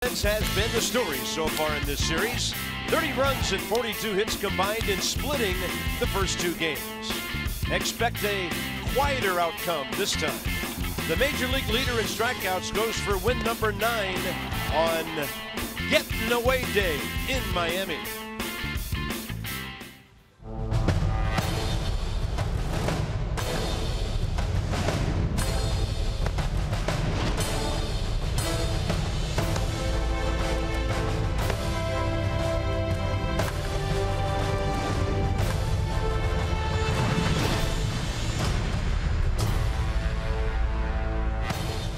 Has been the story so far in this series. 30 runs and 42 hits combined in splitting the first two games. Expect a quieter outcome this time. The major league leader in strikeouts goes for win number 9 on Getting Away Day in Miami.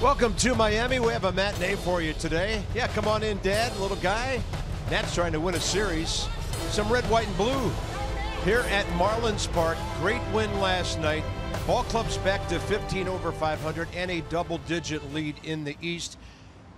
Welcome to Miami. We have a matinee for you today. Yeah, come on in, Dad, little guy. Nat's trying to win a series. Some red, white, and blue here at Marlins Park. Great win last night. Ball club's back to 15 over 500 and a double-digit lead in the East.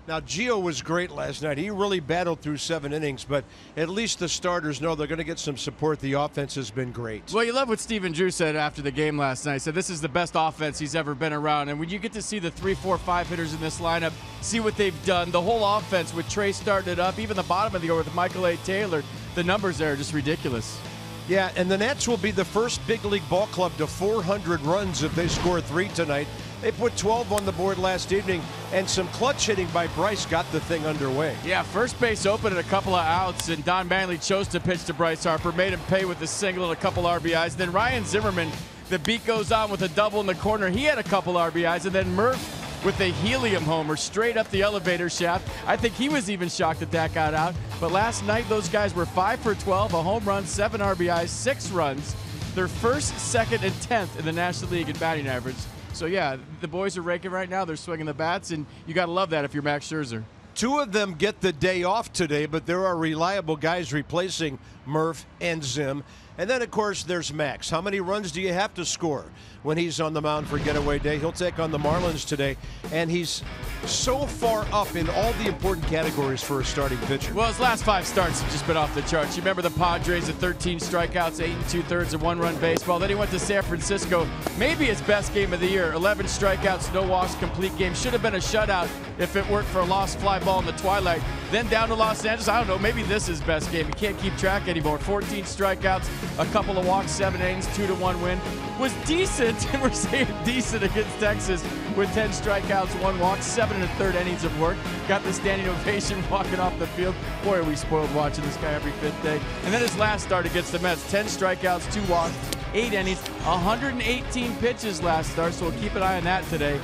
Now, Gio was great last night. He really battled through 7 innings, but at least the starters know they're going to get some support. The offense has been great. Well, you love what Stephen Drew said after the game last night. He said this is the best offense he's ever been around. And when you get to see the 3, 4, 5 hitters in this lineup, see what they've done, the whole offense with Trey starting it up, even the bottom of the order with Michael A. Taylor, the numbers there are just ridiculous. Yeah, and the Nats will be the first big league ball club to 400 runs if they score 3 tonight. They put 12 on the board last evening, and some clutch hitting by Bryce got the thing underway. Yeah, first base open and a couple of outs, and Don Manley chose to pitch to Bryce Harper, made him pay with a single and a couple RBIs. Then Ryan Zimmerman, the beat goes on with a double in the corner. He had a couple RBIs, and then Murph with a helium homer straight up the elevator shaft. I think he was even shocked that that got out. But last night, those guys were 5 for 12, a home run, 7 RBIs, 6 runs. Their first, second, and 10th in the National League in batting average. So, yeah, the boys are raking right now. They're swinging the bats, and you got to love that if you're Max Scherzer. 2 of them get the day off today, but there are reliable guys replacing Murph and Zim. And then, of course, there's Max. How many runs do you have to score when he's on the mound for getaway day? He'll take on the Marlins today, and he's so far up in all the important categories for a starting pitcher. Well, his last 5 starts have just been off the charts. You remember the Padres at 13 strikeouts, 8 2/3 of one-run baseball. Then he went to San Francisco, maybe his best game of the year. 11 strikeouts, no walks, complete game. Should have been a shutout if it weren't for a lost fly ball in the twilight. Then down to Los Angeles. I don't know, maybe this is his best game. You can't keep track anymore. 14 strikeouts, a couple of walks, 7 innings, 2-1 win. Was decent, and we're saying decent against Texas with 10 strikeouts, 1 walk, 7 1/3 innings of work. Got the standing ovation walking off the field. Boy, are we spoiled watching this guy every 5th day. And then his last start against the Mets, 10 strikeouts, 2 walks, 8 innings, 118 pitches last start, so we'll keep an eye on that today.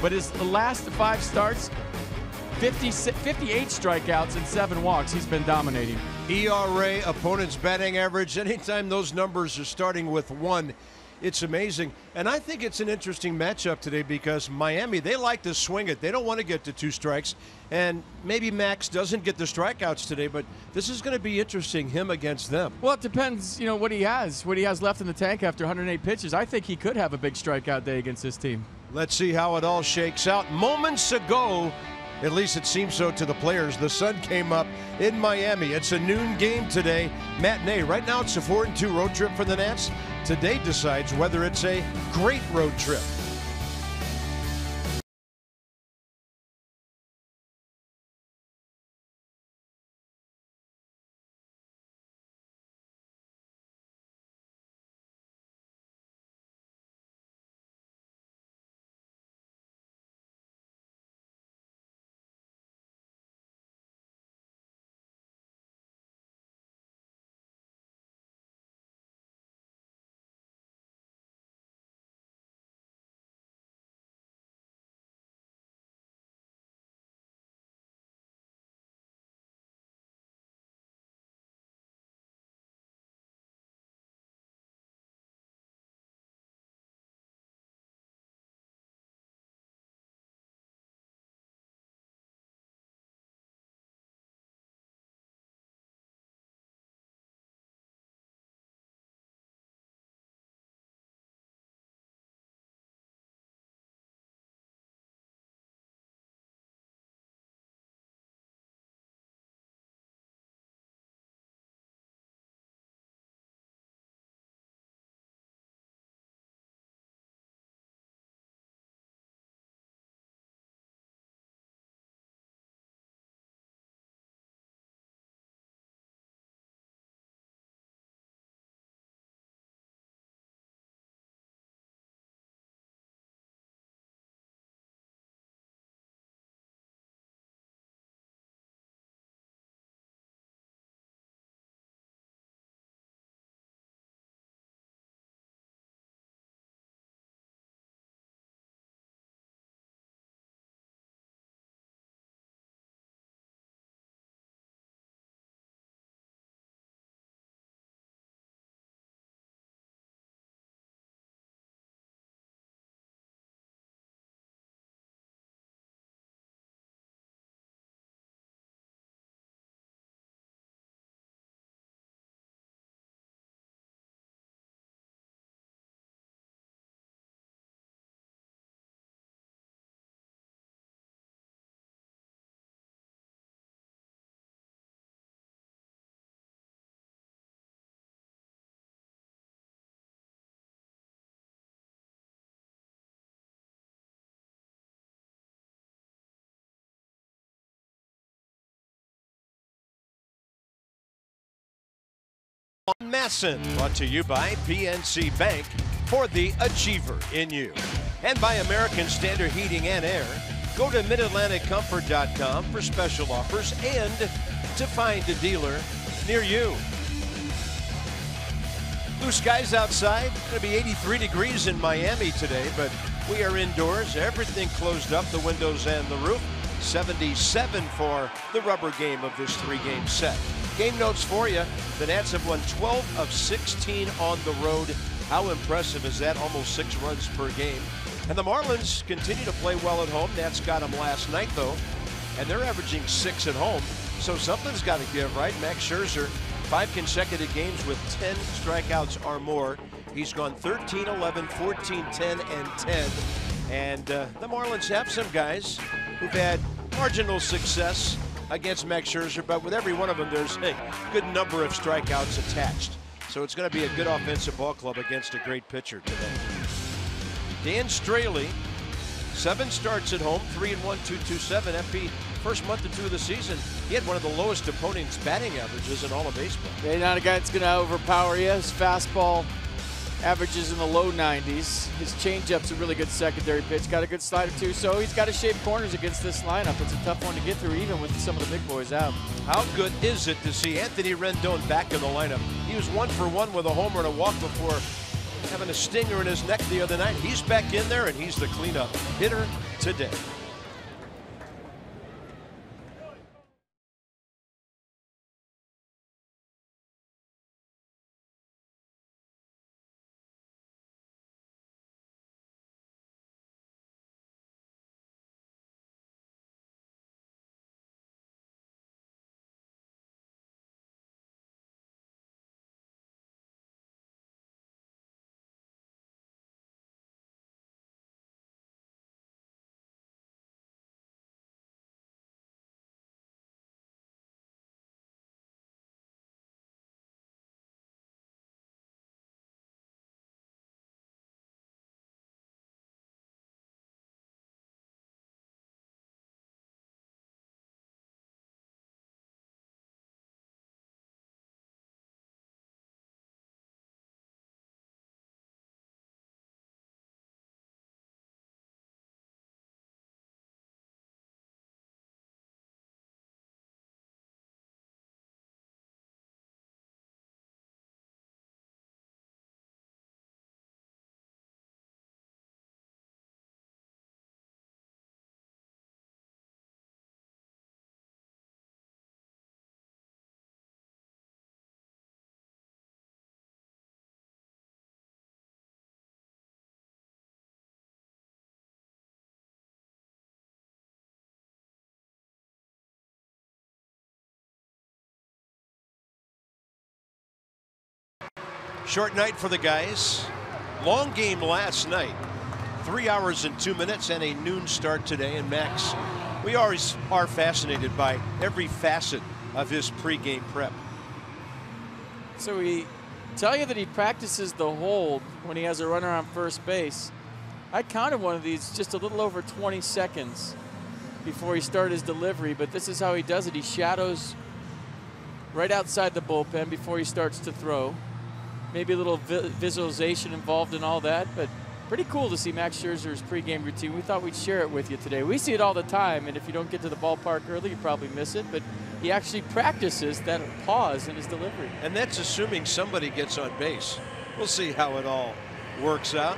But his last 5 starts, 58 strikeouts and 7 walks. He's been dominating. ERA, opponent's batting average, anytime those numbers are starting with 1, it's amazing. And I think it's an interesting matchup today because Miami, they like to swing it. They don't want to get to 2 strikes. And maybe Max doesn't get the strikeouts today, but this is going to be interesting, him against them. Well, it depends, what he has left in the tank after 108 pitches. I think he could have a big strikeout day against this team. Let's see how it all shakes out. Moments ago, at least it seems so to the players, the sun came up in Miami. It's a noon game today, matinee. Right now it's a 4-2 road trip for the Nats. Today decides whether it's a great road trip. Masson, brought to you by PNC Bank, for the achiever in you. And by American Standard Heating and Air. Go to MidAtlanticComfort.com for special offers and to find a dealer near you. Blue skies outside. Going to be 83 degrees in Miami today, but we are indoors. Everything closed up, the windows and the roof. 77 for the rubber game of this 3-game set. Game notes for you. The Nats have won 12 of 16 on the road. How impressive is that? Almost 6 runs per game. And the Marlins continue to play well at home. Nats got them last night, though, and they're averaging 6 at home. So something's got to give, right? Max Scherzer, 5 consecutive games with 10 strikeouts or more. He's gone 13, 11, 14, 10, and 10. And the Marlins have some guys who've had marginal success against Max Scherzer, but with every one of them, there's a good number of strikeouts attached. So it's going to be a good offensive ball club against a great pitcher today. Dan Straley, 7 starts at home, 3-1, 2.27 FP. First month or 2 of the season, he had one of the lowest opponent's batting averages in all of baseball. Yeah, not a guy that's going to overpower you. His fastball averages in the low 90s. His changeup's a really good secondary pitch. Got a good slider too, so he's got to shape corners against this lineup. It's a tough one to get through, even with some of the big boys out. How good is it to see Anthony Rendon back in the lineup? He was 1 for 1 with a homer and a walk before having a stinger in his neck the other night. He's back in there, and he's the cleanup hitter today. Short night for the guys. Long game last night. 3 hours and 2 minutes and a noon start today. And Max, we always are fascinated by every facet of his pregame prep. So we tell you that he practices the hold when he has a runner on first base. I counted one of these just a little over 20 seconds before he started his delivery, but this is how he does it. He shadows right outside the bullpen before he starts to throw. Maybe a little visualization involved in all that, but pretty cool to see Max Scherzer's pregame routine. We thought we'd share it with you today. We see it all the time, and if you don't get to the ballpark early, you probably miss it, but he actually practices that pause in his delivery. And that's assuming somebody gets on base. We'll see how it all works out.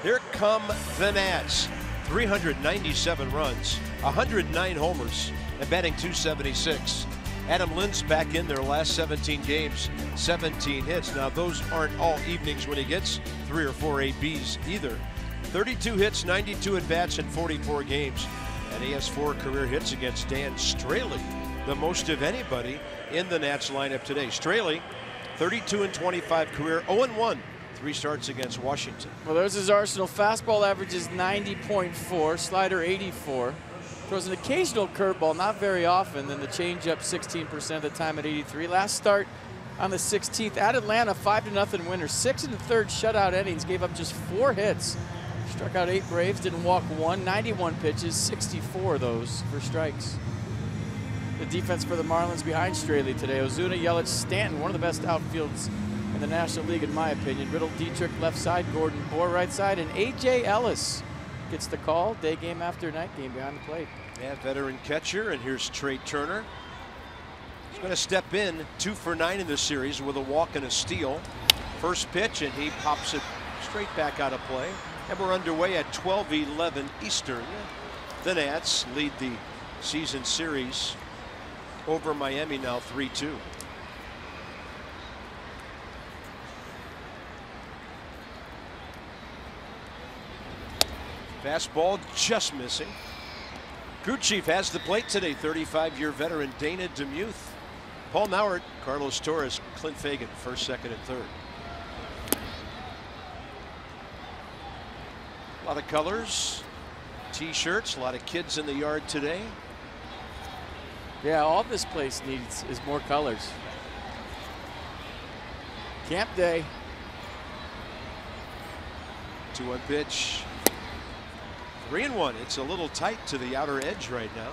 Here come the Nats. 397 runs, 109 homers, and batting .276. Adam Lind's back in their last 17 games, 17 hits. Now, those aren't all evenings when he gets 3 or 4 ABs either. 32 hits, 92 at-bats in 44 games. And he has 4 career hits against Dan Straley, the most of anybody in the Nats lineup today. Straley, 32 and 25 career, 0-1. 3 starts against Washington. Well, there's his arsenal. Fastball averages 90.4, slider 84. Throws an occasional curveball, not very often, then the changeup 16% of the time at 83. Last start on the 16th at Atlanta, 5-0 winner. 6 1/3 shutout innings, gave up just 4 hits. Struck out 8 Braves, didn't walk 1, 91 pitches, 64 of those for strikes. The defense for the Marlins behind Straley today. Ozuna, Yelich, Stanton, one of the best outfields in the National League in my opinion. Riddle, Dietrich left side, Gordon Bohr right side, and A.J. Ellis gets the call. Day game after night game behind the plate. Yeah, veteran catcher, and here's Trey Turner. He's going to step in 2 for 9 in this series with a walk and a steal. First pitch, and he pops it straight back out of play. And we're underway at 12:11 Eastern. The Nats lead the season series over Miami now 3-2. Fastball just missing. Crew chief has the plate today. 35-year veteran Dana DeMuth, Paul Maurer, Carlos Torres, Clint Fagan, first, second, and third. A lot of colors, t-shirts, a lot of kids in the yard today. Yeah, all this place needs is more colors. Camp day. 2-1 pitch. 3-1. It's a little tight to the outer edge right now.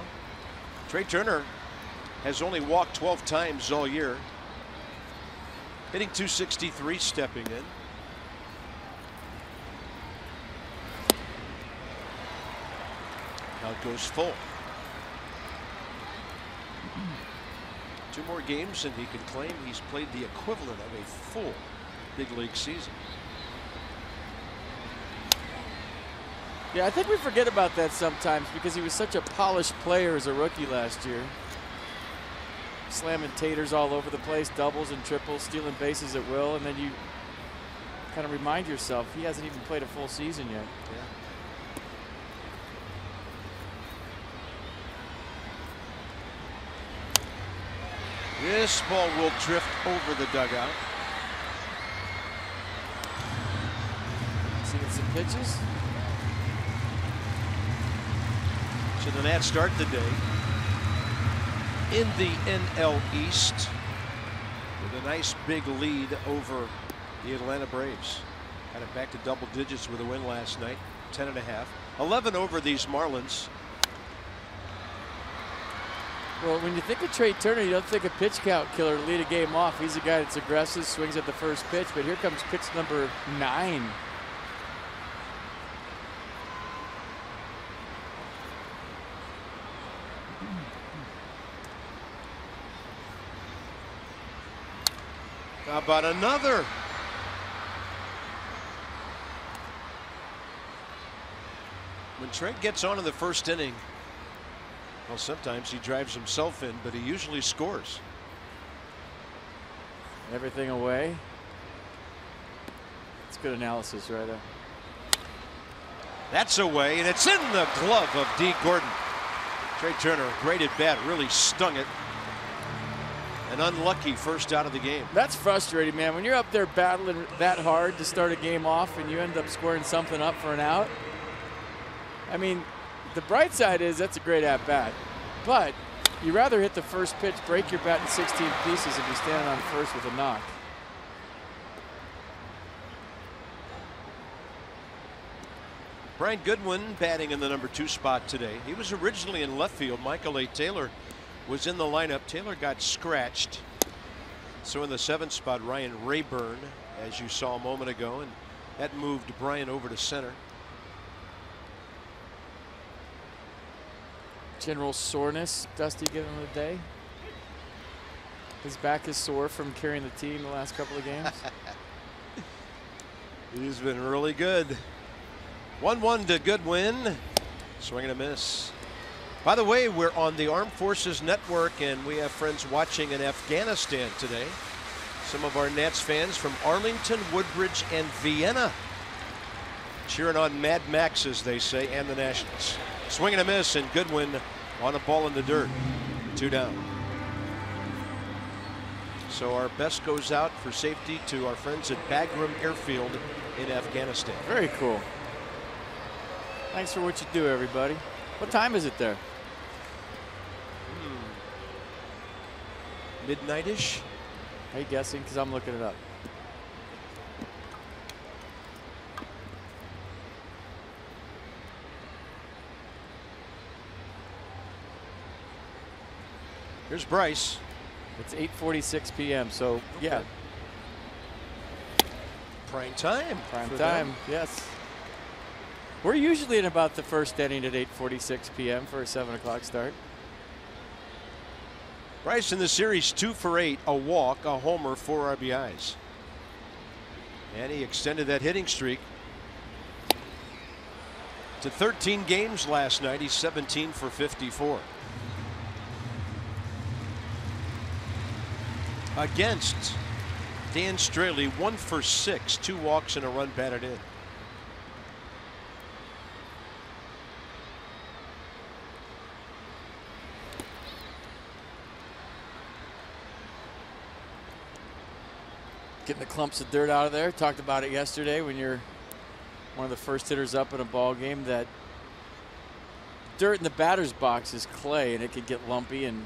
Trey Turner has only walked 12 times all year. Hitting .263, stepping in. Now it goes full. 2 more games and he can claim he's played the equivalent of a full big league season. Yeah, I think we forget about that sometimes because he was such a polished player as a rookie last year. Slamming taters all over the place, doubles and triples, stealing bases at will, and then you kind of remind yourself he hasn't even played a full season yet. Yeah. This ball will drift over the dugout. Seeing some pitches. So the Nats start the day in the NL East with a nice big lead over the Atlanta Braves. Got it back to double digits with a win last night, 10.5. 11 over these Marlins. Well, when you think of Trey Turner, you don't think a pitch count killer to lead a game off. He's a guy that's aggressive, swings at the first pitch, but here comes pitch number 9. How about another? When Trent gets on in the first inning, well, sometimes he drives himself in, but he usually scores. Everything away. It's good analysis right there. That's away, and it's in the glove of D. Gordon. Trey Turner, great at bat, really stung it. An unlucky first out of the game. That's frustrating, man. When you're up there battling that hard to start a game off and you end up scoring something up for an out. I mean, the bright side is that's a great at-bat. But you rather hit the first pitch, break your bat in 16 pieces if you're standing on first with a knock. Brian Goodwin batting in the number 2 spot today. He was originally in left field. Michael A. Taylor was in the lineup. Taylor got scratched. So in the 7th spot, Ryan Rayburn, as you saw a moment ago, and that moved Brian over to center. General soreness, Dusty giving him a day. His back is sore from carrying the team the last couple of games. He's been really good. 1-1 to Goodwin. Swing and a miss. By the way, we're on the Armed Forces Network, and we have friends watching in Afghanistan today. Some of our Nats fans from Arlington, Woodbridge, and Vienna cheering on Mad Max, as they say, and the Nationals. Swing and a miss, and Goodwin on a ball in the dirt. 2 down. So our best goes out for safety to our friends at Bagram Airfield in Afghanistan. Very cool. Thanks for what you do, everybody. What time is it there? Midnight-ish. Are you guessing? Because I'm looking it up. Here's Bryce. It's 8:46 p.m. So yeah, prime time. Prime time. Yes. We're usually in about the first inning at 8:46 p.m. for a 7 o'clock start. Bryce in the series 2 for 8, a walk, a homer, 4 RBIs. And he extended that hitting streak to 13 games last night. He's 17 for 54. Against Dan Straley, 1 for 6, 2 walks and a run batted in. Getting the clumps of dirt out of there. Talked about it yesterday when you're one of the first hitters up in a ball game. That dirt in the batter's box is clay, and it could get lumpy and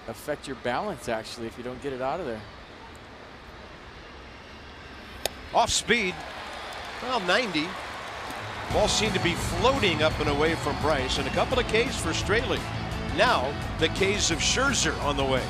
affect your balance actually if you don't get it out of there. Off speed, well, 90. Ball seemed to be floating up and away from Bryce, and a couple of Ks for Straley. Now the Ks of Scherzer on the way.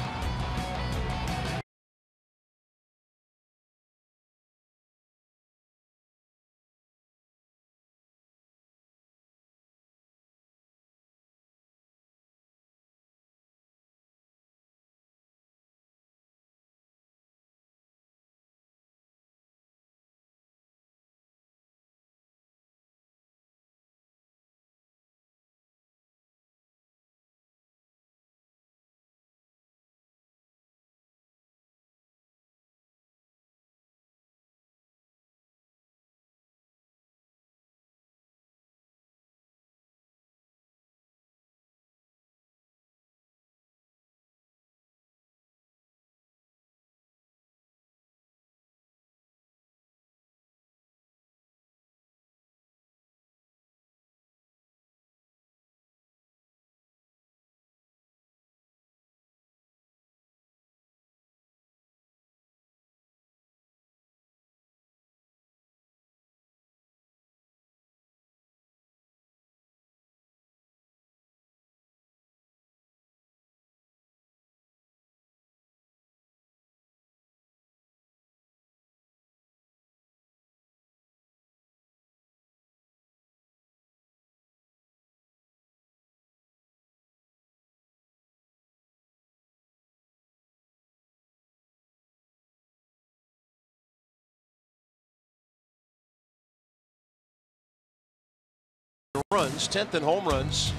Runs, 10th in home runs.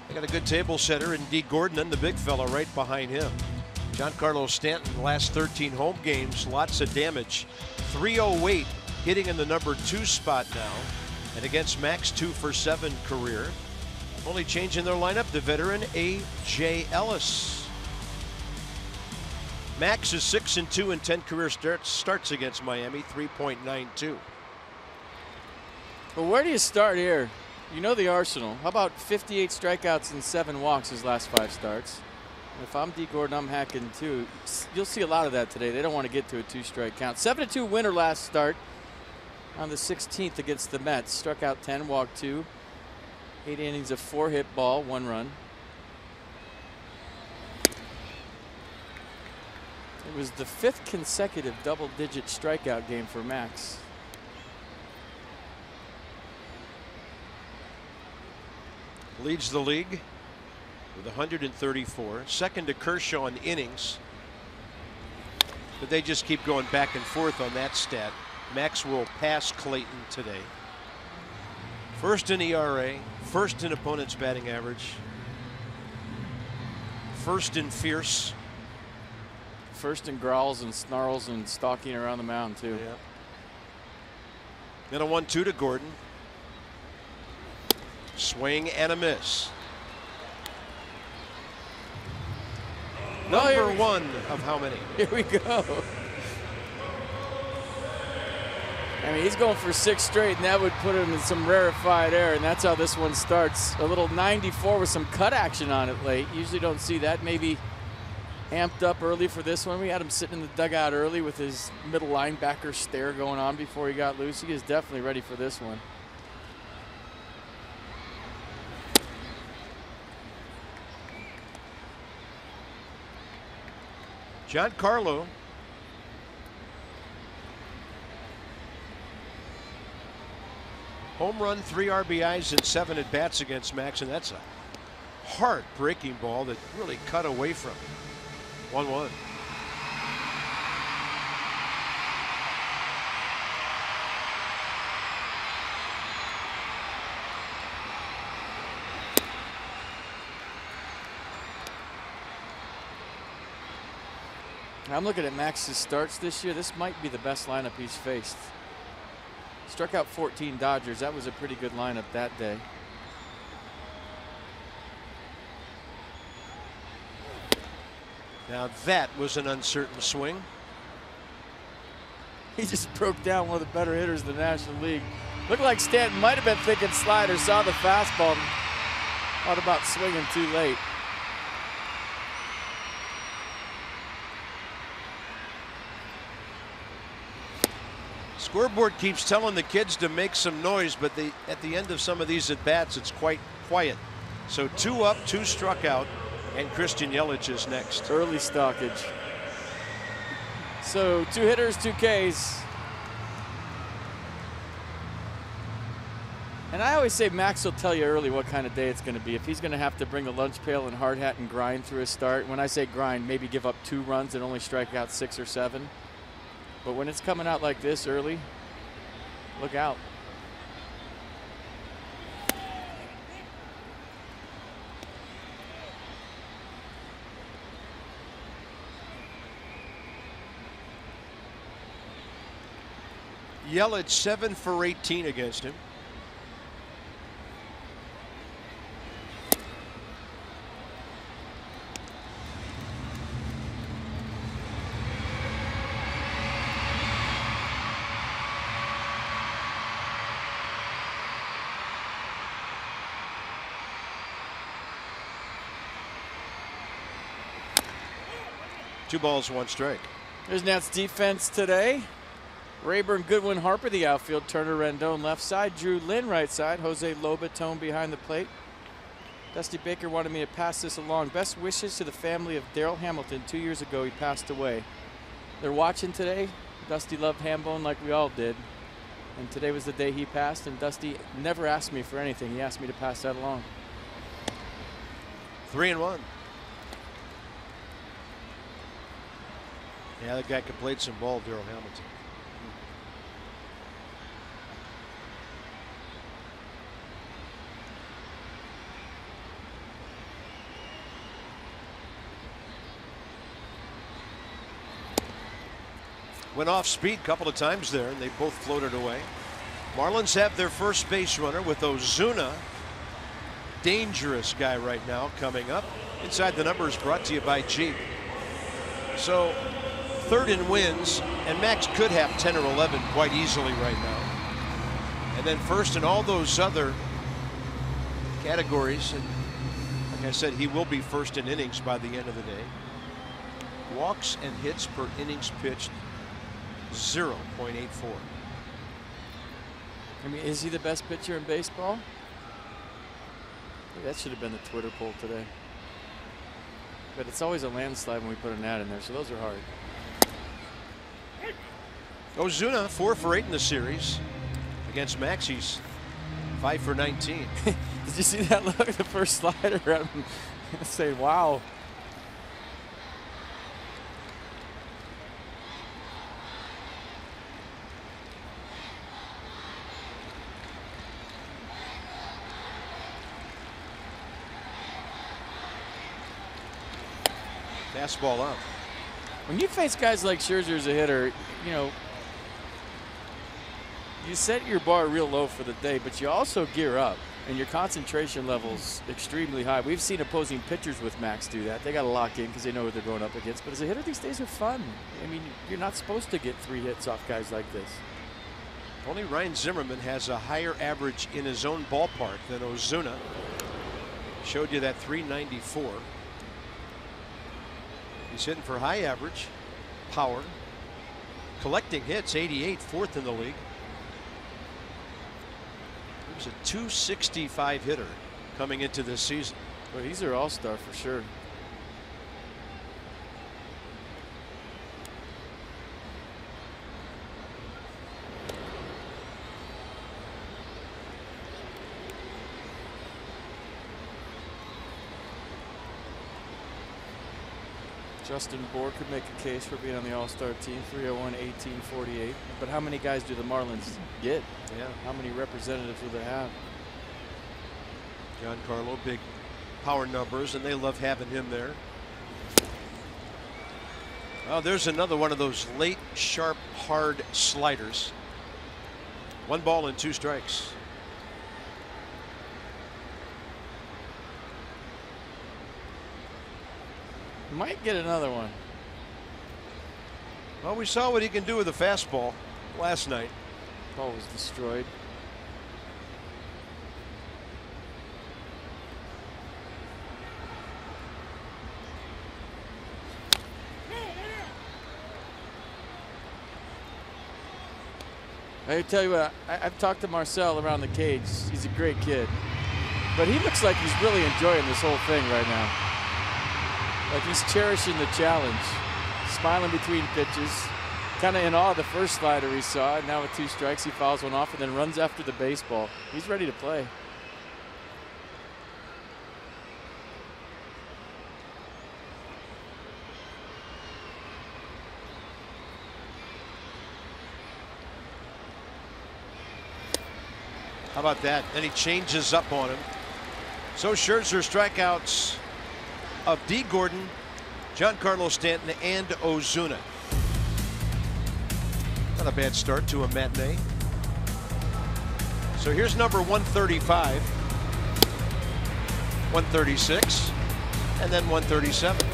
They got a good table setter in D. Gordon and the big fella right behind him. Giancarlo Stanton, last 13 home games, lots of damage. 308, hitting in the number 2 spot now. And against Max, 2 for 7 career. Only change in their lineup, the veteran A.J. Ellis. Max is 6-2 in 10 career starts against Miami, 3.92. Well, where do you start here? You know the arsenal. How about 58 strikeouts and 7 walks his last 5 starts? If I'm D. Gordon, I'm hacking too. You'll see a lot of that today. They don't want to get to a 2-strike count. 7-2 winner last start on the 16th against the Mets. Struck out 10, walked 2. 8 innings of 4-hit ball, 1 run. It was the 5th consecutive double-digit strikeout game for Max. Leads the league with 134. Second to Kershaw in innings. But they just keep going back and forth on that stat. Max will pass Clayton today. First in ERA, first in opponent's batting average, first in fierce. First in growls and snarls and stalking around the mound too. Yeah. Then a 1-2 to Gordon. Swing and a miss. Number 1 of how many? Here we go. I mean, he's going for 6 straight, and that would put him in some rarefied air, and that's how this one starts. A little 94 with some cut action on it late. Usually don't see that. Maybe amped up early for this one. We had him sitting in the dugout early with his middle linebacker stare going on before he got loose. He is definitely ready for this one. Giancarlo. Home run, 3 RBIs, and 7 at bats against Max, and that's a heartbreaking ball that really cut away from him. 1-1. I'm looking at Max's starts this year. This might be the best lineup he's faced. Struck out 14 Dodgers. That was a pretty good lineup that day. Now that was an uncertain swing. He just broke down one of the better hitters in the National League. Looked like Stanton might have been thinking slider, saw the fastball, thought about swinging too late. Scoreboard keeps telling the kids to make some noise, but at the end of some of these at bats, it's quite quiet. So 2 up, 2 struck out, and Christian Yelich is next. Early stockage. So 2 hitters, 2 Ks. And I always say Max will tell you early what kind of day it's going to be. If he's going to have to bring a lunch pail and hard hat and grind through his start. When I say grind, maybe give up 2 runs and only strike out 6 or 7. But when it's coming out like this early, look out. Yelich 7 for 18 against him. Two balls, 1 strike. There's Nats defense today. Rayburn, Goodwin, Harper, the outfield. Turner, Rendon, left side. Drew Lynn, right side. Jose Lobatone behind the plate. Dusty Baker wanted me to pass this along. Best wishes to the family of Darrell Hamilton. 2 years ago, he passed away. They're watching today. Dusty loved Hambone like we all did. And today was the day he passed, and Dusty never asked me for anything. He asked me to pass that along. 3-1. Yeah, that guy could play some ball, Darrell Hamilton. Went off speed a couple of times there, and they both floated away. Marlins have their first base runner with Ozuna. Dangerous guy right now coming up. Inside the Numbers brought to you by Jeep. So 3rd and wins, and Max could have 10 or 11 quite easily right now. And then first in all those other categories, and like I said, he will be first in innings by the end of the day. Walks and hits per innings pitched, 0.84. I mean, is he the best pitcher in baseball? That should have been the Twitter poll today. But it's always a landslide when we put an ad in there, so those are hard. Ozuna 4 for 8 in the series. Against Max, he's 5 for 19. Did you see that look? The first slider. I'm saying, wow. Fastball up. When you face guys like Scherzer as a hitter, you know, you set your bar real low for the day, but you also gear up, and your concentration level's extremely high. We've seen opposing pitchers with Max do that. They got to lock in because they know what they're going up against. But as a hitter, these days are fun. I mean, you're not supposed to get 3 hits off guys like this. Only Ryan Zimmerman has a higher average in his own ballpark than Ozuna. Showed you that 394. He's hitting for high average, power, collecting hits, 88, 4th in the league. He was a 265 hitter coming into this season. Well, he's our all-star for sure. Justin Bour could make a case for being on the All-Star team. 301, 18, 48. But how many guys do the Marlins get? Yeah. How many representatives will they have? Giancarlo, big power numbers, and they love having him there. Oh, there's another one of those late, sharp, hard sliders. 1 ball and 2 strikes. Might get another one. Well, we saw what he can do with a fastball last night. Ball was destroyed. I tell you what, I've talked to Marcel around the cage. He's a great kid. But he looks like he's really enjoying this whole thing right now. Like he's cherishing the challenge. Smiling between pitches. Kind of in awe of the first slider he saw. And now with 2 strikes, he fouls one off and then runs after the baseball. He's ready to play. How about that? Then he changes up on him. So Scherzer strikeouts of D. Gordon, Giancarlo Stanton, and Ozuna. Not a bad start to a matinee. So here's number 135, 136, and then 137.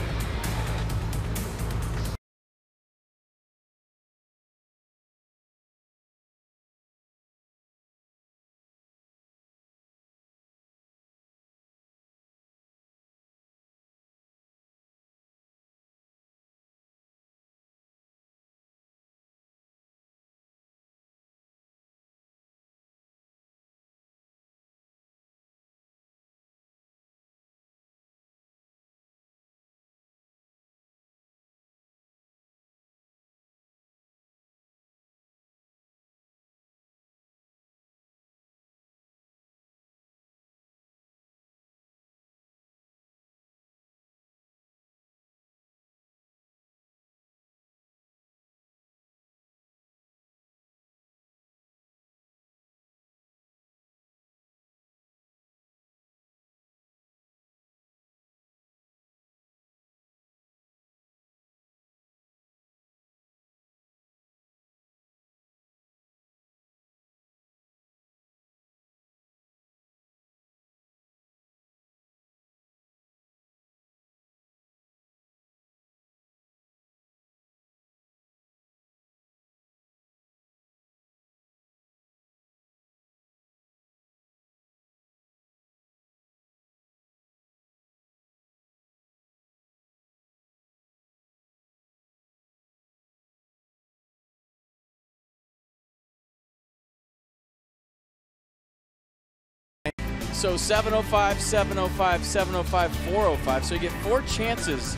So 705, 705, 705, 405. So you get 4 chances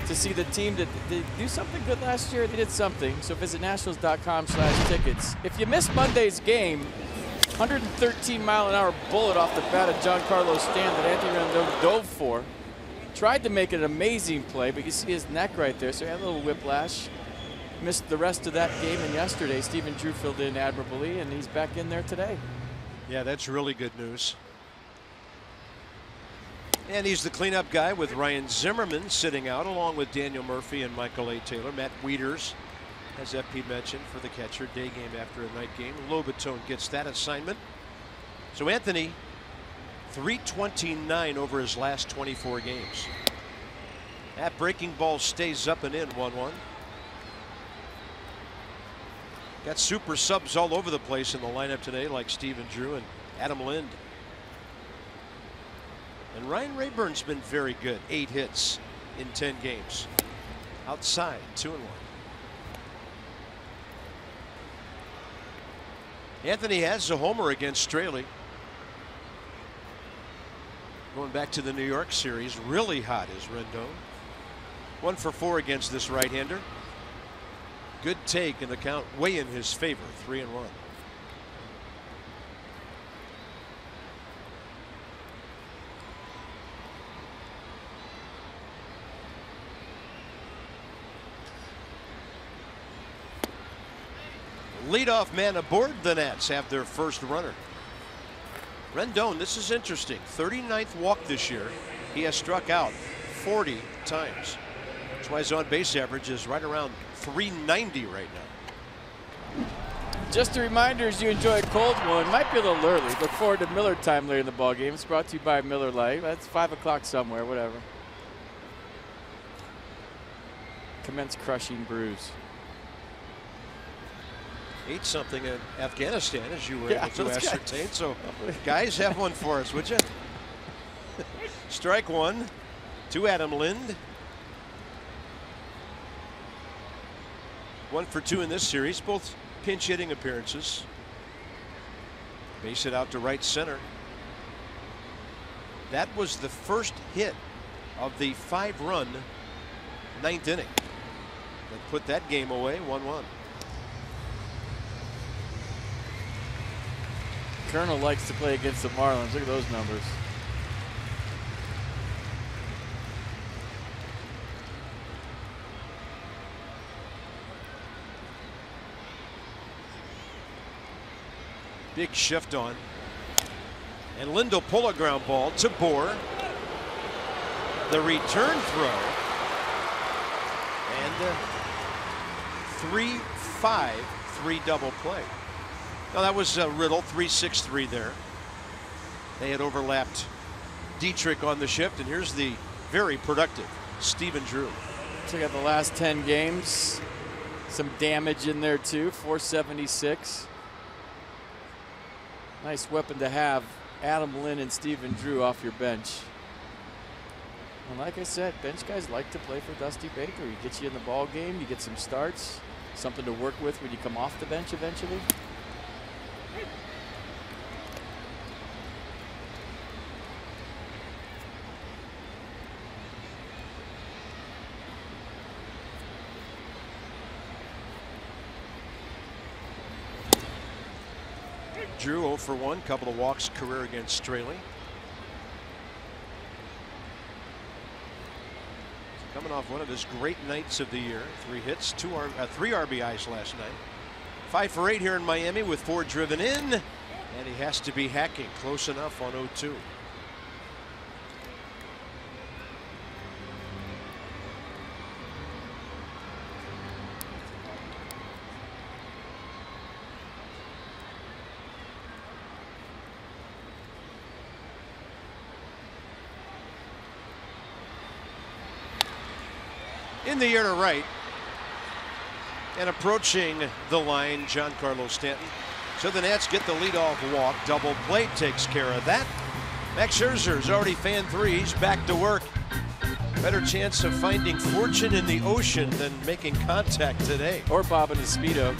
to see the team that did do something good last year. They did something. So visit nationals.com/tickets. If you missed Monday's game, 113-mile-an-hour bullet off the bat of Giancarlo Stanton that Anthony Rendon dove for. Tried to make an amazing play, but you see his neck right there. So he had a little whiplash. Missed the rest of that game and yesterday. Stephen Drew filled in admirably, and he's back in there today. Yeah, that's really good news. And he's the cleanup guy with Ryan Zimmerman sitting out along with Daniel Murphy and Michael A. Taylor. Matt Wieters, as FP mentioned, for the catcher. Day game after a night game. Lobatone gets that assignment. So Anthony, 329 over his last 24 games. That breaking ball stays up and in. 1-1. Got super subs all over the place in the lineup today, like Stephen Drew and Adam Lind. And Ryan Rayburn's been very good. 8 hits in 10 games. Outside, 2-1. Anthony has a homer against Straley. Going back to the New York series, really hot is Rendon. 1 for 4 against this right-hander. Good take, and the count way in his favor. 3-1. Leadoff man aboard. The Nats have their first runner. Rendon, this is interesting. 39th walk this year. He has struck out 40 times. That's why his on-base average is right around 390 right now. Just a reminder, as you enjoy a cold one, might be a little early. Look forward to Miller time later in the ball game. It's brought to you by Miller Lite. That's 5 o'clock somewhere, whatever. Commence crushing brews. Ate something in Afghanistan, as you were able to those ascertain. So, guys, have one for us, would you? Strike one to Adam Lind. 1 for 2 in this series, both pinch hitting appearances. Base it out to right center. That was the first hit of the 5-run 9th inning that put that game away 1-1. Colonel likes to play against the Marlins. Look at those numbers. Big shift on. And Lind will pull a ground ball to Bohr. The return throw. And 3-5, 3 double play. Now that was Riddle, 3-6-3 there. They had overlapped Dietrich on the shift, and here's the very productive Stephen Drew. Check out the last 10 games. Some damage in there too, 476. Nice weapon to have, Adam Lind and Stephen Drew off your bench. And like I said, bench guys like to play for Dusty Baker. He gets you in the ball game, you get some starts, something to work with when you come off the bench eventually. Drew 0 for 1, couple of walks, career against Straley. Coming off one of his great nights of the year. 3 hits, 3 RBIs last night. 5 for 8 here in Miami with 4 driven in. And he has to be hacking close enough on 0-2. In the air to right and approaching the line, Giancarlo Stanton. So the Nats get the leadoff walk. Double play takes care of that. Max Scherzer's already fan 3. He's back to work. Better chance of finding fortune in the ocean than making contact today. Or bobbing his Speedo.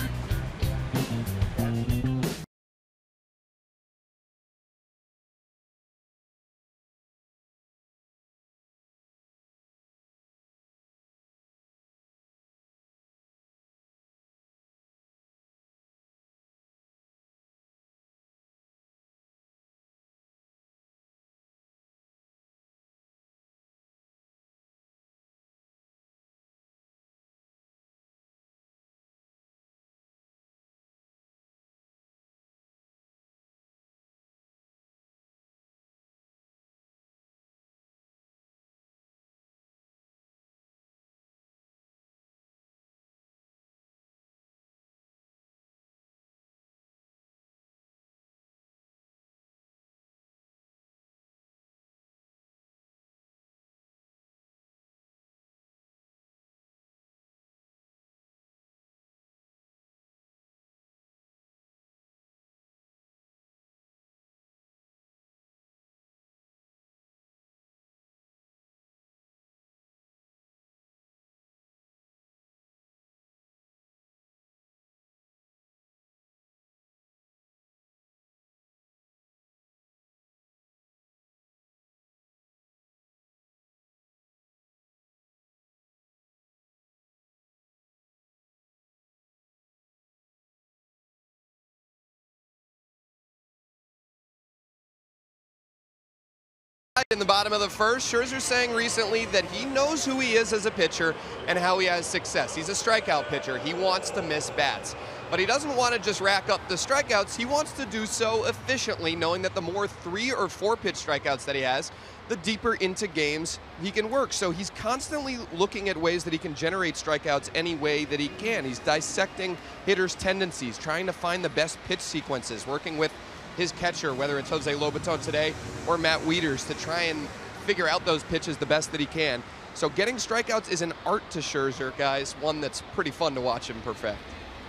In the bottom of the first, Scherzer saying recently that he knows who he is as a pitcher and how he has success. He's a strikeout pitcher. He wants to miss bats. But he doesn't want to just rack up the strikeouts. He wants to do so efficiently, knowing that the more 3 or 4 pitch strikeouts that he has, the deeper into games he can work. So he's constantly looking at ways that he can generate strikeouts any way that he can. He's dissecting hitters' tendencies, trying to find the best pitch sequences, working with his catcher, whether it's Jose Lobaton today or Matt Wieters, to try and figure out those pitches the best that he can. So getting strikeouts is an art to Scherzer, guys, one that's pretty fun to watch him perfect.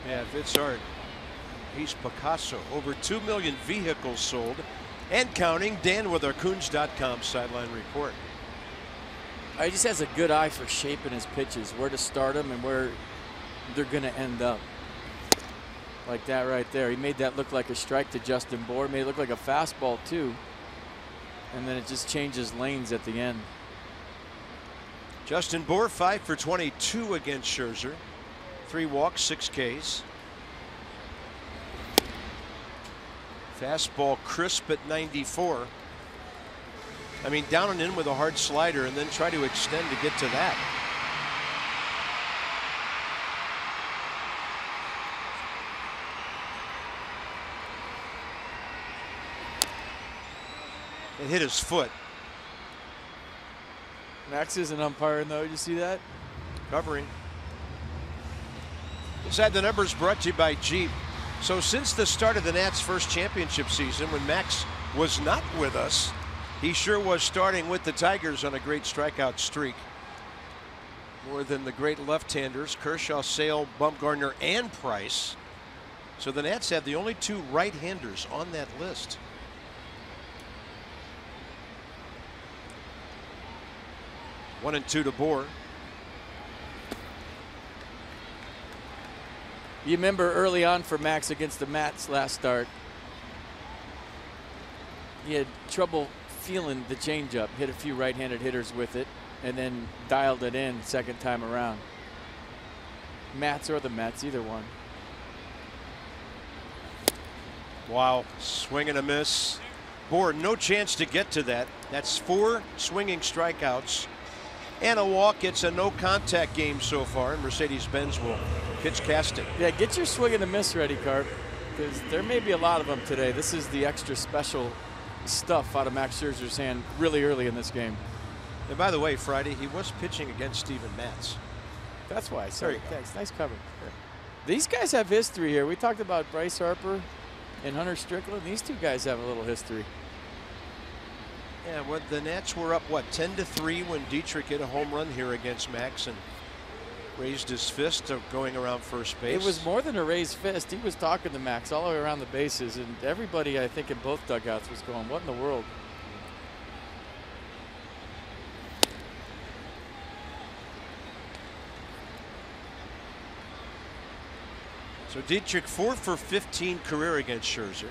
Yeah, if it's art, he's Picasso. Over 2 million vehicles sold and counting. Dan with our Coons.com sideline report. He just has a good eye for shaping his pitches, where to start them and where they're going to end up. Like that right there. He made that look like a strike to Justin Bour. Made it look like a fastball too. And then it just changes lanes at the end. Justin Bour 5 for 22 against Scherzer. 3 walks, 6 Ks. Fastball crisp at 94. I mean, down and in with a hard slider and then try to extend to get to that. It hit his foot. Max isn't umpiring though. Did you see that? Covering. Inside the Numbers brought to you by Jeep. So since the start of the Nats' first championship season, when Max was not with us, he sure was starting with the Tigers on a great strikeout streak. More than the great left-handers, Kershaw, Sale, Bumgarner, and Price. So the Nats have the only 2 right-handers on that list. One and 2 to Bour. You remember early on for Max against the Mets last start, he had trouble feeling the changeup. Hit a few right-handed hitters with it, and then dialed it in second time around. Mets or the Mets, either one. Wow, swing and a miss. Bour, no chance to get to that. That's 4 swinging strikeouts and a walk. It's a no contact game so far, and Mercedes-Benz will pitch casting. Yeah, get your swing and a miss ready, Carp, because there may be a lot of them today. This is the extra special stuff out of Max Scherzer's hand really early in this game. And by the way, Friday, he was pitching against Steven Matz. That's why. Sorry, thanks. Nice cover. These guys have history here. We talked about Bryce Harper and Hunter Strickland. These 2 guys have a little history. Yeah, well, the Nats were up, what, 10-3 when Dietrich hit a home run here against Max and raised his fist of going around first base. It was more than a raised fist. He was talking to Max all the way around the bases, and everybody, I think, in both dugouts was going, what in the world? So Dietrich 4 for 15 career against Scherzer.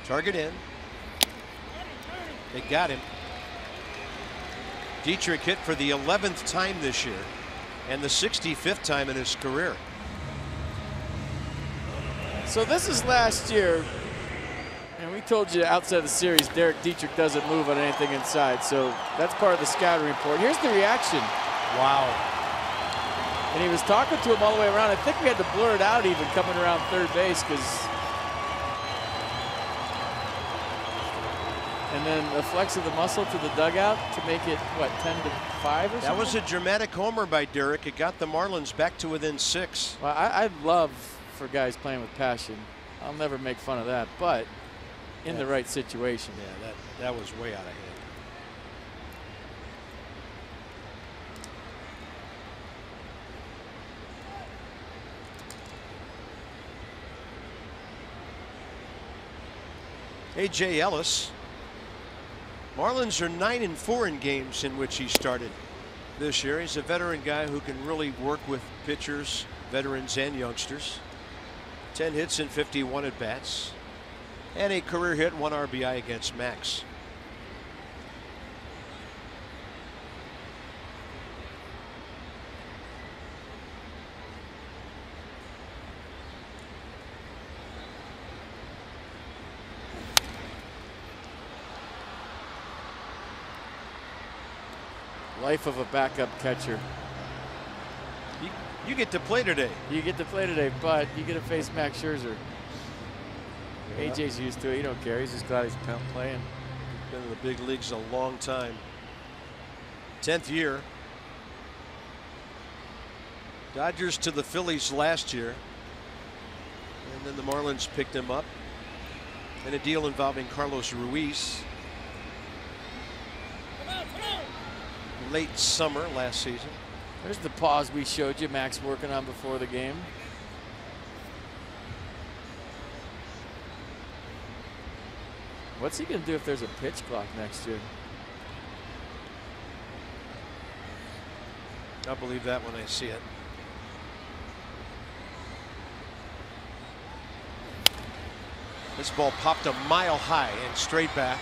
Target in. They got him. Dietrich hit for the 11th time this year and the 65th time in his career. So this is last year, and we told you outside the series Derek Dietrich doesn't move on anything inside, so that's part of the scouting report. Here's the reaction. Wow. And he was talking to him all the way around. I think we had to blur it out even coming around third base, because and then a flex of the muscle to the dugout to make it, what, 10-5 or something? That was a dramatic homer by Derek. It got the Marlins back to within 6. Well, I love for guys playing with passion. I'll never make fun of that, but in the right situation. Yeah, that was way out of hand. A.J. Ellis. Marlins are 9-4 in games in which he started this year. He's a veteran guy who can really work with pitchers, veterans and youngsters. 10 hits and 51 at bats, and a career hit, 1 RBI against Max. Life of a backup catcher. You get to play today. You get to play today, but you get to face Max Scherzer. Yeah. AJ's used to it. He don't care. He's just glad he's playing. Been in the big leagues a long time. 10th year. Dodgers to the Phillies last year. And then the Marlins picked him up in a deal involving Carlos Ruiz. Late summer last season. There's the pause we showed you, Max working on before the game. What's he going to do if there's a pitch clock next year? I'll believe that when I see it. This ball popped a mile high and straight back.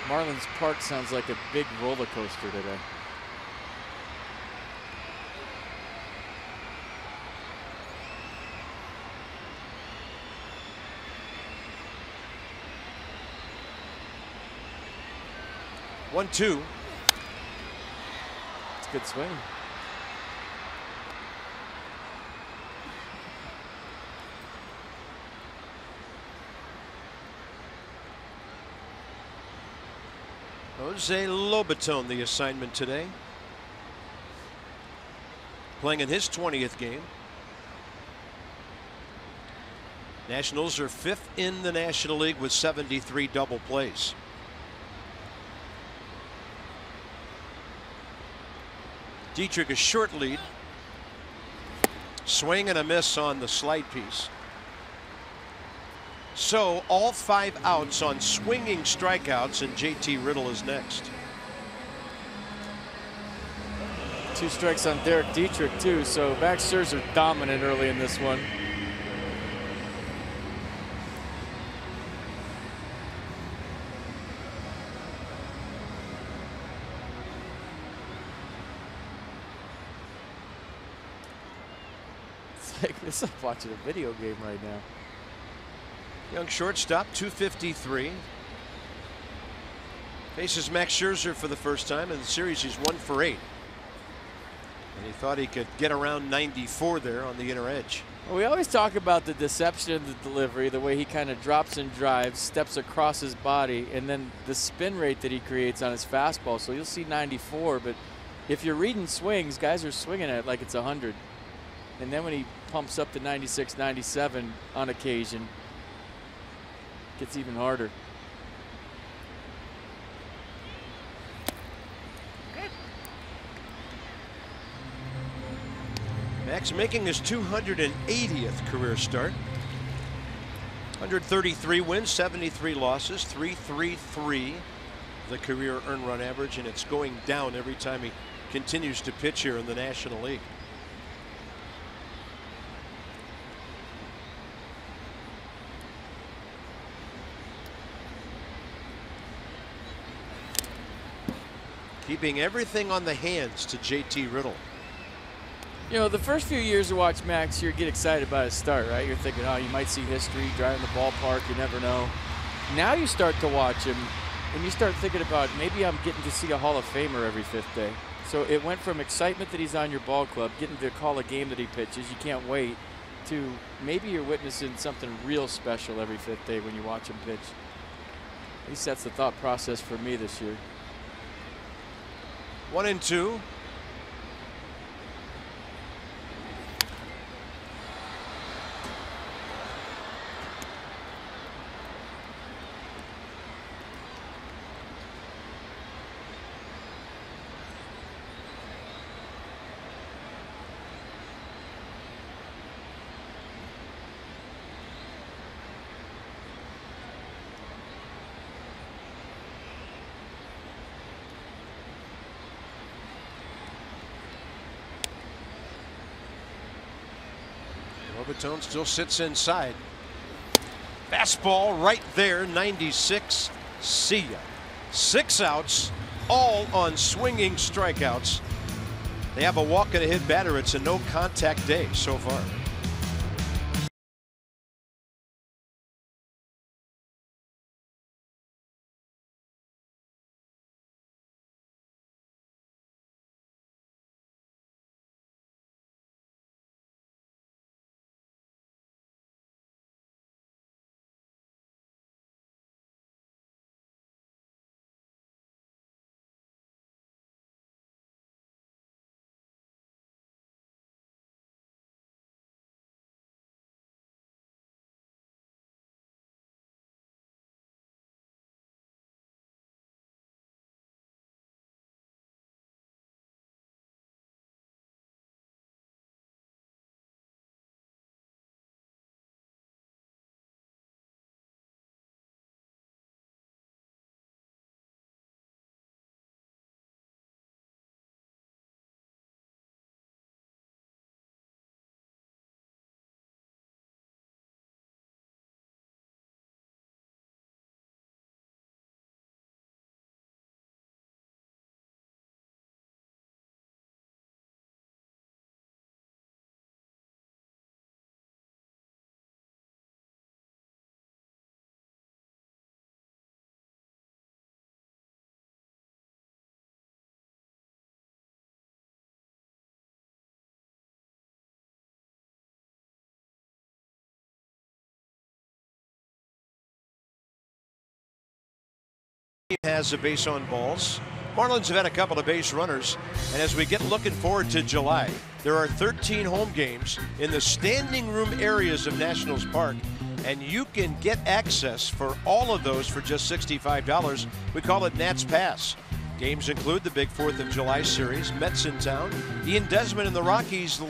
Marlins Park sounds like a big roller coaster today. One, two. It's a good swing. Jose Lobaton, the assignment today. Playing in his 20th game. Nationals are 5th in the National League with 73 double plays. Dietrich a short lead. Swing and a miss on the slide piece. So all 5 outs on swinging strikeouts, and JT Riddle is next. 2 strikes on Derek Dietrich too, so Max Scherzer dominant early in this one. It's like watching a video game right now. Young shortstop, 253. Faces Max Scherzer for the first time in the series. He's 1 for 8. And he thought he could get around 94 there on the inner edge. Well, we always talk about the deception of the delivery, the way he kind of drops and drives, steps across his body, and then the spin rate that he creates on his fastball. So you'll see 94, but if you're reading swings, guys are swinging at it like it's 100. And then when he pumps up to 96, 97 on occasion, it gets even harder. Max making his 280th career start. 133 wins, 73 losses, 3.33 the career earned run average, and it's going down every time he continues to pitch here in the National League. Keeping everything on the hands to JT Riddle. You know, the first few years to watch Max, you get excited about his start, right? You're thinking, oh, you might see history, driving the ballpark, you never know. Now you start to watch him, and you start thinking about, maybe I'm getting to see a Hall of Famer every 5th day. So it went from excitement that he's on your ball club, getting to call a game that he pitches, you can't wait, to maybe you're witnessing something real special every 5th day when you watch him pitch. At least that's the thought process for me this year. 1-2. Lobaton still sits inside. Fastball right there, 96. See ya. 6 outs, all on swinging strikeouts. They have a walk and a hit batter. It's a no contact day so far. Has a base on balls. Marlins have had a couple of base runners, and as we get looking forward to July, there are 13 home games in the standing room areas of Nationals Park, and you can get access for all of those for just $65. We call it Nats Pass. Games include the big 4th of July series, Mets in town, Ian Desmond and the Rockies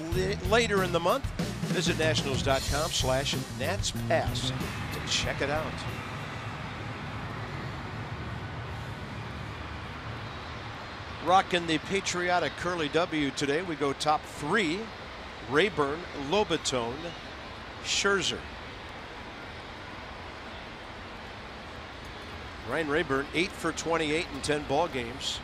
later in the month. Visit nationals.com/Nats Pass to check it out. Rocking the patriotic curly W today. We go top 3. Rayburn, Lobaton, Scherzer. Ryan Rayburn 8 for 28 in 10 ball games.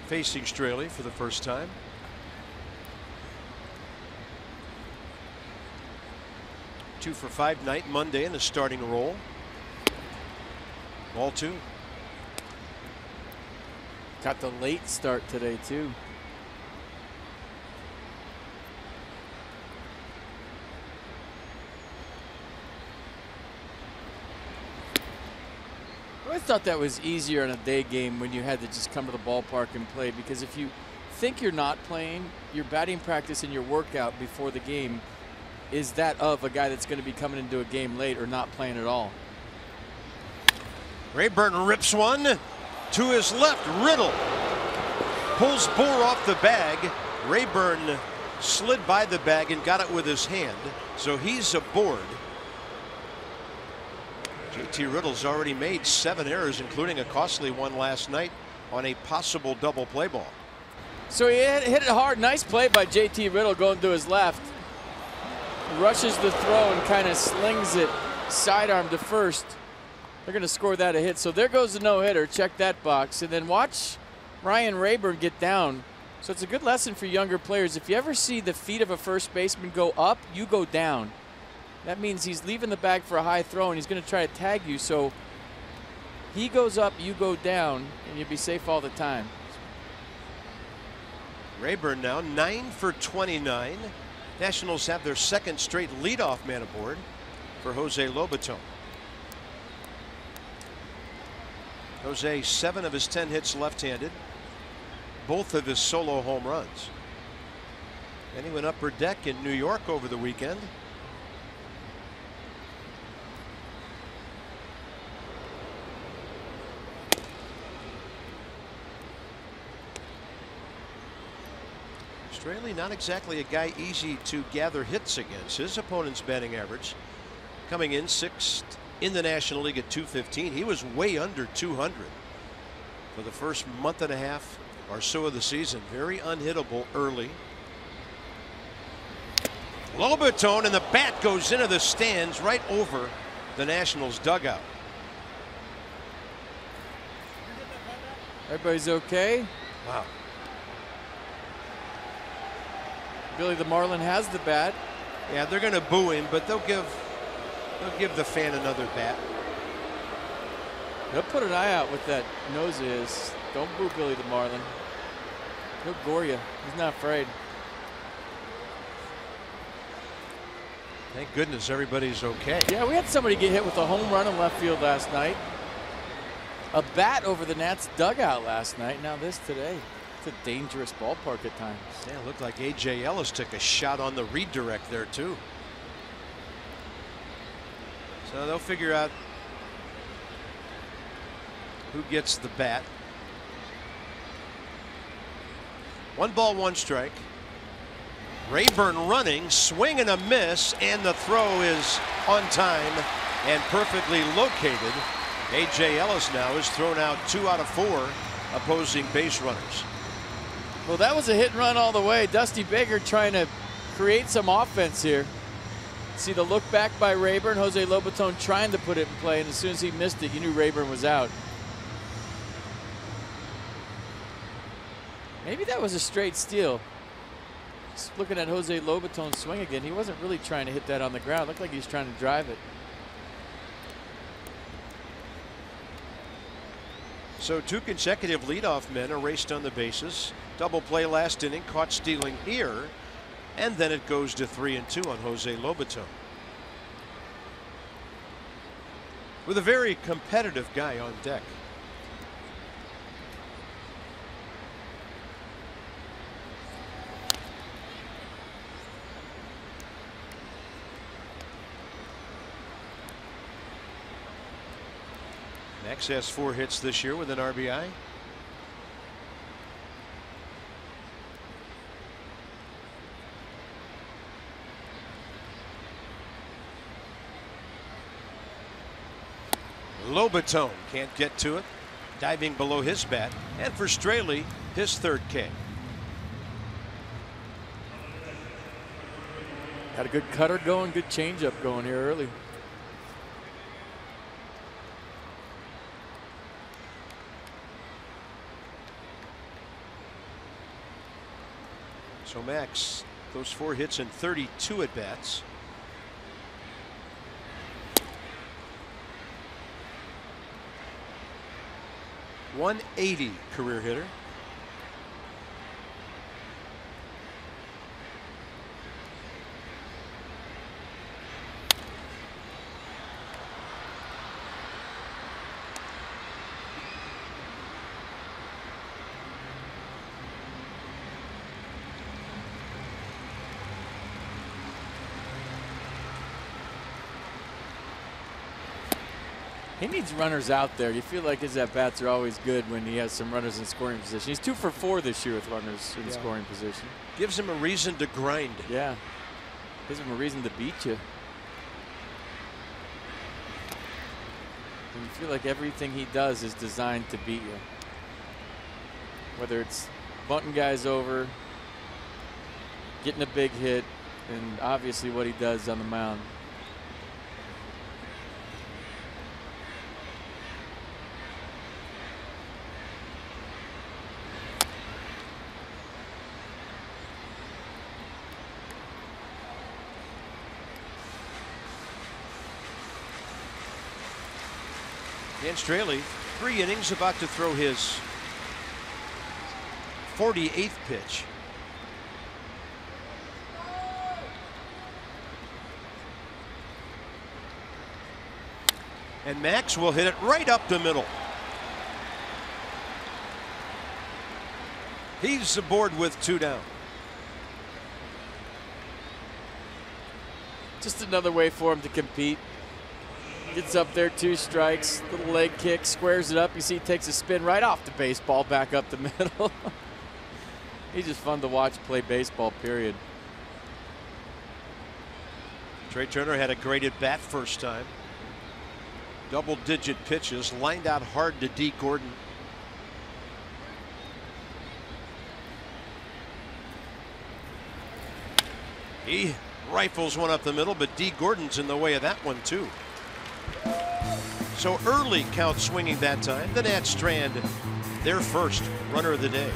Facing Straley for the first time. Two for 5 night Monday in the starting role. Ball 2. Got the late start today too. I thought that was easier in a day game when you had to just come to the ballpark and play, because if you think you're not playing, your batting practice and your workout before the game is that of a guy that's going to be coming into a game late or not playing at all. Rayburn rips one to his left. Riddle pulls Bohr off the bag. Rayburn slid by the bag and got it with his hand, so he's aboard. JT Riddle's already made 7 errors, including a costly one last night on a possible double play ball. So he hit it hard. Nice play by JT Riddle going to his left. Rushes the throw and kind of slings it sidearm to first. They're going to score that a hit. So there goes the no-hitter. Check that box. And then watch Ryan Rayburn get down. So it's a good lesson for younger players. If you ever see the feet of a first baseman go up, you go down. That means he's leaving the bag for a high throw, and he's going to try to tag you. So he goes up, you go down, and you'll be safe all the time. Rayburn now 9 for 29. Nationals have their 2nd straight leadoff man aboard for Jose Lobaton. Jose, 7 of his 10 hits left-handed. Both of his solo home runs. Then he went upper deck in New York over the weekend. Straley, not exactly a guy easy to gather hits against. His opponent's batting average coming in 6th in the National League at 215. He was way under 200 for the first month and a half or so of the season. Very unhittable early. Lobaton, and the bat goes into the stands right over the Nationals dugout. Everybody's okay. Wow. Billy the Marlin has the bat. Yeah, they're going to boo him, but they'll give the fan another bat. They'll put an eye out what that nose is. Don't boo Billy the Marlin. He'll gore you. He's not afraid. Thank goodness everybody's okay. Yeah, we had somebody get hit with a home run in left field last night. A bat over the Nats dugout last night. Now this today. It's a dangerous ballpark at times. Yeah, it looked like A.J. Ellis took a shot on the redirect there too. So they'll figure out who gets the bat. 1 ball, 1 strike. Rayburn running, swing and a miss, and the throw is on time and perfectly located. A.J. Ellis now has thrown out 2 out of 4 opposing base runners. Well, that was a hit and run all the way. Dusty Baker trying to create some offense here. See the look back by Rayburn. Jose Lobaton trying to put it in play, and as soon as he missed it, you knew Rayburn was out. Maybe that was a straight steal. Just looking at Jose Lobaton's swing again, he wasn't really trying to hit that on the ground. It looked like he was trying to drive it. So 2 consecutive leadoff men are raced on the bases. Double play last inning, caught stealing here, and then it goes to 3-2 on Jose Lobaton. With a very competitive guy on deck. Max has 4 hits this year with an RBI. Lobaton can't get to it, diving below his bat, and for Straley, his 3rd K. Got a good cutter going, good changeup going here early. So Max, those 4 hits and 32 at bats. .180 career hitter. He needs runners out there. You feel like his at-bats are always good when he has some runners in scoring position. He's 2 for 4 this year with runners in scoring position. Gives him a reason to grind. Yeah. Gives him a reason to beat you. And you feel like everything he does is designed to beat you. Whether it's bunting guys over, getting a big hit, and obviously what he does on the mound. Dan Straley, 3 innings, about to throw his 48th pitch. And Max will hit it right up the middle. He's aboard with 2 down. Just another way for him to compete. Gets up there, 2 strikes, little leg kick, squares it up. You see he takes a spin right off the baseball, back up the middle. He's just fun to watch play baseball, period. Trey Turner had a great at bat first time. Double-digit pitches, lined out hard to D. Gordon. He rifles one up the middle, but D. Gordon's in the way of that one too. So early count swinging that time. The Nats strand their first runner of the day.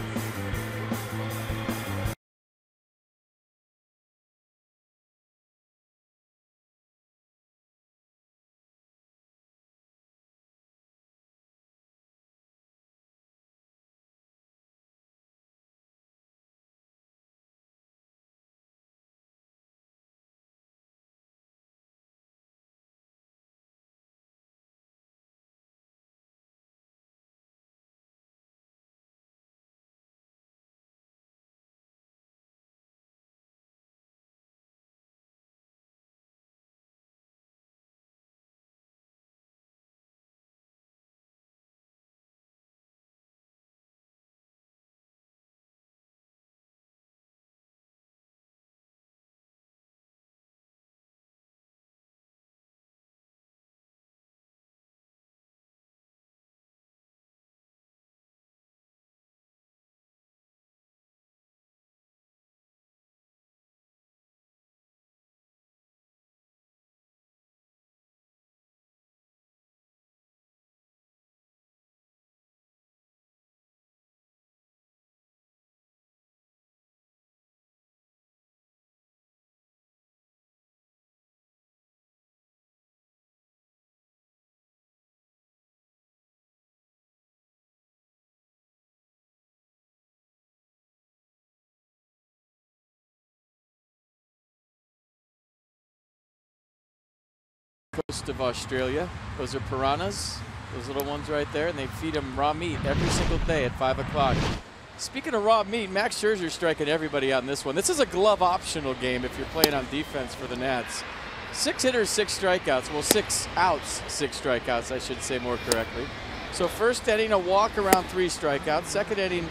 Coast of Australia. Those are piranhas, those little ones right there, and they feed them raw meat every single day at 5 o'clock. Speaking of raw meat, Max Scherzer striking everybody out in this one. This is a glove optional game if you're playing on defense for the Nats. 6 hitters, 6 strikeouts. Well, 6 outs, 6 strikeouts, I should say more correctly. So first inning, a walk around 3 strikeouts. Second inning,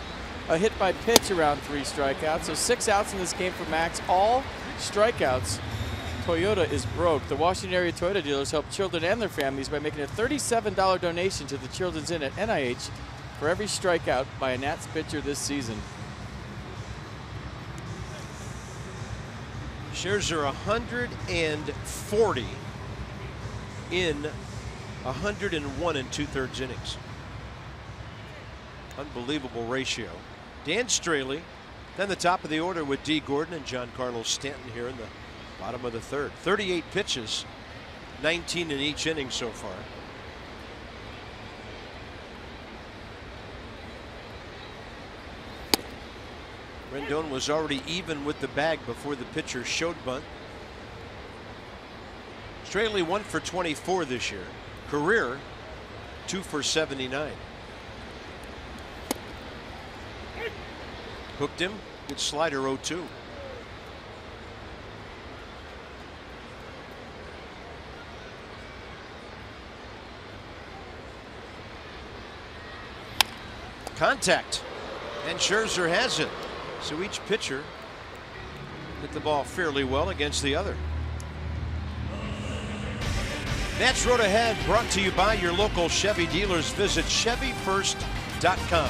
a hit by pitch around 3 strikeouts. So 6 outs in this game for Max, all strikeouts. Toyota is broke. The Washington area Toyota dealers help children and their families by making a $37 donation to the Children's Inn at NIH for every strikeout by a Nats pitcher this season. Scherzer 140 in 101 2/3 innings. Unbelievable ratio. Dan Straley, then the top of the order with D. Gordon and Giancarlo Stanton here in the bottom of the third. 38 pitches, 19 in each inning so far. Rendon was already even with the bag before the pitcher showed bunt. Straley 1 for 24 this year. Career 2 for 79. Hooked him. Good slider 0-2. Contact, and Scherzer has it. So each pitcher hit the ball fairly well against the other. Nats Road Ahead brought to you by your local Chevy dealers. Visit ChevyFirst.com.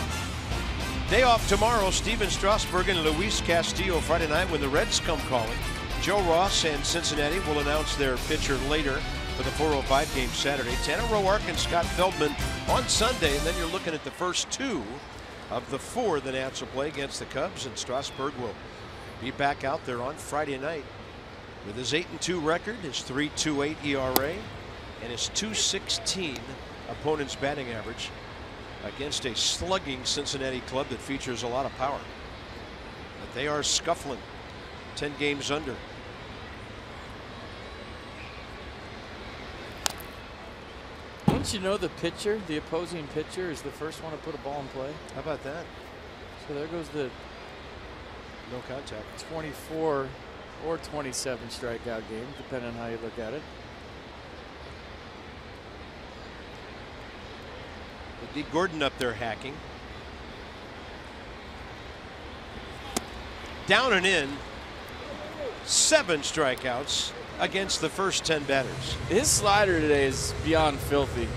Day off tomorrow. Steven Strasburg and Luis Castillo Friday night when the Reds come calling. Joe Ross and Cincinnati will announce their pitcher later for the 4:05 game Saturday. Tanner Roark and Scott Feldman on Sunday, and then you're looking at the first 2 of the 4 the Nats will play against the Cubs, and Strasburg will be back out there on Friday night with his 8-2 record, his 3.28 ERA, and his .216 opponent's batting average against a slugging Cincinnati club that features a lot of power. But they are scuffling, 10 games under. Don't you know the pitcher, the opposing pitcher, is the first one to put a ball in play? How about that? So there goes the no contact. 24 or 27 strikeout game, depending on how you look at it. D. Gordon up there hacking. Down and in. 7 strikeouts against the first 10 batters. His slider today is beyond filthy.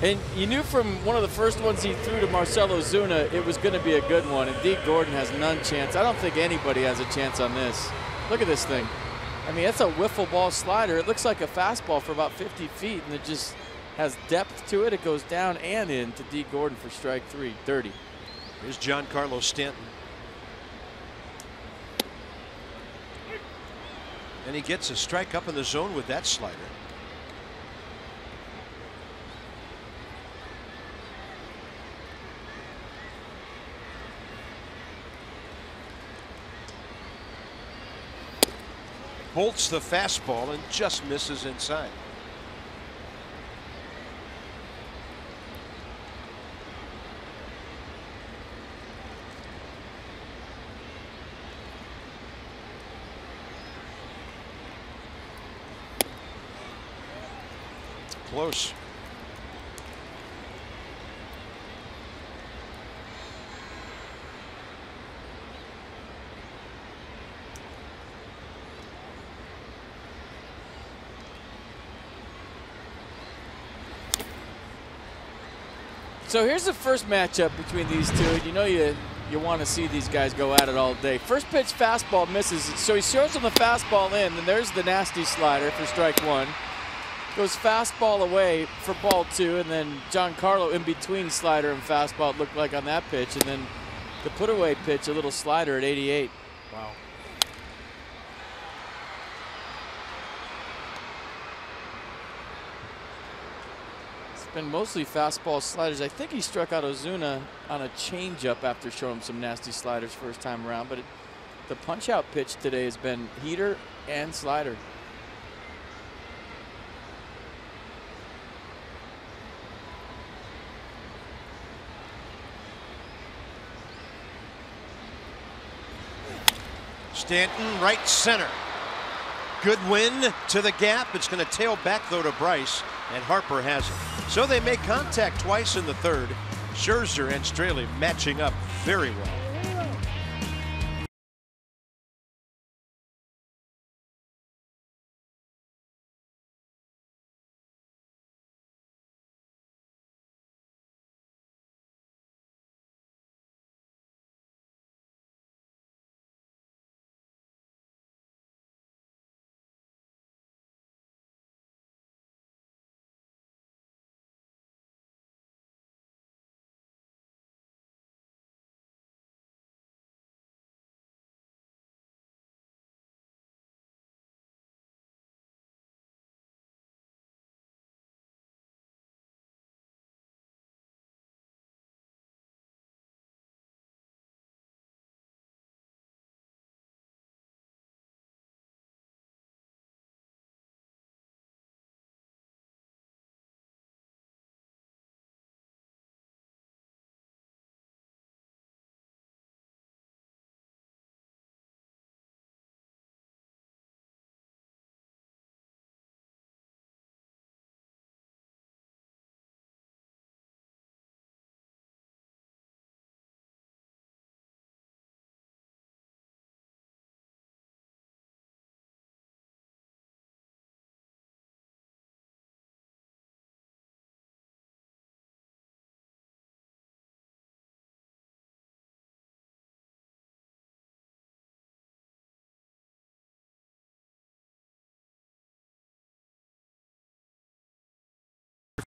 And you knew from one of the first ones he threw to Marcell Ozuna, it was going to be a good one. And Deke Gordon has none chance. I don't think anybody has a chance on this. Look at this thing. I mean, that's a wiffle ball slider. It looks like a fastball for about 50 feet, and it just has depth to it. It goes down and in to Deke Gordon for strike 3, dirty. Here's Giancarlo Stanton. And he gets a strike up in the zone with that slider. Bolts the fastball and just misses inside. Close. So here's the first matchup between these two. You know you want to see these guys go at it all day. First pitch fastball misses, so he throws on the fastball in, and there's the nasty slider for strike 1. Goes fastball away for ball 2, and then Giancarlo in between slider and fastball, it looked like on that pitch, and then the put away pitch, a little slider at 88. Wow. It's been mostly fastball sliders. I think he struck out Ozuna on a changeup after showing him some nasty sliders first time around, but the punch out pitch today has been heater and slider. Stanton right center. Good win to the gap. It's going to tail back though to Bryce, and Harper has it. So they make contact twice in the third. Scherzer and Straley matching up very well.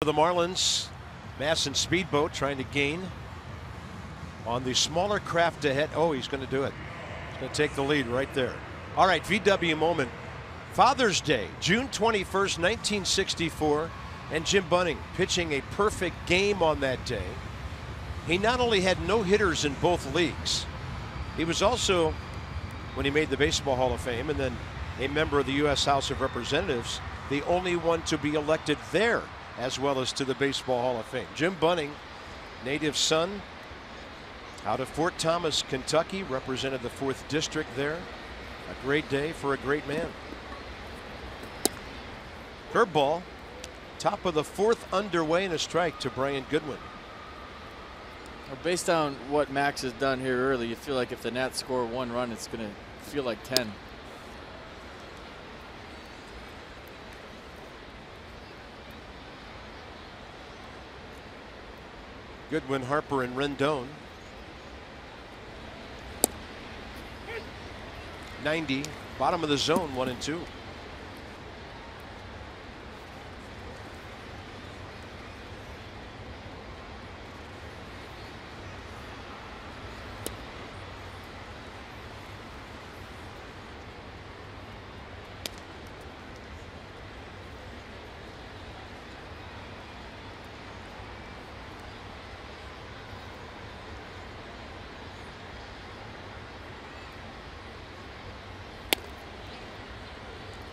For the Marlins, Masson speedboat trying to gain on the smaller craft ahead. Oh, he's going to do it. He's going to take the lead right there. All right, VW moment. Father's Day, June 21st, 1964, and Jim Bunning pitching a perfect game on that day. He not only had no hitters in both leagues, he was also, when he made the Baseball Hall of Fame and then a member of the U.S. House of Representatives, the only one to be elected there as well as to the Baseball Hall of Fame. Jim Bunning, native son out of Fort Thomas, Kentucky, represented the 4th District there. A great day for a great man. Curveball, top of the 4th underway, and a strike to Brian Goodwin. Well, based on what Max has done here early, you feel like if the Nats score 1 run, it's going to feel like 10. Goodwin, Harper, and Rendon. 90, bottom of the zone, 1 and 2.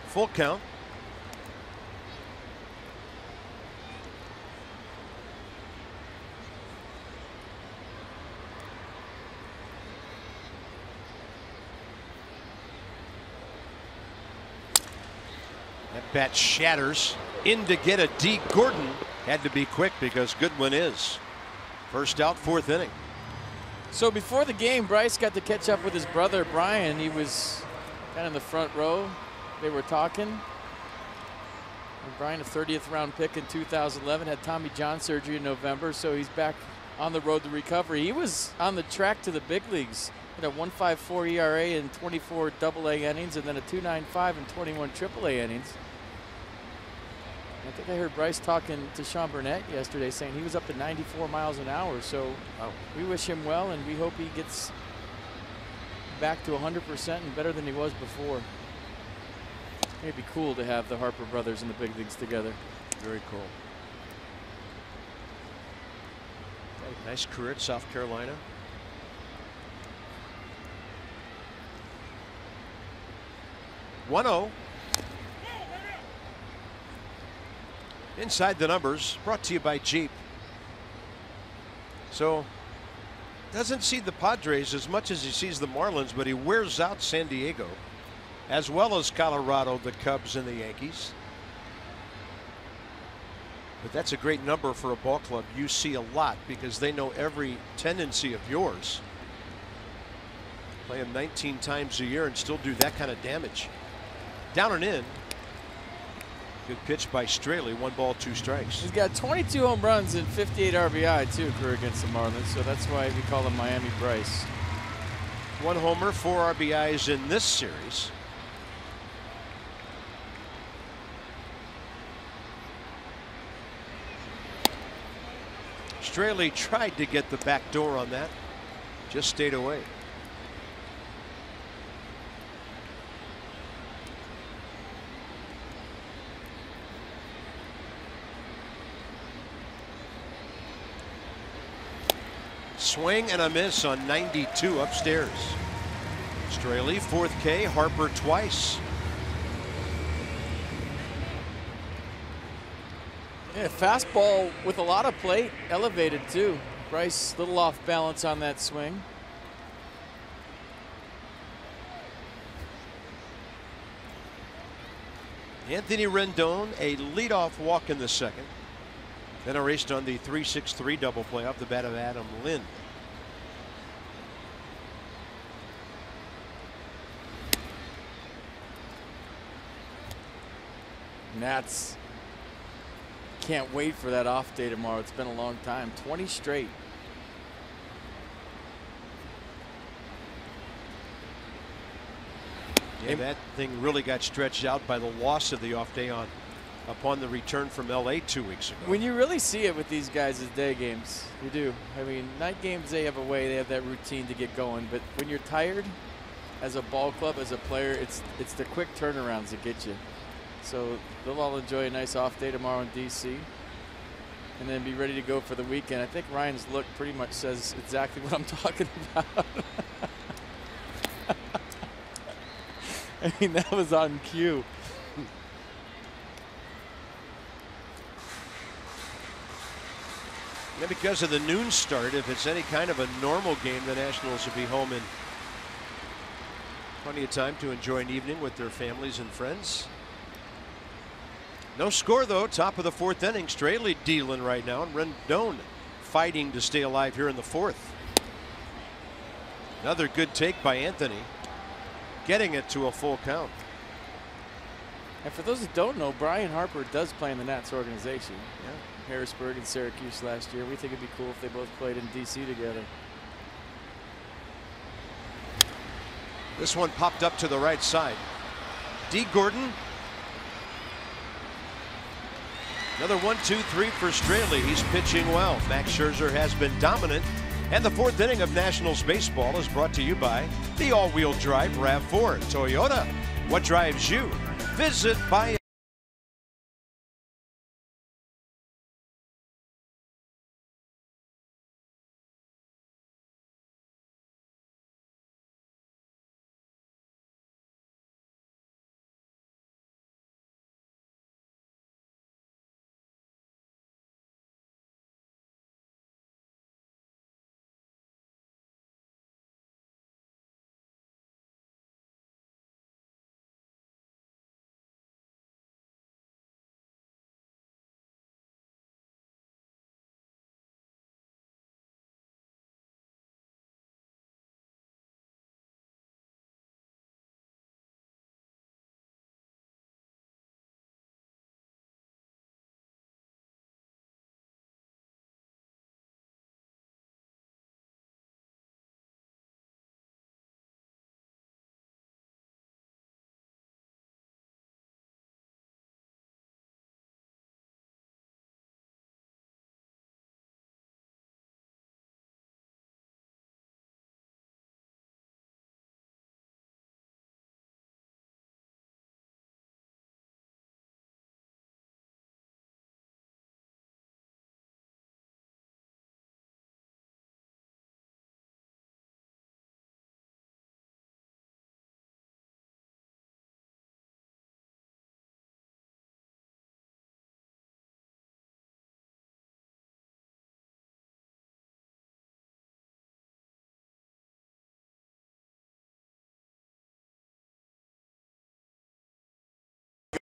Full count. That bat shatters in to get a D. Gordon had to be quick because Goodwin is. First out, 4th inning. So before the game, Bryce got to catch up with his brother Brian. He was kind of in the front row. They were talking. And Brian, a 30th round pick in 2011, had Tommy John surgery in November, so he's back on the road to recovery. He was on the track to the big leagues. Had a 1.54 ERA in 24 AA innings, and then a 2.95 in 21 AAA innings. I think I heard Bryce talking to Sean Burnett yesterday saying he was up to 94 miles an hour. So we wish him well, and we hope he gets back to 100% and better than he was before. It'd be cool to have the Harper brothers in the big leagues together. Very cool. Nice career at South Carolina. (1-0). Inside the Numbers, brought to you by Jeep. So, doesn't see the Padres as much as he sees the Marlins, but he wears out San Diego, as well as Colorado, the Cubs, and the Yankees. But that's a great number for a ball club. You see a lot because they know every tendency of yours. Play them 19 times a year and still do that kind of damage. Down and in. Good pitch by Straley. 1 ball, 2 strikes. He's got 22 home runs and 58 RBI too, career against the Marlins. So that's why we call him Miami Bryce. 1 homer, 4 RBIs in this series. Straley tried to get the back door on that. Just stayed away. Swing and a miss on 92 upstairs. Straley, 4th K, Harper twice. Yeah, fastball with a lot of plate, elevated too. Bryce, little off balance on that swing. Anthony Rendon, a leadoff walk in the 2nd. Then erased on the 3-6-3 double play off the bat of Adam Lind. Nats can't wait for that off day tomorrow. It's been a long time. 20 straight. Yeah, that thing really got stretched out by the loss of the off day upon the return from LA 2 weeks ago. When you really see it with these guys as day games, you do. I mean, night games, they have a way, they have that routine to get going. But when you're tired as a ball club, as a player, it's the quick turnarounds that get you. So they'll all enjoy a nice off day tomorrow in DC and then be ready to go for the weekend. I think Ryan's look pretty much says exactly what I'm talking about. I mean, that was on cue. Yeah, because of the noon start, if it's any kind of a normal game, the Nationals will be home in plenty of time to enjoy an evening with their families and friends. No score, though. Top of the 4th inning. Straley dealing right now, and Rendon fighting to stay alive here in the fourth. Another good take by Anthony, getting it to a full count. And for those who don't know, Brian Harper does play in the Nats organization. Yeah. Harrisburg and Syracuse last year. We think it'd be cool if they both played in DC together. This one popped up to the right side. D. Gordon. Another 1-2-3 for Straley. He's pitching well. Max Scherzer has been dominant. And the fourth inning of Nationals baseball is brought to you by the all-wheel drive RAV4 Toyota. What drives you? Visit by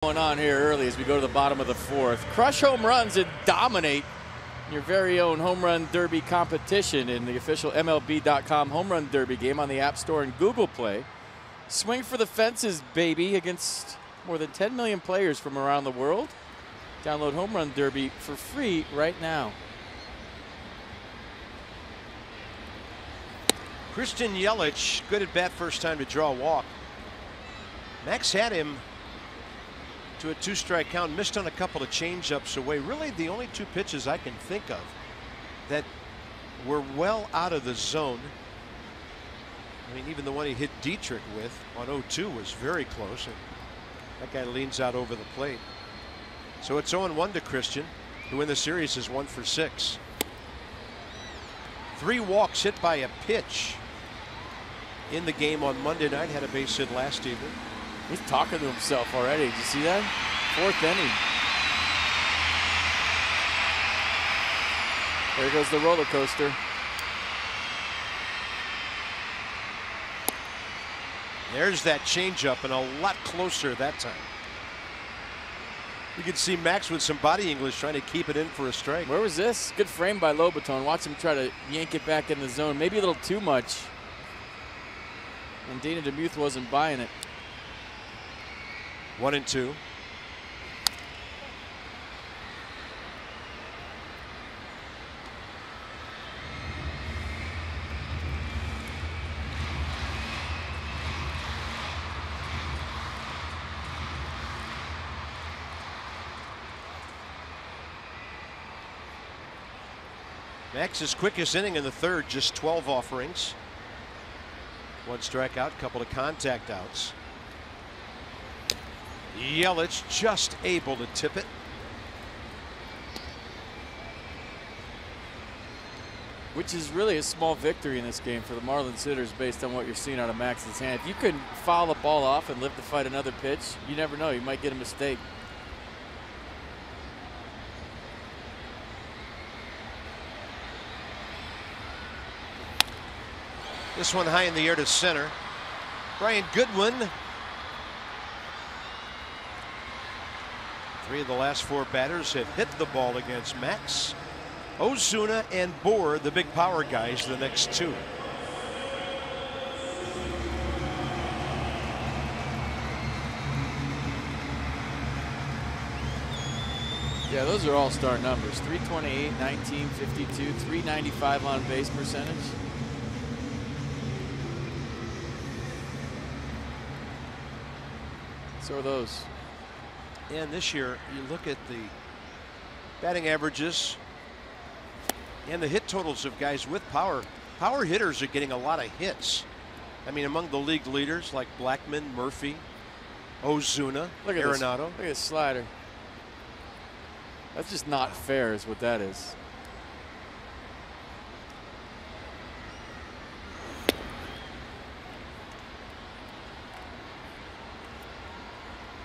Going on here early as we go to the bottom of the fourth. Crush home runs and dominate your very own home run derby competition in the official MLB.com home run derby game on the App Store and Google Play. Swing for the fences, baby, against more than 10 million players from around the world. Download Home Run Derby for free right now. Christian Yelich, good at bat, first time to draw a walk. Max had him to a 2-strike count, missed on a couple of changeups away. Really the only two pitches I can think of that were well out of the zone. I mean, even the one he hit Dietrich with on 0-2 was very close, and that guy leans out over the plate. So it's 0-1 to Christian, who in the series is 1 for 6. 3 walks hit by a pitch in the game on Monday night. Had a base hit last evening. He's talking to himself already. Did you see that? 4th inning. There goes the roller coaster. There's that changeup, and a lot closer that time. You can see Max with some body English trying to keep it in for a strike. Where was this? Good frame by Lobaton. Watch him try to yank it back in the zone. Maybe a little too much. And Dana DeMuth wasn't buying it. 1-2. Max's quickest inning in the third, just 12 offerings. 1 strikeout, couple of contact outs. Yelich just able to tip it. Which is really a small victory in this game for the Marlins hitters based on what you're seeing out of Max's hand. If you can foul the ball off and live to fight another pitch, you never know. You might get a mistake. This one high in the air to center. Brian Goodwin. 3 of the last 4 batters have hit the ball against Max. Ozuna and Bohr, the big power guys, the next two. Yeah, those are all-star numbers. 328, 1952, 395 on base percentage. So are those. And this year, you look at the batting averages and the hit totals of guys with power. Power hitters are getting a lot of hits. I mean, among the league leaders like Blackmon, Murphy, Ozuna, Arenado. Look at this slider. That's just not fair is what that is.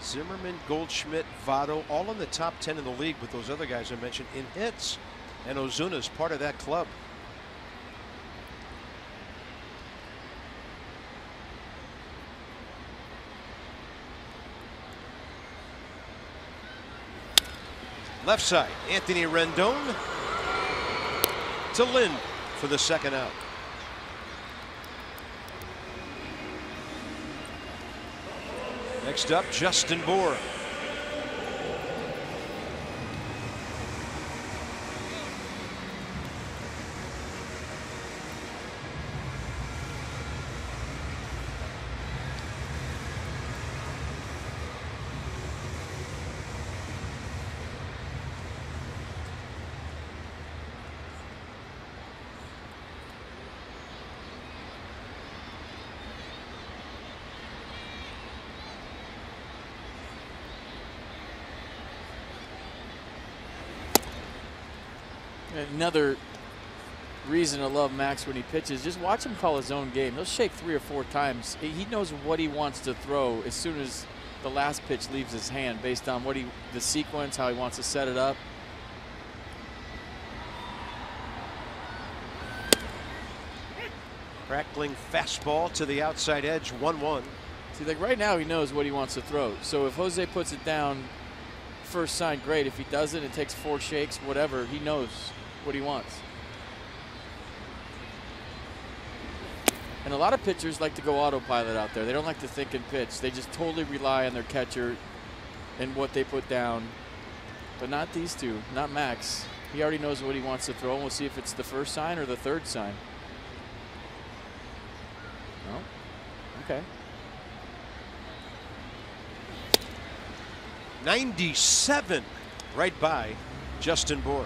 Zimmerman, Goldschmidt, Votto, all in the top 10 in the league with those other guys I mentioned in hits. And Ozuna is part of that club. Left side, Anthony Rendon to Lind for the second out. Next up, Justin Bohr. Another reason to love Max when he pitches, just watch him call his own game. He'll shake 3 or 4 times. He knows what he wants to throw as soon as the last pitch leaves his hand based on what the sequence, how he wants to set it up. Crackling fastball to the outside edge, 1-1. See, like right now he knows what he wants to throw. So if Jose puts it down first sign, great. If he doesn't, it takes 4 shakes, whatever, he knows what he wants. And a lot of pitchers like to go autopilot out there. They don't like to think and pitch. They just totally rely on their catcher and what they put down. But not these two, not Max. He already knows what he wants to throw, and we'll see if it's the first sign or the third sign. No? Okay. 97 right by Justin Bohr.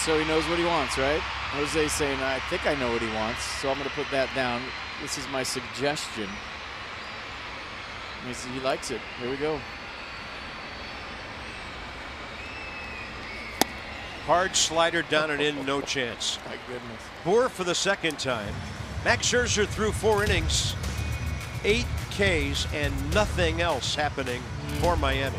So he knows what he wants, right? Jose's saying, I think I know what he wants, so I'm going to put that down. This is my suggestion. He likes it. Here we go. Hard slider down and in, no chance. My goodness. Bohr for the second time. Max Scherzer threw 4 innings, 8 Ks, and nothing else happening for Miami.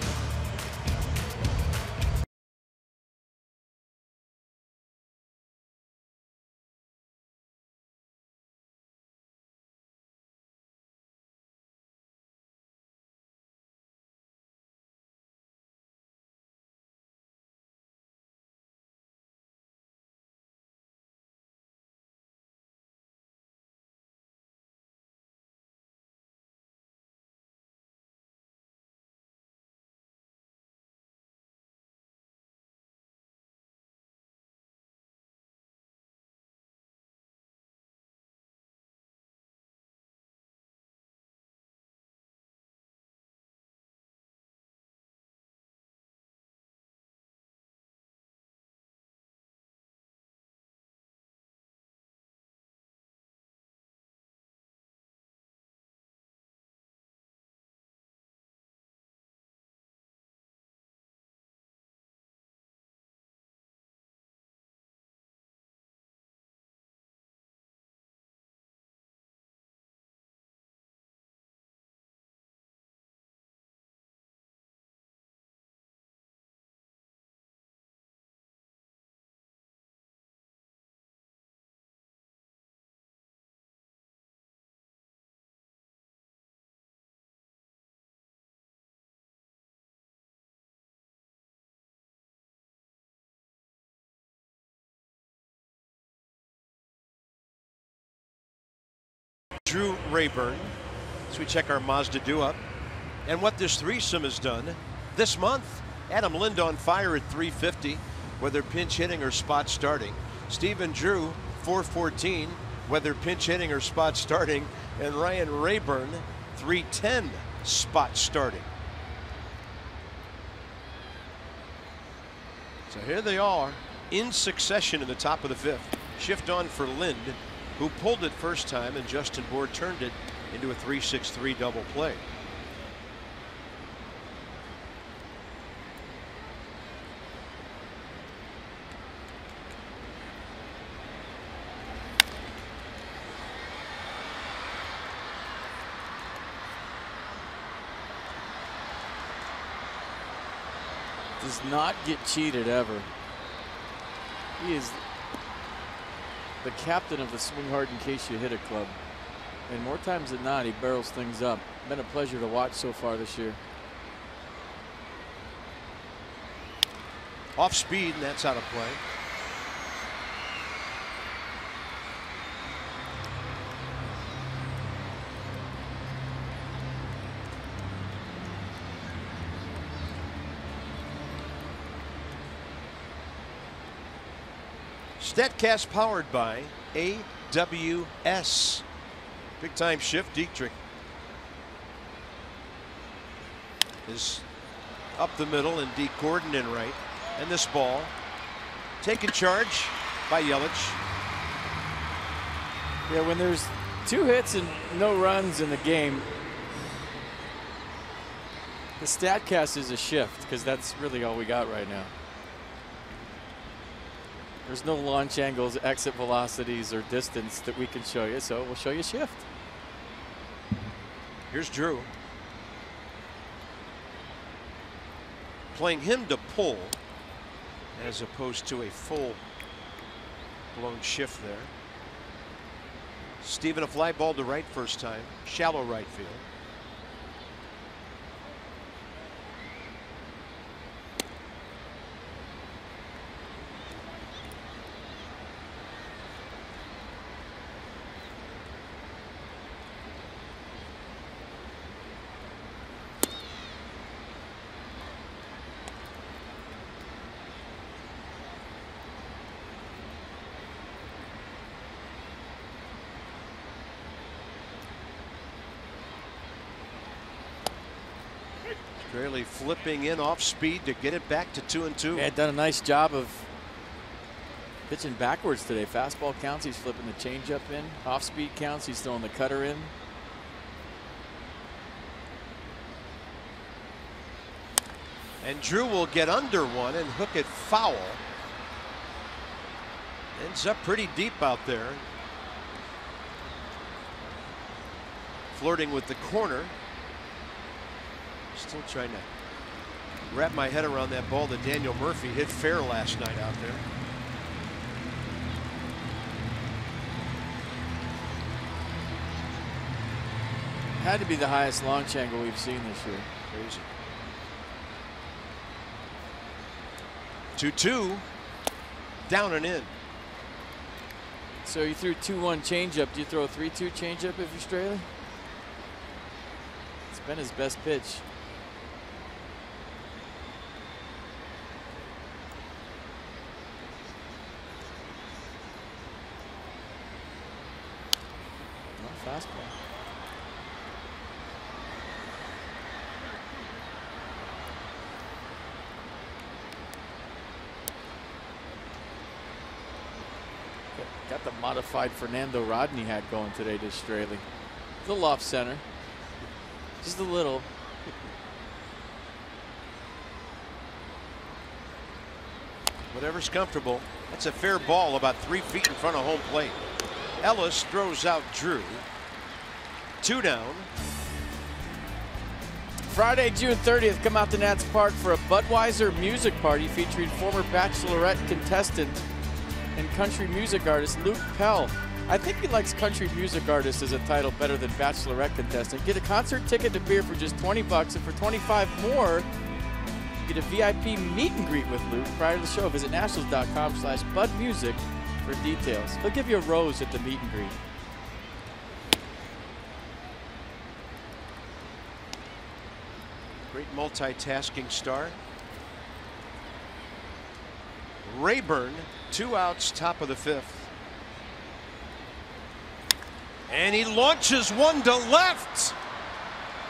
Drew Rayburn, as we check our Mazda do-up. And what this threesome has done this month. Adam Lind on fire at 350, whether pinch hitting or spot starting. Stephen Drew, 414, whether pinch hitting or spot starting. And Ryan Rayburn, 310, spot starting. So here they are in succession in the top of the fifth. Shift on for Lind, who pulled it first time, and Justin Bour turned it into a 3-6-3 double play. Does not get cheated ever. He is the captain of the Swing Hard in Case You Hit It club. And more times than not, he barrels things up. Been a pleasure to watch so far this year. Off speed, and that's out of play. Statcast powered by AWS. Big time shift. Dietrich is up the middle, and Deke Gordon in right. And this ball taken charge by Yelich. Yeah, when there's 2 hits and no runs in the game, the Statcast is a shift, because that's really all we got right now. There's no launch angles, exit velocities, or distance that we can show you, so we'll show you shift. Here's Drew. Playing him to pull as opposed to a full blown shift there. Steven, a fly ball to right first time, shallow right field. Really flipping in off speed to get it back to 2-2. Yeah, done a nice job of pitching backwards today. Fastball counts, he's flipping the changeup in. Off speed counts, he's throwing the cutter in. And Drew will get under one and hook it foul. Ends up pretty deep out there. Flirting with the corner. Still trying to wrap my head around that ball that Daniel Murphy hit fair last night out there. Had to be the highest launch angle we've seen this year. Crazy. 2-2. Down and in. So you threw 2-1 changeup. Do you throw a 3-2 changeup if you're Straley? It's been his best pitch. Fastball. Got the modified Fernando Rodney hat going today to Straley. A little off center. Just a little. Whatever's comfortable. That's a fair ball about 3 feet in front of home plate. Ellis throws out Drew. 2 down. Friday, June 30th, come out to Nats Park for a Budweiser music party featuring former Bachelorette contestant and country music artist Luke Pell. I think he likes country music artist as a title better than Bachelorette contestant. Get a concert ticket to beer for just $20, and for $25 more, get a VIP meet and greet with Luke prior to the show. Visit nationals.com/budmusic for details. He'll give you a rose at the meet and greet. Great multitasking star. Rayburn, 2 outs, top of the 5th. And he launches one to left.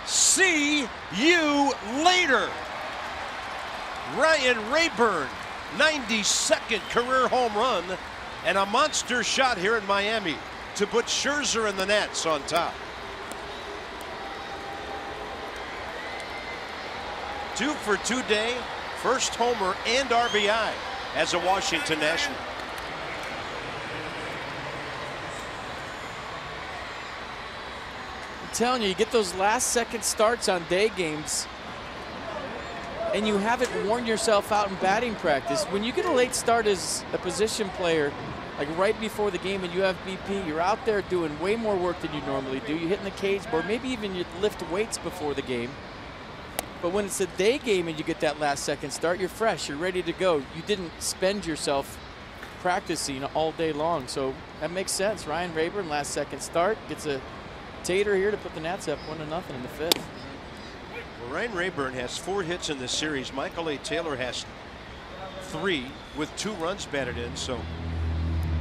See you later. Ryan Rayburn, 92nd career home run, and a monster shot here in Miami to put Scherzer and the Nats on top. 2 for 2 day, first homer and RBI as a Washington National. I'm telling you, you get those last-second starts on day games, and you haven't worn yourself out in batting practice. When you get a late start as a position player, like right before the game, and you have BP, you're out there doing way more work than you normally do. You're hitting the cage board, maybe even you lift weights before the game. But when it's a day game and you get that last-second start, you're fresh, you're ready to go. You didn't spend yourself practicing all day long, so that makes sense. Ryan Rayburn, last-second start, gets a tater here to put the Nats up 1-0 in the 5th. Well, Ryan Rayburn has 4 hits in this series. Michael A. Taylor has 3 with 2 runs batted in, so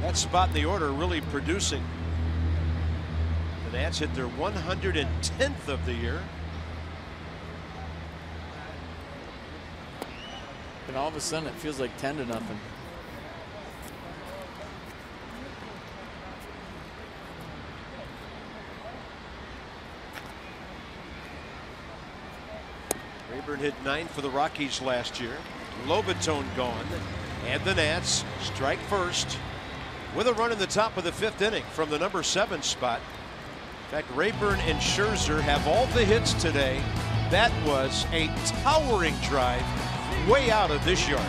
that spot in the order really producing. The Nats hit their 110th of the year. And all of a sudden it feels like 10-0. Rayburn hit 9 for the Rockies last year. Lobaton gone, and the Nats strike first with a run in the top of the 5th inning from the number 7 spot. In fact, Rayburn and Scherzer have all the hits today. That was a towering drive way out of this yard.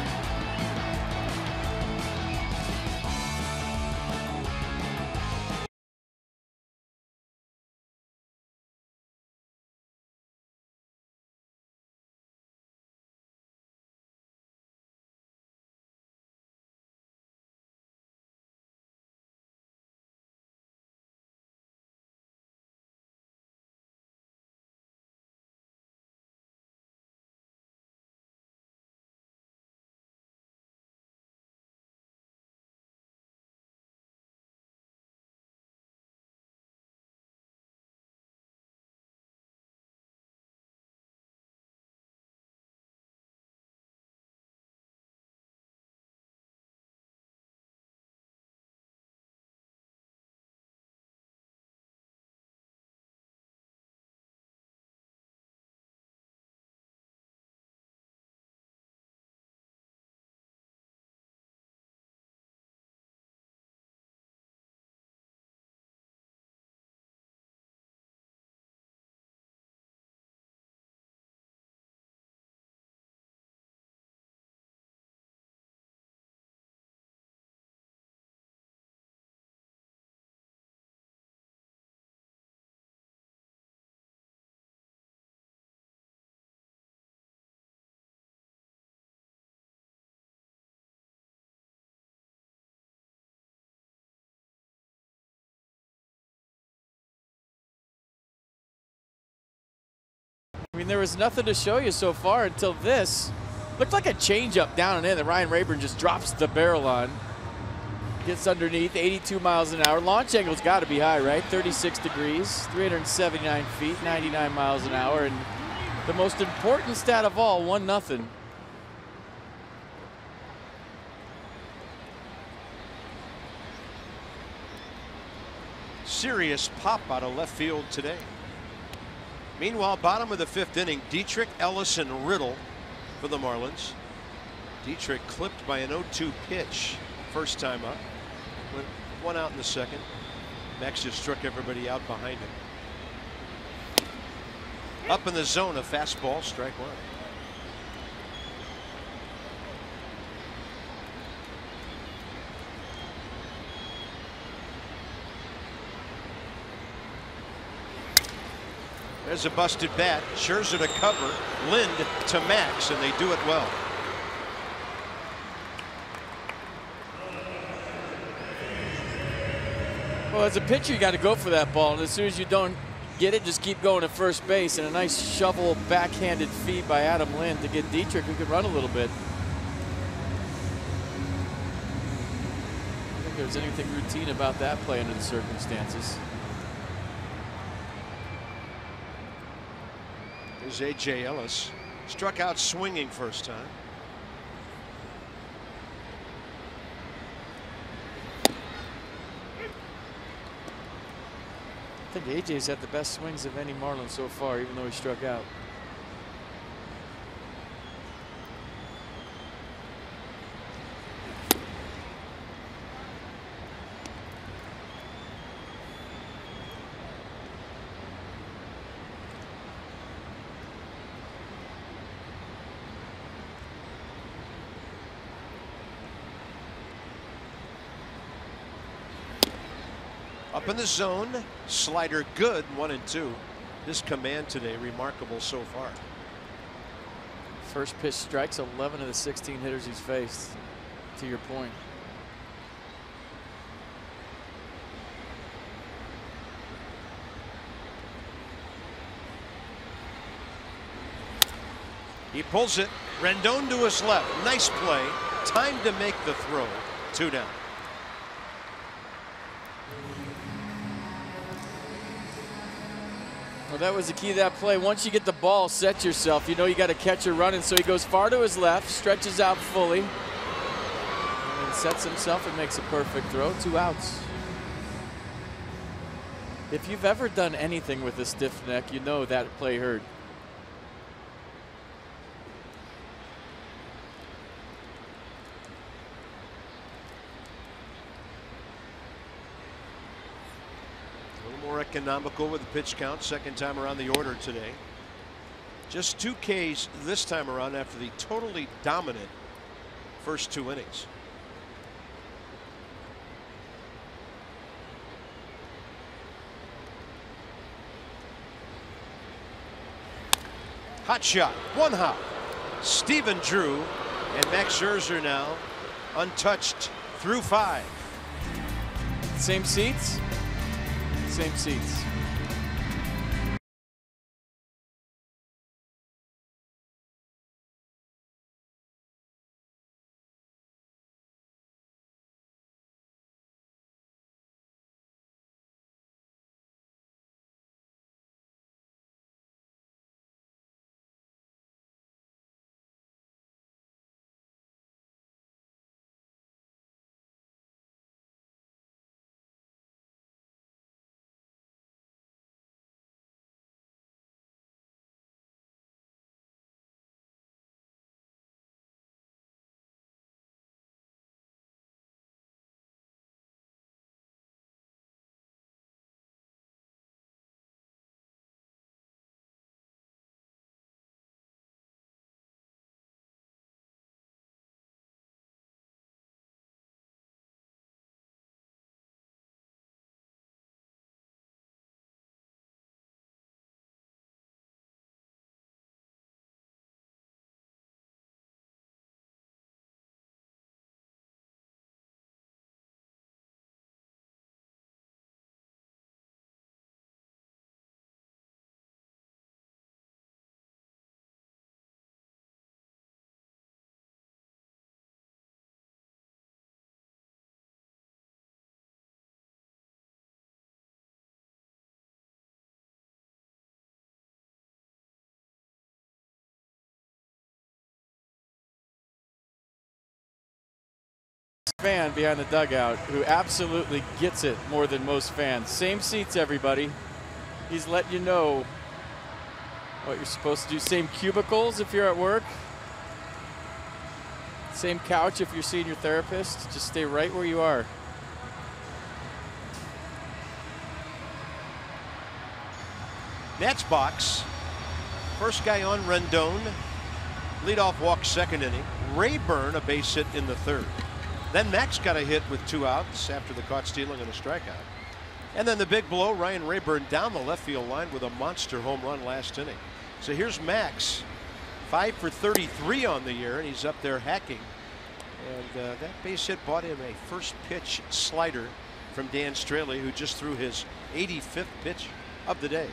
I mean, there was nothing to show you so far until this. Looked like a changeup down and in that Ryan Rayburn just drops the barrel on. Gets underneath, 82 miles an hour. Launch angle's got to be high, right? 36 degrees, 379 feet, 99 miles an hour. And the most important stat of all, 1-0. Serious pop out of left field today. Meanwhile, bottom of the 5th inning, Dietrich, Ellison, Riddle for the Marlins. Dietrich clipped by an 0-2 pitch first time up. Went 1 out in the 2nd. Max just struck everybody out behind him. Up in the zone, a fastball, strike 1. There's a busted bat. Scherzer to cover. Lind to Max, and they do it well. Well, as a pitcher, you got to go for that ball. And as soon as you don't get it, just keep going to first base. And a nice shovel backhanded feed by Adam Lind to get Dietrich, who could run a little bit. I don't think there's anything routine about that play under the circumstances. Here's A.J. Ellis. Struck out swinging first time. I think AJ's had the best swings of any Marlin so far, even though he struck out. Up in the zone, slider good, 1-2. This command today remarkable so far. First pitch strikes 11 of the 16 hitters he's faced, to your point. He pulls it. Rendon to his left. Nice play. Time to make the throw. 2 down. Well, that was the key to that play. Once you get the ball, set yourself. You know you got a catcher running, so he goes far to his left, stretches out fully, and then sets himself and makes a perfect throw. 2 outs. If you've ever done anything with a stiff neck, you know that play hurt. Economical with the pitch count, second time around the order today. Just 2 Ks this time around after the totally dominant first 2 innings. Hot shot, 1 hop. Steven Drew and Max Scherzer now untouched through 5. Same seats. Same seats. Fan behind the dugout who absolutely gets it more than most fans. Same seats, everybody. He's letting you know what you're supposed to do. Same cubicles if you're at work. Same couch if you're seeing your therapist. Just stay right where you are. Nats box. First guy on, Rendon. Leadoff walk, second inning. Rayburn a base hit in the 3rd. Then Max got a hit with 2 outs after the caught stealing and a strikeout. And then the big blow, Ryan Rayburn down the left field line with a monster home run last inning. So here's Max, 5 for 33 on the year, and he's up there hacking. And that base hit bought him a first pitch slider from Dan Straley, who just threw his 85th pitch of the day.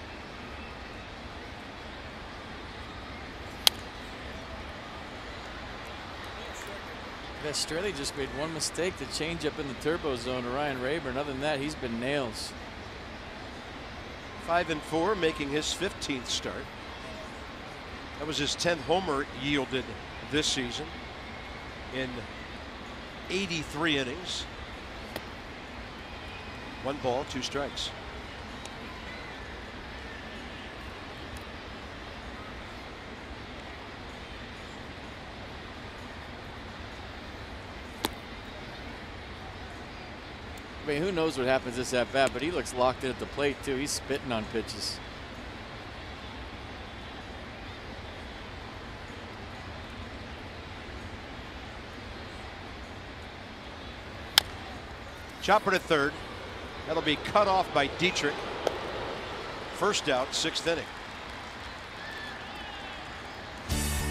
Yeah, Straley just made one mistake, the change up in the turbo zone to Ryan Rayburn. Other than that, he's been nails. 5-4, making his 15th start. That was his 10th homer yielded this season in 83 innings. 1 ball, 2 strikes. I mean, who knows what happens this at bat, but he looks locked in at the plate too. He's spitting on pitches. Chopper to third. That'll be cut off by Dietrich. First out, 6th inning.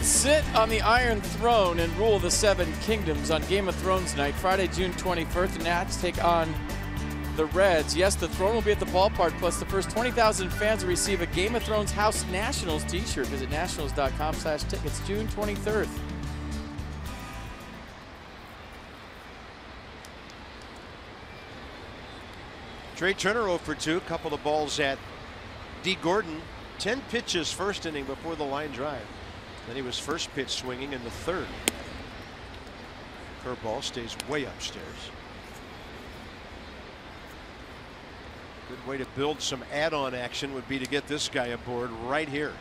Sit on the Iron Throne and rule the 7 kingdoms on Game of Thrones night, Friday, June 21st. The Nats take on the Reds. Yes, the throne will be at the ballpark, plus the first 20,000 fans will receive a Game of Thrones House Nationals t-shirt. Visit nationals.com/tickets, June 23rd. Trey Turner 0 for 2. Couple of balls at D. Gordon. 10 pitches first inning before the line drive. Then he was first pitch swinging in the 3rd. Curveball stays way upstairs. Good way to build some add-on action would be to get this guy aboard right here.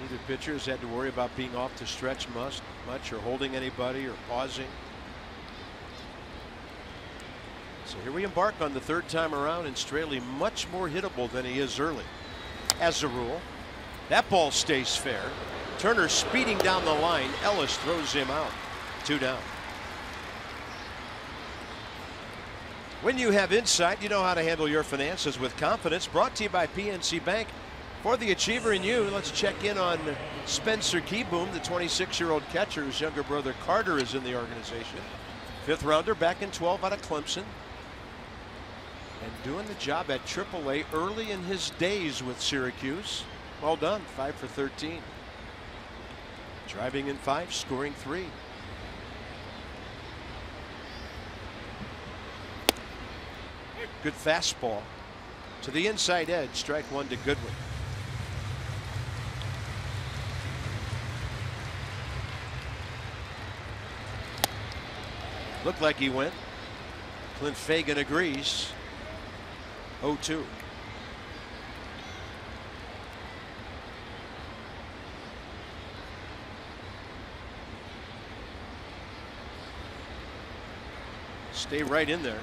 Neither pitcher has had to worry about being off the stretch much or holding anybody or pausing. So here we embark on the 3rd time around, and Straley much more hittable than he is early. As a rule, that ball stays fair. Turner speeding down the line. Ellis throws him out. 2 down. When you have insight, you know how to handle your finances with confidence. Brought to you by PNC Bank. For the achiever in you, let's check in on Spencer Keyboom, the 26-year-old catcher whose younger brother Carter is in the organization. 5th rounder back in 12 out of Clemson. And doing the job at AAA early in his days with Syracuse. Well done, 5 for 13. Driving in 5, scoring 3. Good fastball to the inside edge. Strike 1 to Goodwin. Looked like he went. Clint Fagan agrees. 0-2. Stay right in there.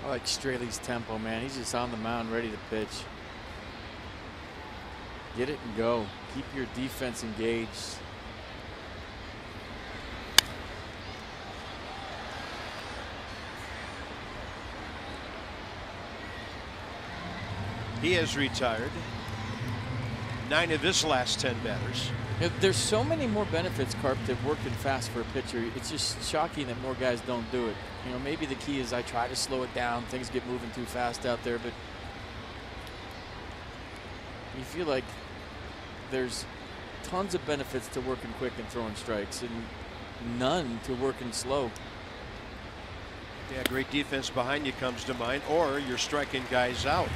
I like Straley's tempo, man. He's just on the mound ready to pitch. Get it and go. Keep your defense engaged. He has retired 9 of his last 10 batters. There's so many more benefits, Carp, to working fast for a pitcher. It's just shocking that more guys don't do it. You know, maybe the key is I try to slow it down. Things get moving too fast out there, but you feel like there's tons of benefits to working quick and throwing strikes and none to working slow. Yeah, great defense behind you comes to mind, or you're striking guys out.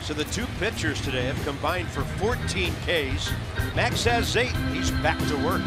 So the 2 pitchers today have combined for 14 Ks. Max has 8. He's back to work.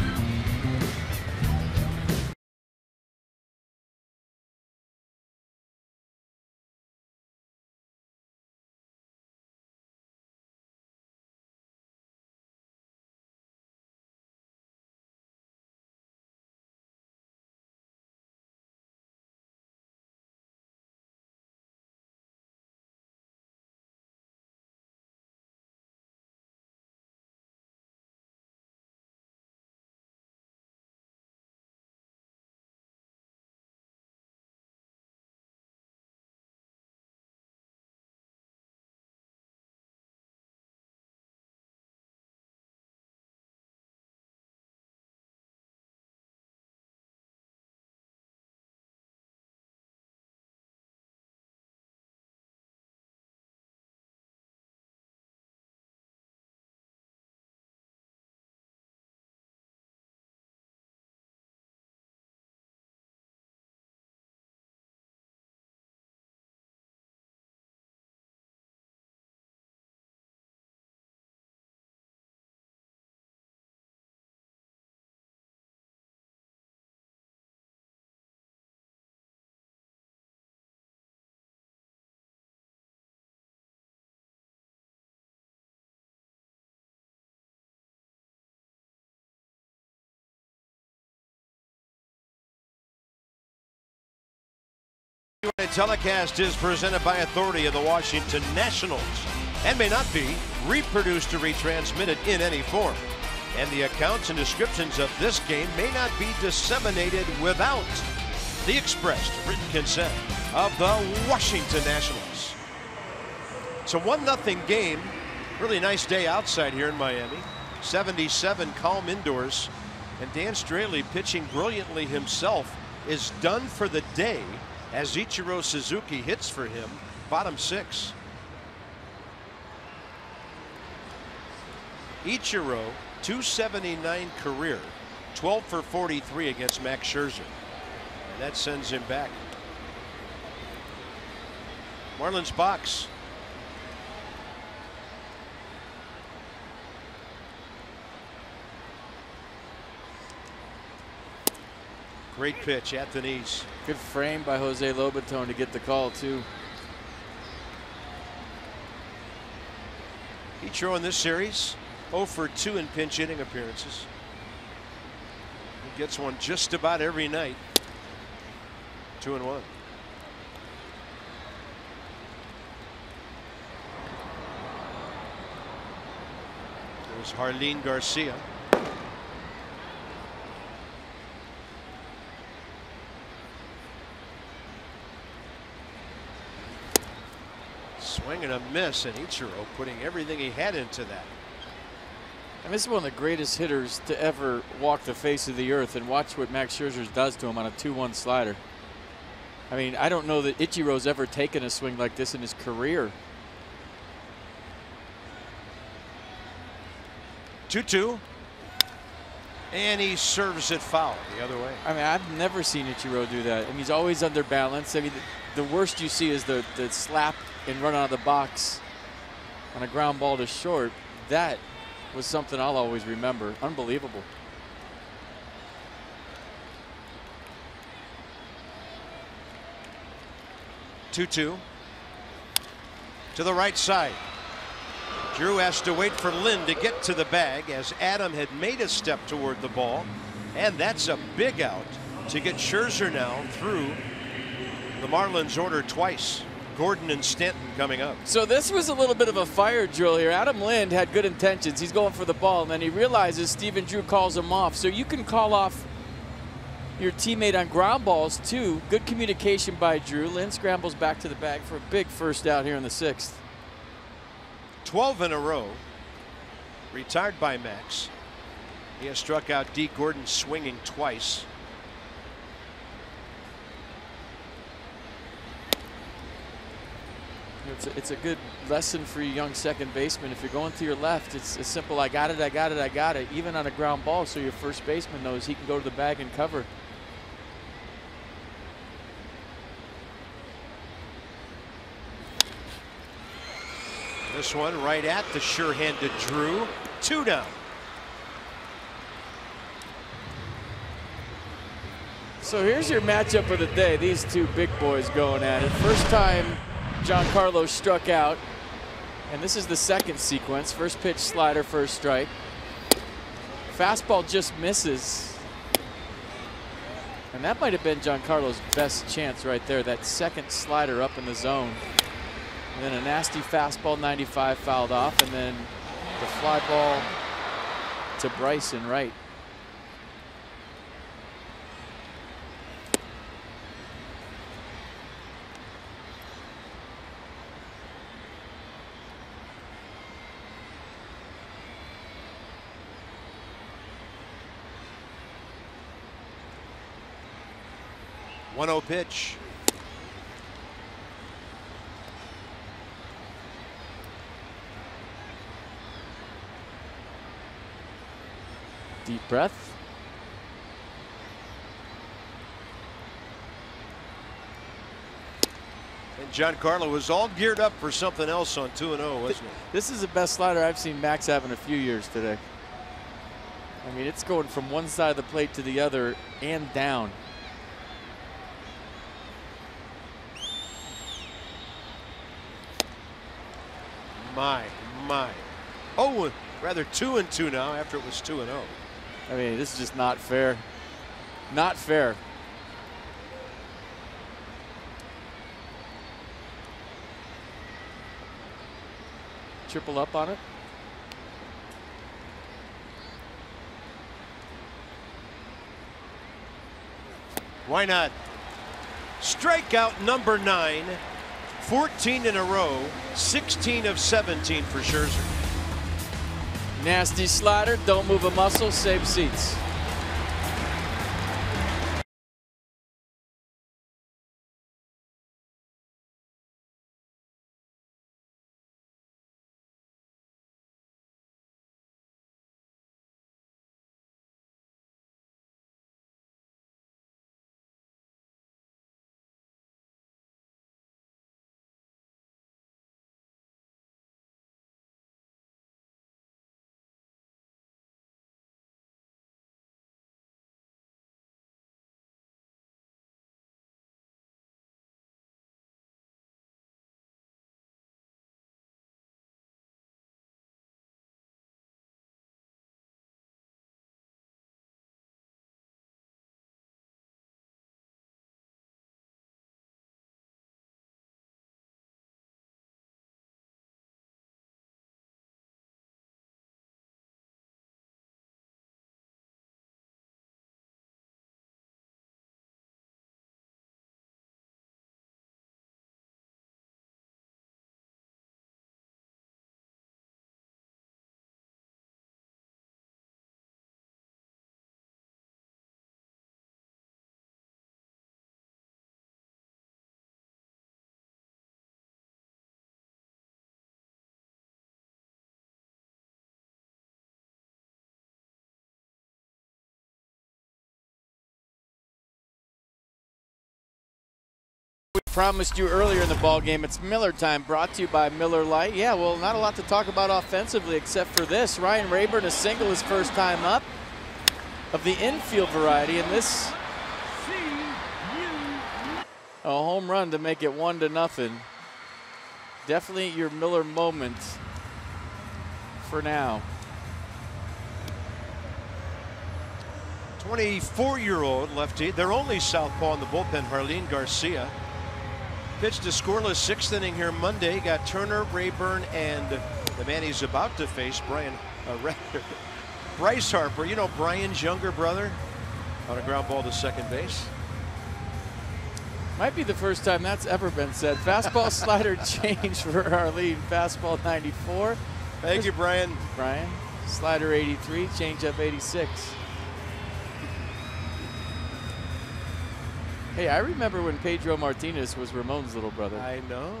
Telecast is presented by authority of the Washington Nationals and may not be reproduced or retransmitted in any form. And the accounts and descriptions of this game may not be disseminated without the expressed written consent of the Washington Nationals. It's a 1-0 game. Really nice day outside here in Miami. 77 calm indoors. And Dan Straley, pitching brilliantly himself, is done for the day as Ichiro Suzuki hits for him. Bottom 6. Ichiro, 279 career, 12 for 43 against Max Scherzer. And that sends him back. Marlins box. Great pitch at the knees. Good frame by Jose Lobaton to get the call too. Ichiro in this series 0 for 2 in pinch hitting appearances. He gets one just about every night. 2-1. There's Harleen Garcia. Swing and a miss, and Ichiro putting everything he had into that. And this is one of the greatest hitters to ever walk the face of the earth, and watch what Max Scherzer does to him on a 2-1 slider. I mean, I don't know that Ichiro's ever taken a swing like this in his career. 2-2. And he serves it foul the other way. I mean, I've never seen Ichiro do that. I mean, he's always under balance. I mean, the worst you see is the slap and run out of the box on a ground ball to short. That was something I'll always remember. Unbelievable. Two-two. To the right side. Drew has to wait for Lynn to get to the bag as Adam had made a step toward the ball. And that's a big out to get Scherzer now through the Marlins order twice. Gordon and Stanton coming up. So this was a little bit of a fire drill here. Adam Lind had good intentions. He's going for the ball, and then he realizes Stephen Drew calls him off. So you can call off your teammate on ground balls too. Good communication by Drew. Lind scrambles back to the bag for a big first out here in the 6th. 12 in a row. Retired by Max. He has struck out D. Gordon swinging twice. It's a good lesson for you young second baseman. If you're going to your left, it's as simple. I got it, I got it, I got it. Even on a ground ball, so your first baseman knows he can go to the bag and cover. This one right at the sure-handed Drew. 2 down. So here's your matchup of the day. These two big boys going at it. First time Giancarlo struck out, and this is the second sequence. First pitch slider, first strike. Fastball just misses, and that might have been Giancarlo's best chance right there. That second slider up in the zone, and then a nasty fastball 95 fouled off, and then the fly ball to Bryson right. One-oh pitch. Deep breath. And Giancarlo was all geared up for something else on 2-0, wasn't it? This is the best slider I've seen Max have in a few years today. I mean, it's going from one side of the plate to the other and down. My. Oh, rather 2-2 now after it was 2-0. I mean, this is just not fair. Not fair. triple up on it. Why not? Strikeout number 9. 14 in a row. 16 of 17 for Scherzer. Nasty slider. Don't move a muscle. Save seats. We promised you earlier in the ball game, it's Miller time, brought to you by Miller Lite. Yeah, well, not a lot to talk about offensively except for this. Ryan Rayburn, a single his first time up of the infield variety, and this a home run to make it 1-0. Definitely your Miller moment for now. 24-year-old lefty, their only southpaw in the bullpen, Jarlin Garcia. Pitched a scoreless 6th inning here Monday. Got Turner, Rayburn, and the man he's about to face, Bryce Harper. You know, Brian's younger brother, on a ground ball to second base. Might be the first time that's ever been said. Fastball slider change for Jarlin. Fastball 94. Thank you, Brian. Brian. Slider 83, changeup 86. Hey, I remember when Pedro Martinez was Ramon's little brother. I know.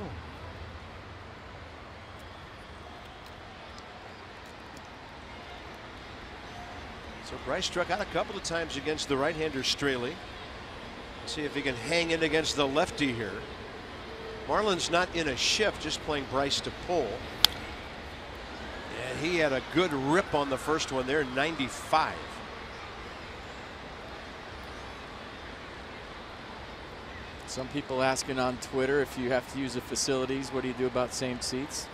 So Bryce struck out a couple of times against the right-hander Straley. See if he can hang in against the lefty here. Marlins not in a shift, just playing Bryce to pull. And he had a good rip on the first one there, 95. Some people asking on Twitter if you have to use the facilities, what do you do about same seats?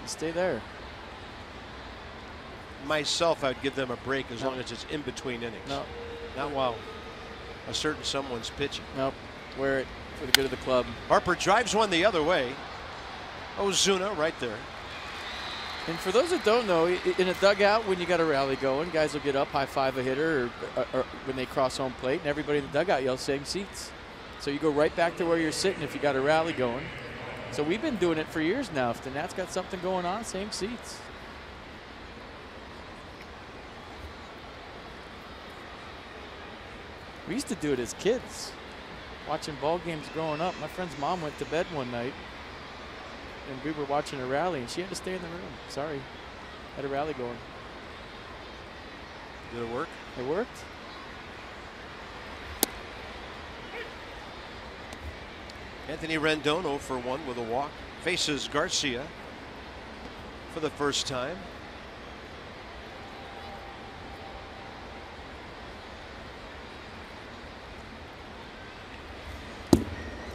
You stay there. Myself, I'd give them a break as long as it's in between innings. No. Not while a certain someone's pitching. Nope. Wear it for the good of the club. Harper drives one the other way. Ozuna right there. And for those that don't know, in a dugout, when you got a rally going, guys will get up, high five a hitter, or when they cross home plate, and everybody in the dugout yells same seats. So you go right back to where you're sitting if you got a rally going. So we've been doing it for years now. If the Nats got something going on, same seats. We used to do it as kids, watching ball games growing up. My friend's mom went to bed one night, and we were watching a rally, and she had to stay in the room. Sorry, had a rally going. Did it work? It worked. Anthony Rendon 0 for 1 with a walk. Faces Garcia for the first time.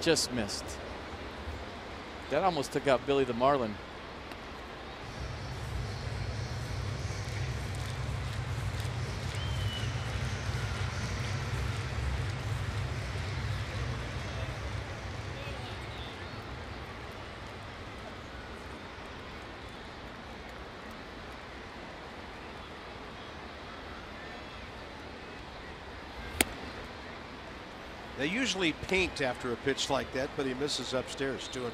Just missed. That almost took out Billy the Marlin. They usually paint after a pitch like that, but he misses upstairs. 2-1.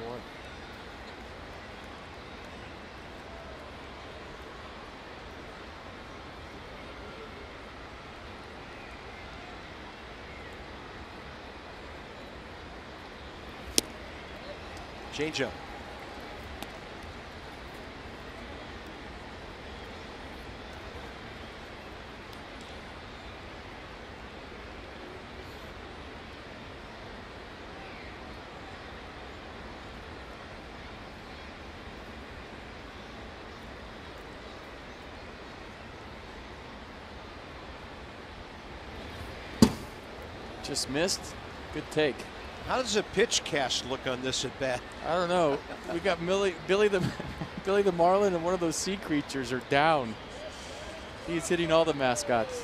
Changeup. Just missed. Good take. How does a pitch cast look on this at bat? I don't know. We got Billy the Marlin and one of those sea creatures are down. He's hitting all the mascots.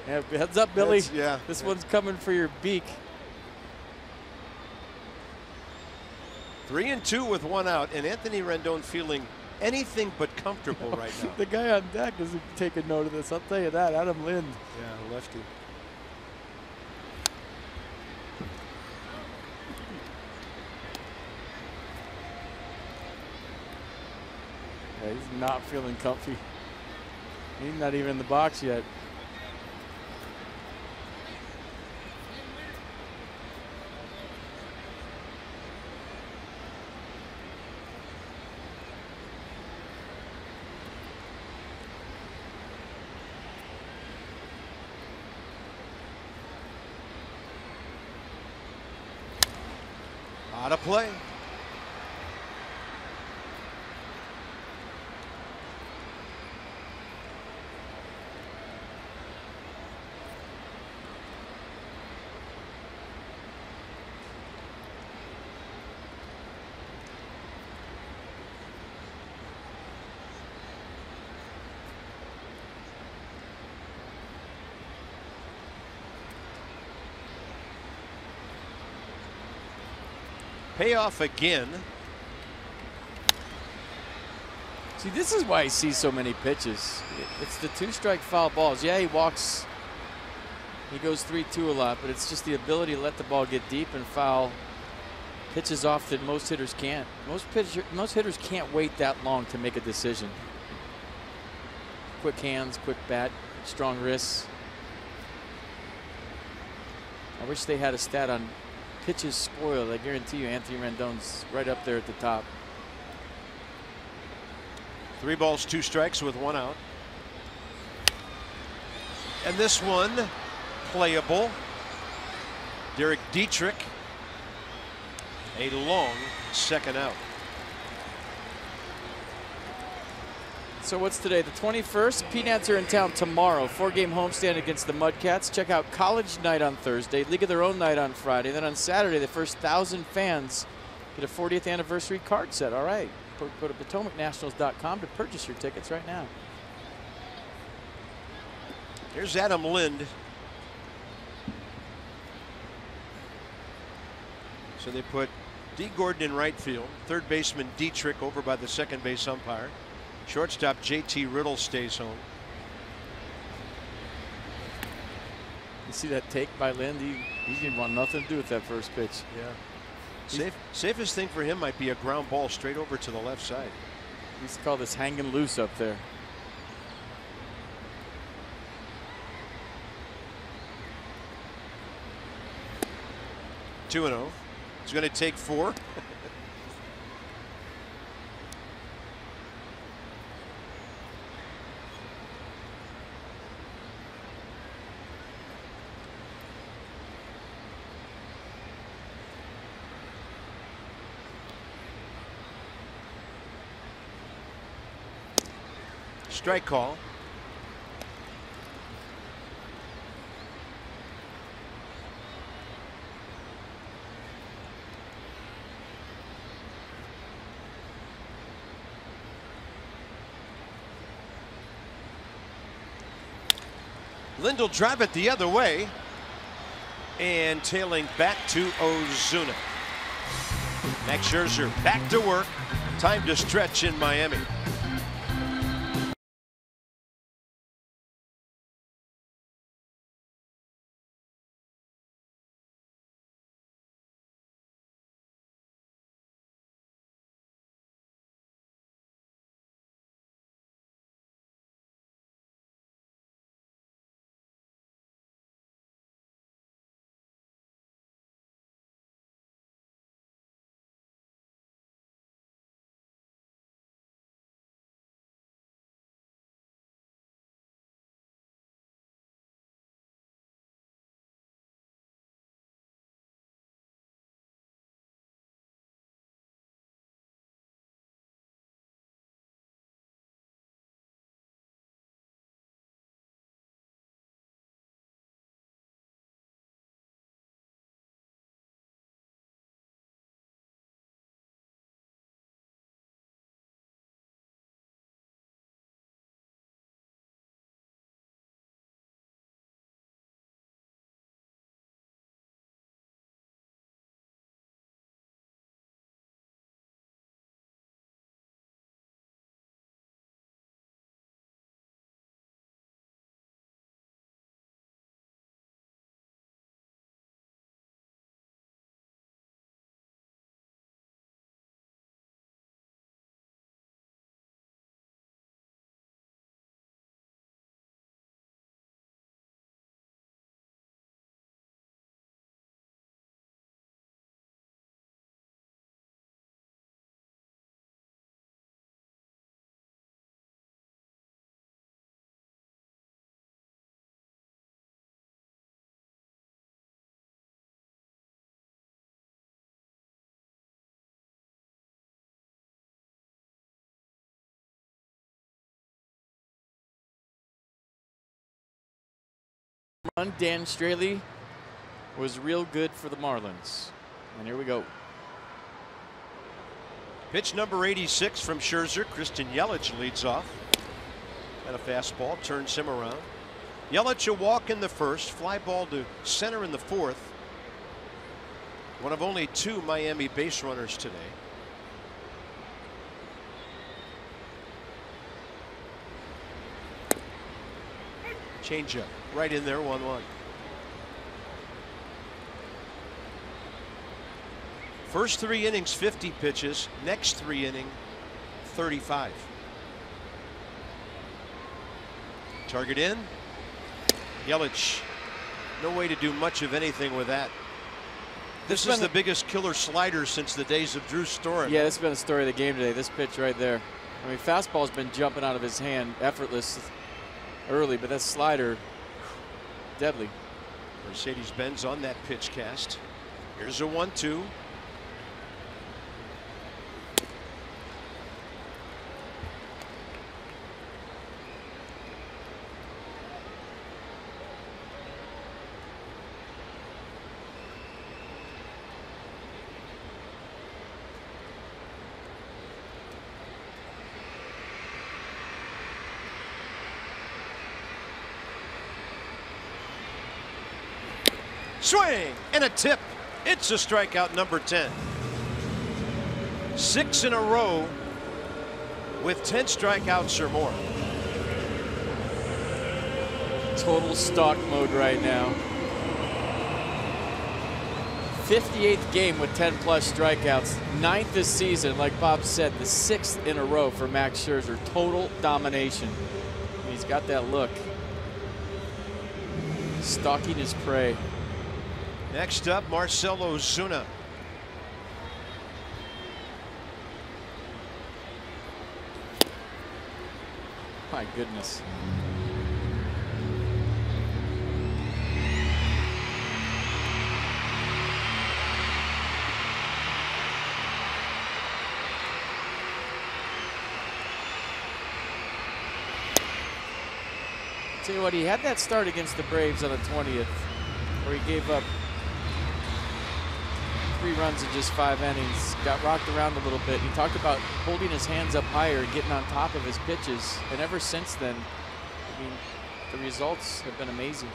Yeah, heads up, Billy. Yeah. This one's coming for your beak. 3-2 with 1 out, and Anthony Rendon feeling anything but comfortable right now. The guy on deck isn't taking note of this. I'll tell you that. Adam Lind. Yeah, lefty. Yeah, he's not feeling comfy. He's not even in the box yet. Out of play. Payoff again. See, this is why he sees so many pitches. It's the 2-strike foul balls. Yeah, he walks. He goes 3-2 a lot, but it's just the ability to let the ball get deep and foul pitches off that most hitters can't. Most hitters can't wait that long to make a decision. Quick hands, quick bat, strong wrists. I wish they had a stat on pitches spoiled. I guarantee you Anthony Rendon's right up there at the top. 3 balls, 2 strikes with 1 out. And this one playable. Derek Dietrich, a long second out. So what's today, the 21st? Peanuts are in town tomorrow. 4-game homestand against the Mudcats. Check out College Night on Thursday, League of Their Own Night on Friday. Then on Saturday, the first 1,000 fans get a 40th anniversary card set. All right, go to PotomacNationals.com to purchase your tickets right now. Here's Adam Lind. So they put D. Gordon in right field. Third baseman Dietrich over by the second base umpire. Shortstop J.T. Riddle stays home. You see that take by Lind? He didn't want nothing to do with that first pitch. Yeah. Safest thing for him might be a ground ball straight over to the left side. He used to call this hanging loose up there. Two 2-0. He's going to take 4. Strike call. Lind will drive it the other way, and tailing back to Ozuna. Max Scherzer back to work. Time to stretch in Miami. Dan Straley was real good for the Marlins. And here we go. Pitch number 86 from Scherzer. Christian Yelich leads off. And a fastball turns him around. Yelich a walk in the first, fly ball to center in the fourth. One of only 2 Miami base runners today. Changeup right in there, 1-1. First 3 innings 50 pitches, next 3 inning 35. Target in. Yelich, no way to do much of anything with that. This is the biggest killer slider since the days of Drew Storen. Yeah, this has been the story of the game today. This pitch right there. I mean, fastball's been jumping out of his hand effortless early, but that slider, deadly. Mercedes-Benz on that pitch cast. Here's a 1-2. Swing and a tip. It's a strikeout number 10. 6 in a row with 10 strikeouts or more. Total stalk mode right now. 58th game with 10+ strikeouts. 9th this season, like Bob said, the 6th in a row for Max Scherzer. Total domination. He's got that look. Stalking his prey. Next up, Marcell Ozuna. My goodness. Tell you what, he had that start against the Braves on the 20th, where he gave up 3 runs in just 5 innings, got rocked around a little bit. He talked about holding his hands up higher and getting on top of his pitches. And ever since then, I mean, the results have been amazing.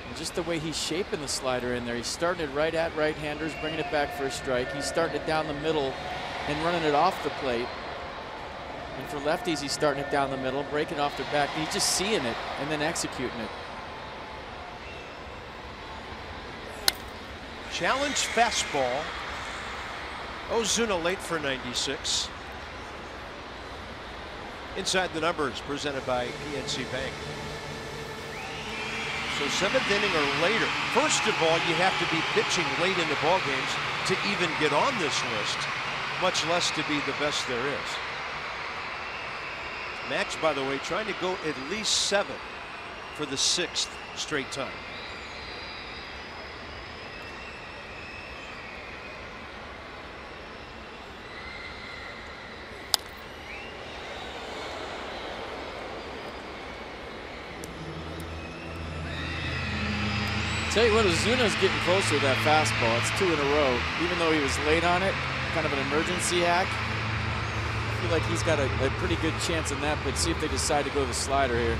And just the way he's shaping the slider in there. He's starting it right at right-handers, bringing it back for a strike. He's starting it down the middle and running it off the plate. And for lefties, he's starting it down the middle, breaking off their back. He's just seeing it and then executing it. Challenge fastball. Ozuna late for 96. Inside the numbers presented by PNC Bank. So 7th inning or later. First of all, you have to be pitching late in the ball games to even get on this list, much less to be the best there is. Max, by the way, trying to go at least 7 for the 6th straight time. Tell you what, Ozuna's getting closer to that fastball. It's 2 in a row. Even though he was late on it, kind of an emergency hack. I feel like he's got a pretty good chance in that, but see if they decide to go the slider here.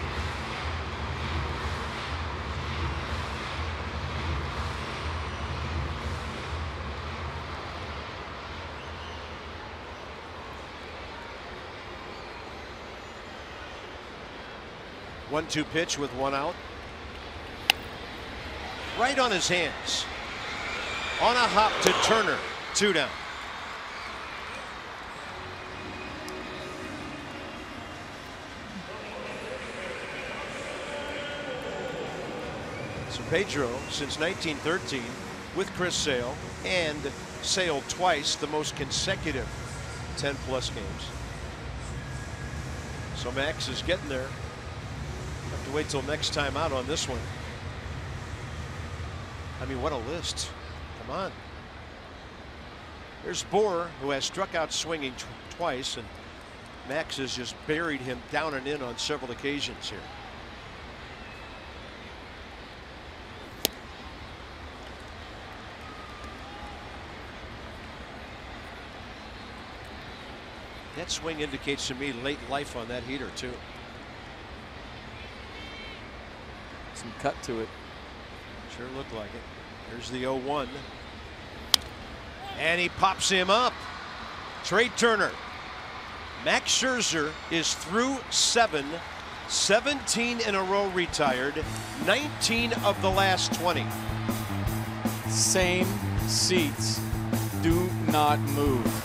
One-two pitch with 1 out. Right on his hands. On a hop to Turner. 2 down. So Pedro, since 1913, with Chris Sale, and Sale twice, the most consecutive 10+ games. So Max is getting there. Have to wait till next time out on this one. I mean, what a list. Come on. There's Bohr, who has struck out swinging twice, and Max has just buried him down and in on several occasions here. That swing indicates to me late life on that heater too. Some cut to it. Sure looked like it. Here's the 0-1. And he pops him up. Trey Turner. Max Scherzer is through 7. 17 in a row retired. 19 of the last 20. Same seats. Do not move.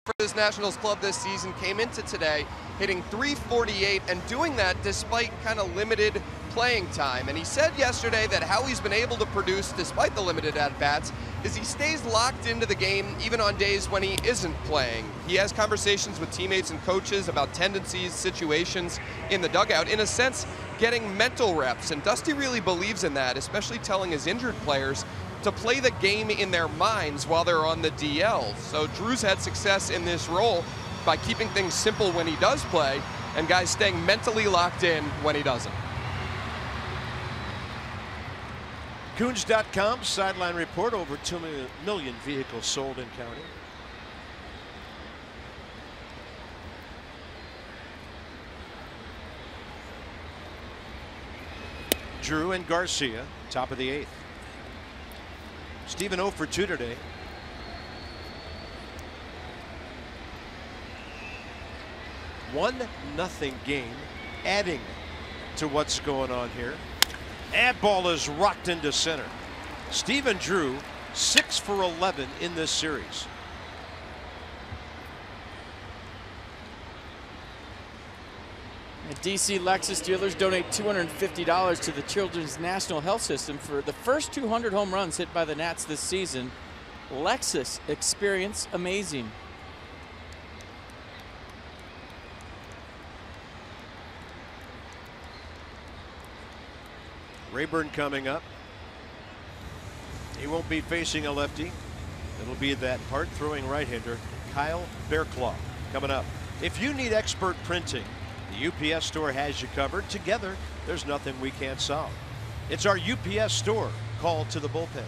For this Nationals club this season came into today hitting .348 and doing that despite kind of limited playing time. And he said yesterday that how he's been able to produce despite the limited at-bats is he stays locked into the game even on days when he isn't playing. He has conversations with teammates and coaches about tendencies, situations in the dugout, in a sense getting mental reps, and Dusty really believes in that, especially telling his injured players to play the game in their minds while they're on the DL. So Drew's had success in this role by keeping things simple when he does play, and guys staying mentally locked in when he doesn't. Coons.com sideline report: over 2 million vehicles sold in counting. Drew and Garcia, top of the 8th. Steven 0 for 2 today. One nothing game, adding to what's going on here. That ball is rocked into center. Steven Drew 6 for 11 in this series. DC Lexus dealers donate $250 to the Children's National Health System for the first 200 home runs hit by the Nats this season. Lexus, experience amazing. Rayburn coming up. He won't be facing a lefty. It'll be that hard throwing right-hander, Kyle Bearclaw, coming up. If you need expert printing, the UPS store has you covered. Together, there's nothing we can't solve. It's our UPS store. Call to the bullpen.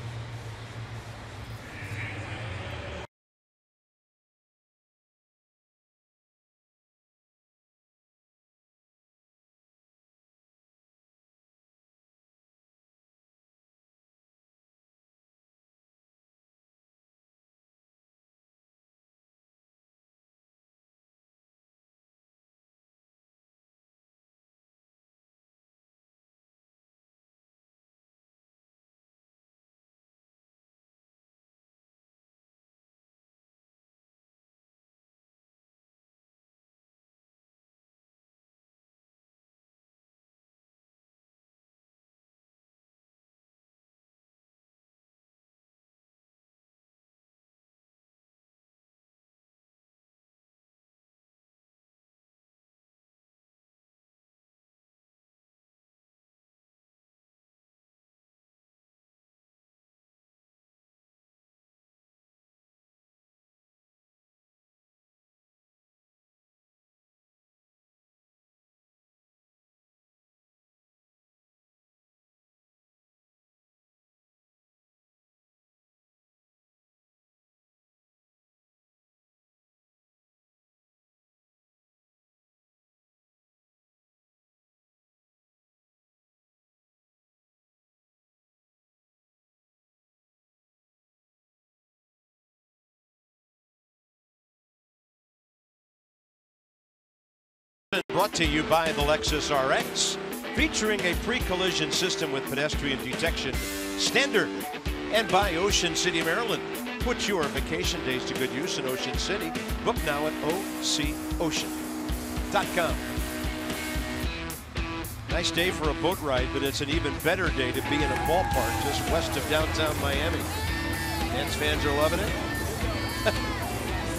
Brought to you by the Lexus RX, featuring a pre-collision system with pedestrian detection standard, and by Ocean City, Maryland. Put your vacation days to good use in Ocean City. Book now at OCOcean.com. Nice day for a boat ride, but it's an even better day to be in a ballpark just west of downtown Miami. Nats fans are loving it.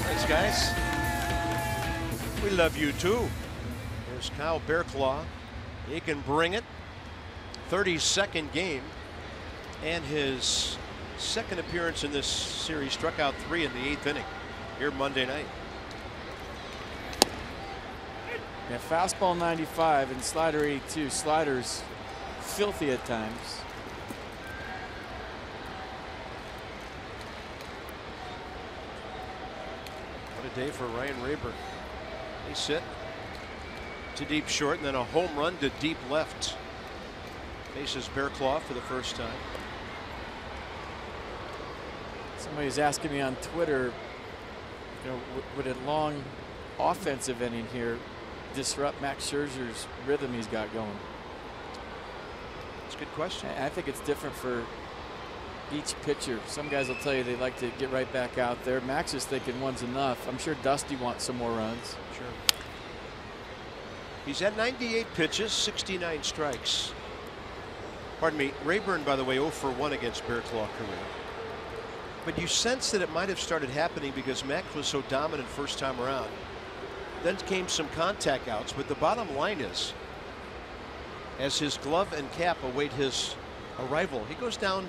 Thanks, guys. We love you too. There's Kyle Bearclaw. He can bring it. 32nd game, and his second appearance in this series. Struck out 3 in the 8th inning here Monday night. Yeah, fastball 95 and slider 82. Sliders filthy at times. What a day for Ryan Rayburn. They sit to deep short, and then a home run to deep left. Faces Bearclaw for the first time. Somebody's asking me on Twitter, you know, would a long offensive inning here disrupt Max Scherzer's rhythm he's got going? That's a good question. I think it's different for each pitcher. Some guys will tell you they like to get right back out there. Max is thinking one's enough. I'm sure Dusty wants some more runs. Sure. He's had 98 pitches, 69 strikes. Pardon me, Rayburn, by the way, 0 for 1 against Bearclaw career. But you sense that it might have started happening because Max was so dominant first time around. Then came some contact outs, but the bottom line is, as his glove and cap await his arrival, he goes down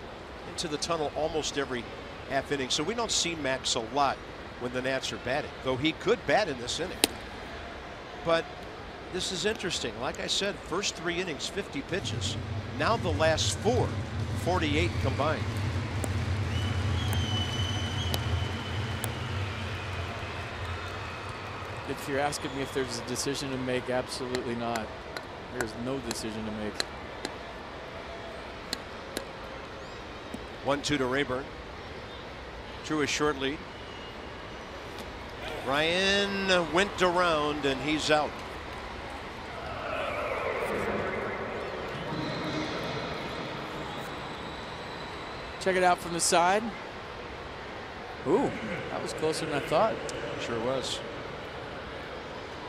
into the tunnel almost every half inning. So we don't see Max a lot when the Nats are batting, though he could bat in this inning. But this is interesting. Like I said, first 3 innings, 50 pitches. Now the last 4, 48 combined. If you're asking me if there's a decision to make, absolutely not. There's no decision to make. 1-2 to Rayburn. Drew a short lead. Ryan went around and he's out. Check it out from the side. Ooh, that was closer than I thought. Sure was.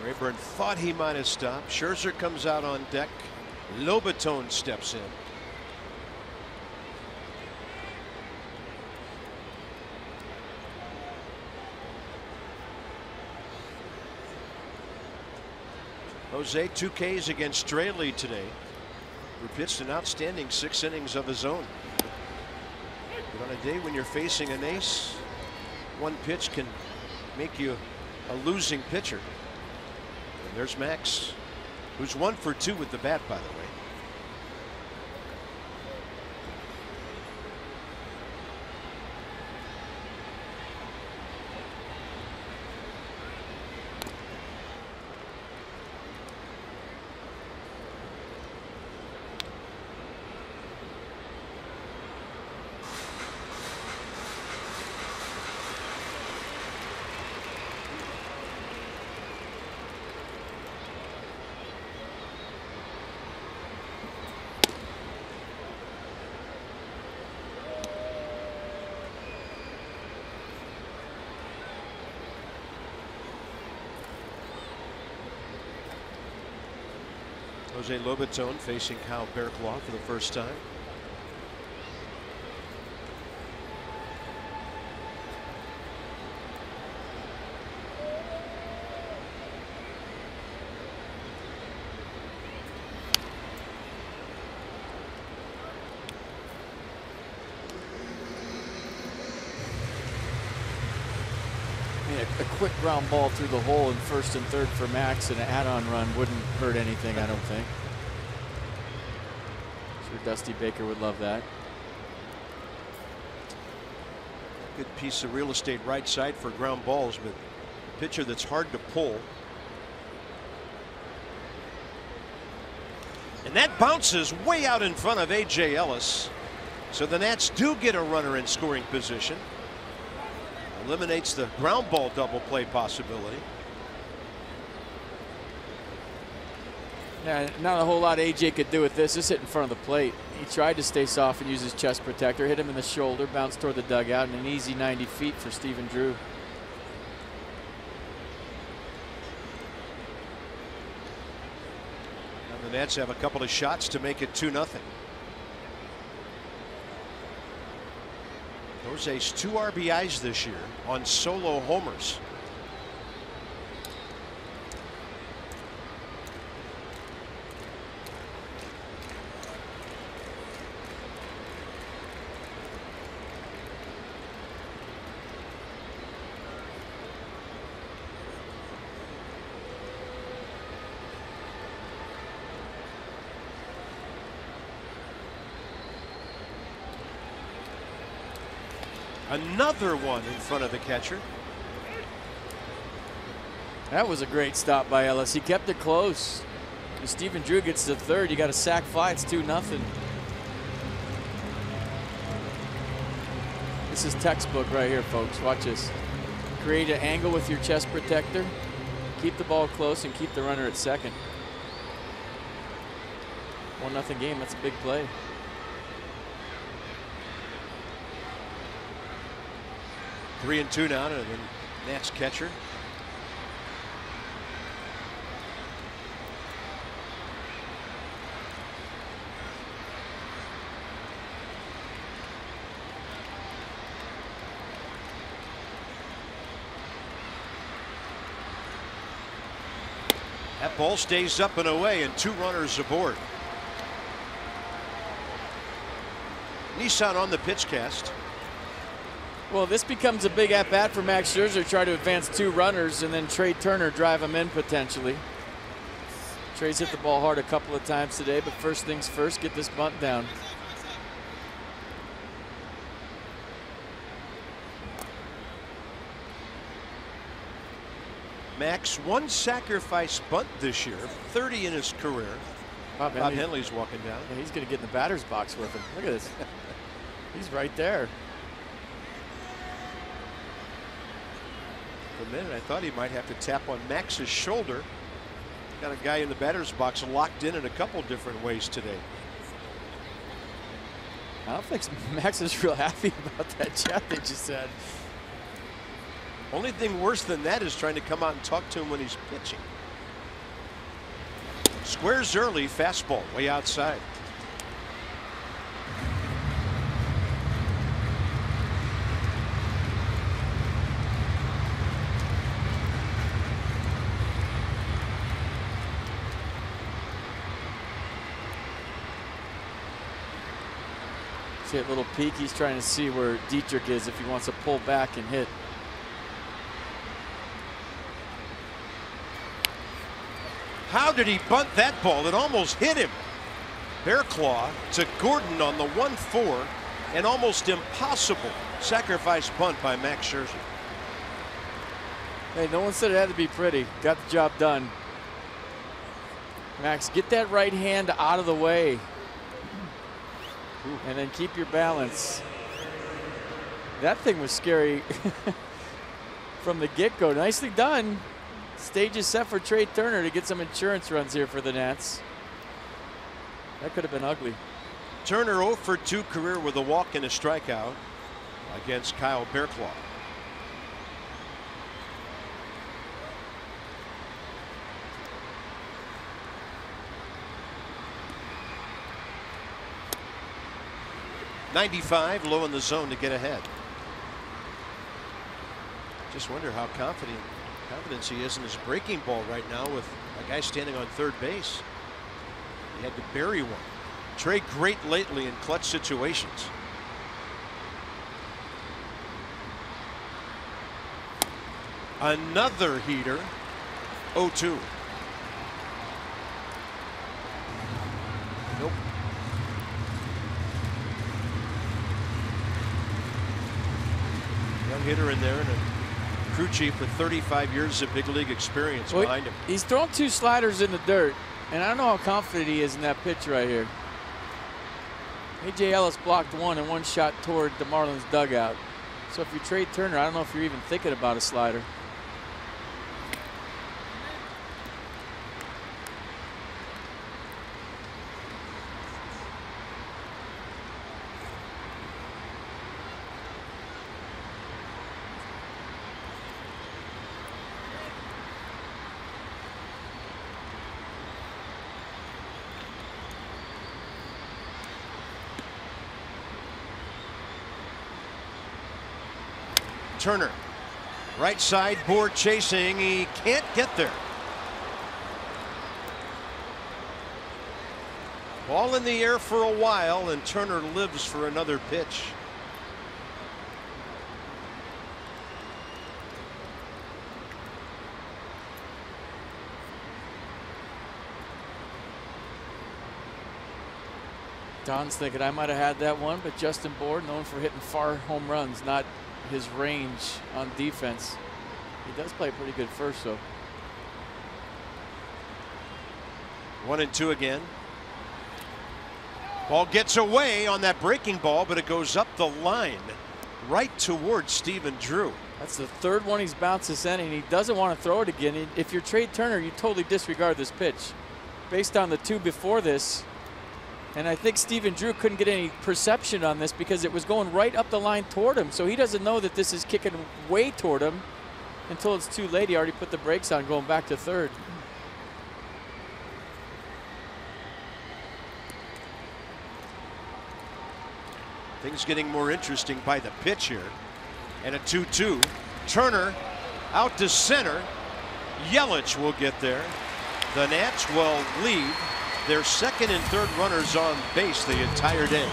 Rayburn thought he might have stopped. Scherzer comes out on deck. Lobaton steps in. Jose 2 Ks against Straley today, who pitched an outstanding 6 innings of his own. But on a day when you're facing an ace, one pitch can make you a losing pitcher. And there's Max, who's 1 for 2 with the bat, by the way. Jose Lobaton facing Kyle Bearclaw for the first time. A quick ground ball through the hole in first and third for Max, and an add-on run wouldn't hurt anything, I don't think. Sure Dusty Baker would love that. Good piece of real estate right side for ground balls, but a pitcher that's hard to pull. And that bounces way out in front of A.J. Ellis. So the Nats do get a runner in scoring position. Eliminates the ground ball double play possibility. Yeah, not a whole lot AJ could do with this. Just hit in front of the plate. He tried to stay soft and use his chest protector. Hit him in the shoulder, bounced toward the dugout, and an easy 90 feet for Stephen Drew. And the Nats have a couple of shots to make it 2-0. Jose's 2 RBIs this year on solo homers. Another one in front of the catcher. That was a great stop by Ellis. He kept it close. If Stephen Drew gets to third, you got a sac fly. It's 2-0. This is textbook right here, folks. Watch this. Create an angle with your chest protector. Keep the ball close and keep the runner at second. 1-0 game. That's a big play. Three and 2 now, and then Nats catcher. That ball stays up and away, and 2 runners aboard. Nissan on the pitch cast. Well, this becomes a big at-bat for Max Scherzer. Try to advance 2 runners and then Trey Turner drive him in potentially. Trey's hit the ball hard a couple of times today, but first things first, get this bunt down. Max, 1 sacrifice bunt this year, 30 in his career. Bob Henley's walking down. Yeah, he's going to get in the batter's box with him. Look at this. He's right there. For a minute, I thought he might have to tap on Max's shoulder. Got a guy in the batter's box locked in a couple different ways today. I don't think Max is real happy about that chat they just said. Only thing worse than that is trying to come out and talk to him when he's pitching. Squares early, fastball way outside. See that little peek? He's trying to see where Dietrich is if he wants to pull back and hit. How did he bunt that ball? It almost hit him. Bear claw to Gordon on the 1-4, and almost impossible sacrifice bunt by Max Scherzer. Hey, no one said it had to be pretty. Got the job done. Max, get that right hand out of the way. And then keep your balance. That thing was scary from the get-go. Nicely done. Stage is set for Trey Turner to get some insurance runs here for the Nats. That could have been ugly. Turner 0 for 2 career with a walk and a strikeout against Kyle Bearclaw. .95 low in the zone to get ahead. Just wonder how confidence he is in his breaking ball right now with a guy standing on third base. He had to bury one. Trey great lately in clutch situations. Another heater. 0-2. Nope. Young hitter in there and a crew chief with 35 years of big league experience behind him. He's thrown 2 sliders in the dirt, and I don't know how confident he is in that pitch right here. A.J. Ellis blocked 1 and 1 shot toward the Marlins dugout. So if you trade Turner, I don't know if you're even thinking about a slider. Turner, right side, board chasing. He can't get there. Ball in the air for a while, and Turner lives for another pitch. Don's thinking I might have had that one, but Justin Bourne, known for hitting far home runs, not his range on defense. He does play pretty good first, though. 1-2 again. Ball gets away on that breaking ball, but it goes up the line right towards Stephen Drew. That's the third one he's bounced this inning. He doesn't want to throw it again. If you're Trey Turner, you totally disregard this pitch based on the two before this. And I think Stephen Drew couldn't get any perception on this because it was going right up the line toward him. So he doesn't know that this is kicking way toward him until it's too late. He already put the brakes on going back to third. Things getting more interesting by the pitch here. And a 2-2. Turner out to center. Yelich will get there. The Nats will leave their second and third runners on base the entire day.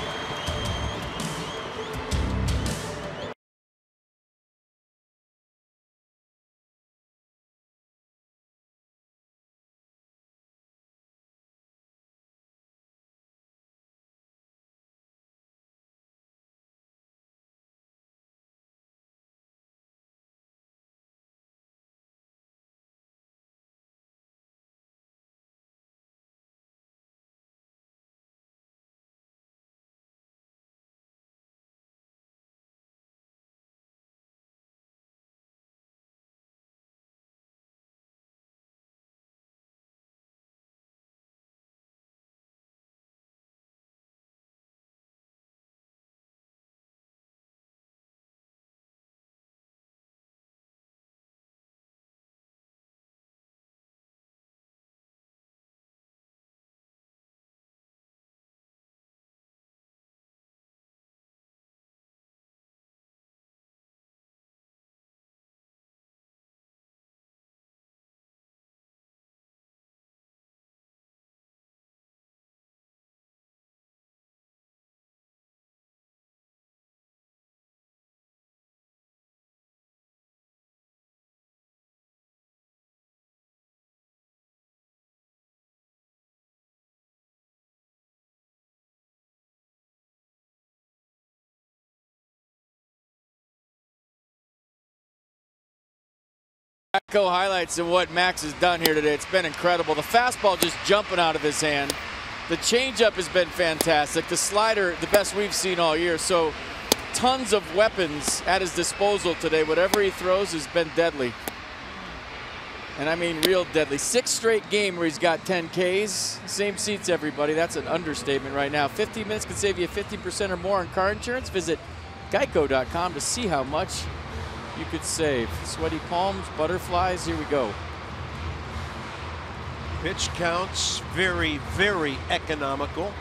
Echo highlights of what Max has done here today. It's been incredible. The fastball just jumping out of his hand. The changeup has been fantastic. The slider, the best we've seen all year. So tons of weapons at his disposal today. Whatever he throws has been deadly. And I mean real deadly. 6th straight game where he's got 10 Ks. Same seats, everybody. That's an understatement right now. 15 minutes can save you 50% or more on car insurance. Visit geico.com to see how much you could save. Sweaty palms, butterflies, here we go. Pitch counts very, very economical.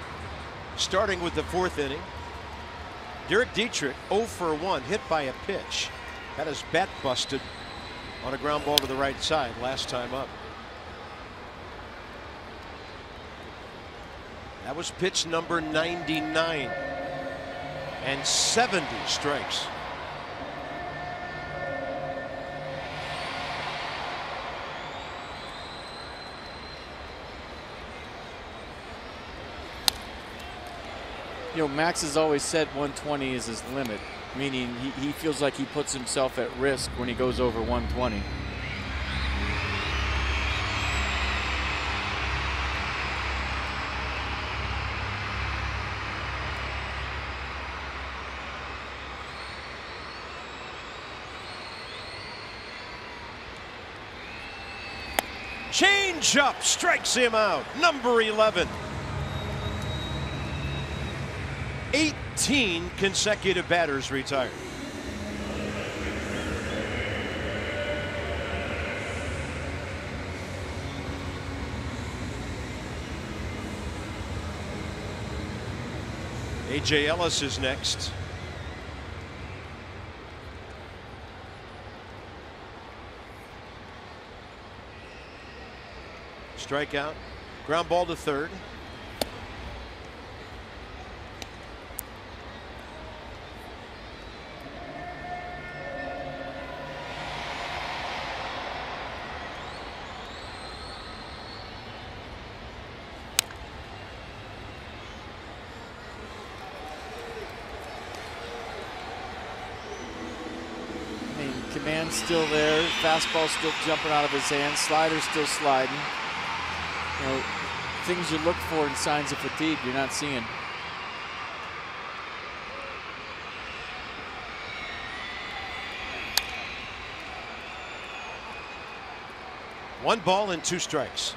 Starting with the 4th inning. Derek Dietrich 0 for 1, hit by a pitch. Got his bat busted on a ground ball to the right side last time up. That was pitch number 99. And 70 strikes. You know, Max has always said 120 is his limit, meaning he feels like he puts himself at risk when he goes over 120. Change up, strikes him out. Number 11. 18 consecutive batters retired. A.J. Ellis is next. strikeout. Ground ball to third. Command's still there, fastball still jumping out of his hand, slider still sliding. You know, things you look for in signs of fatigue you're not seeing. One ball and 2 strikes.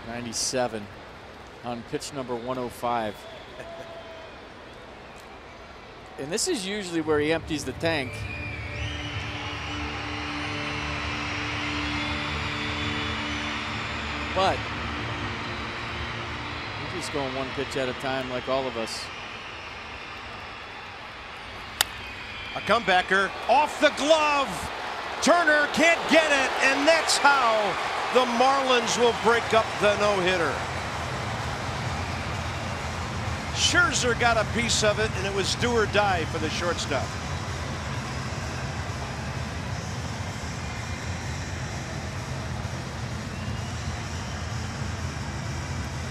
'97 on pitch number 105. And this is usually where he empties the tank. But he's just going 1 pitch at a time like all of us. A comebacker off the glove. Turner can't get it, and that's how the Marlins will break up the no-hitter. Scherzer got a piece of it, and it was do or die for the shortstop.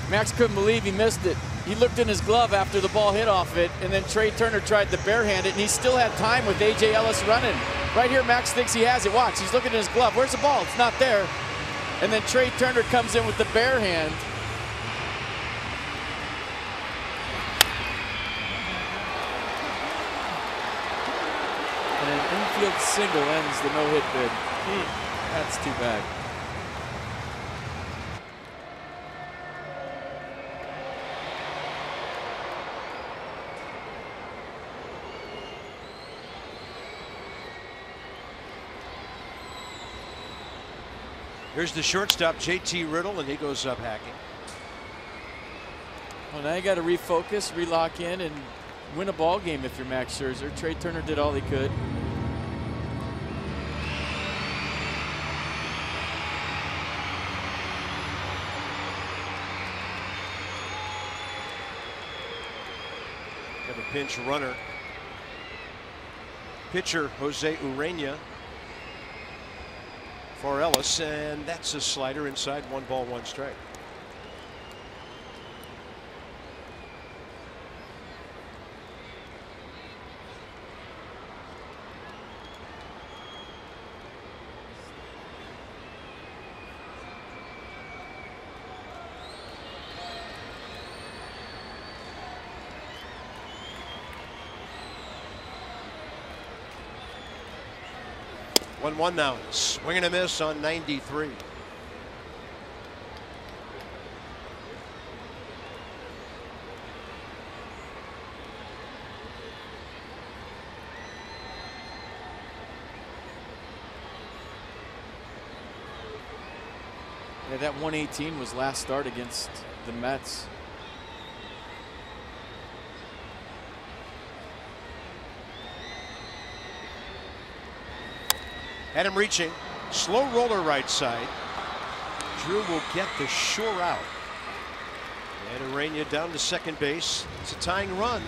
Max couldn't believe he missed it. He looked in his glove after the ball hit off it, and then Trey Turner tried to barehand it, and he still had time with A.J. Ellis running. Right here, Max thinks he has it. Watch, he's looking in his glove. Where's the ball? It's not there. And then Trey Turner comes in with the bare hand. And an infield single ends the no-hit bid. That's too bad. Here's the shortstop, J.T. Riddle, and he goes up hacking. Well, now you got to refocus, relock in, and win a ball game if you're Max Scherzer. Trey Turner did all he could. Have a pinch runner. Pitcher Jose Urena for Ellis, and that's a slider inside. 1 ball, 1 strike. One now. Swing and a miss on 93. Yeah, that 118 was last start against the Mets. Had him reaching. Slow roller right side. Drew will get the sure out. And Urena down to second base. It's a tying run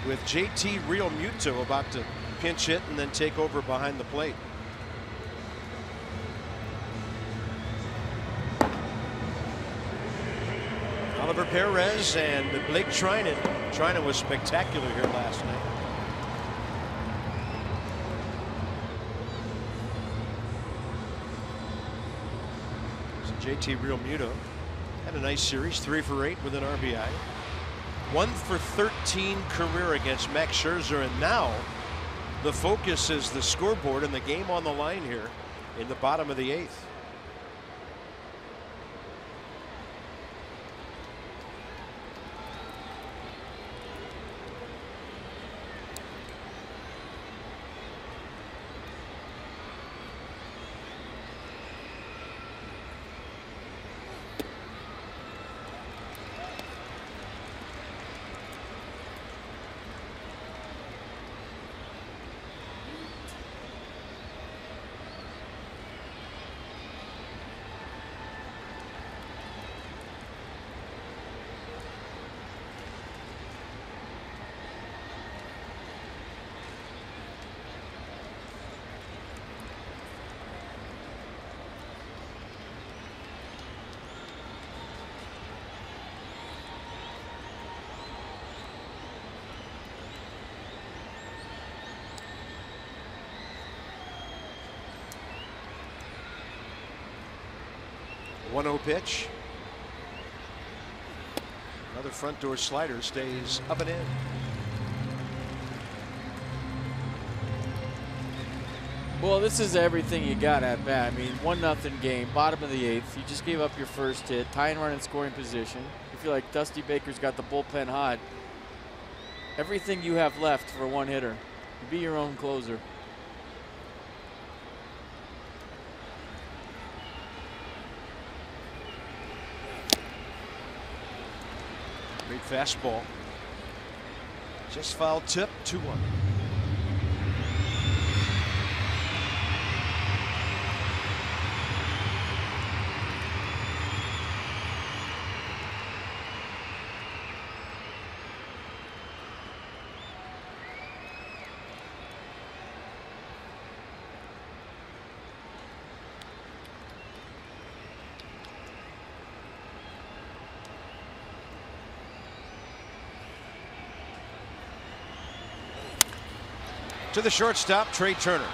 with J.T. Realmuto about to pinch hit and then take over behind the plate. Oliver Perez and Blake Trinan. Trinan was spectacular here last night. JT Realmuto had a nice series, 3 for 8 with an RBI. 1 for 13 career against Max Scherzer, and now the focus is the scoreboard and the game on the line here in the bottom of the 8th. 1-0 pitch. Another front door slider stays up and in. Well, this is everything you got at bat. I mean, 1-0 game, bottom of the 8th. You just gave up your first hit, tying run in scoring position. You feel like Dusty Baker's got the bullpen hot. Everything you have left for a one-hitter. Be your own closer. Great fastball. Just foul tip, 2-1. To the shortstop, Trey Turner.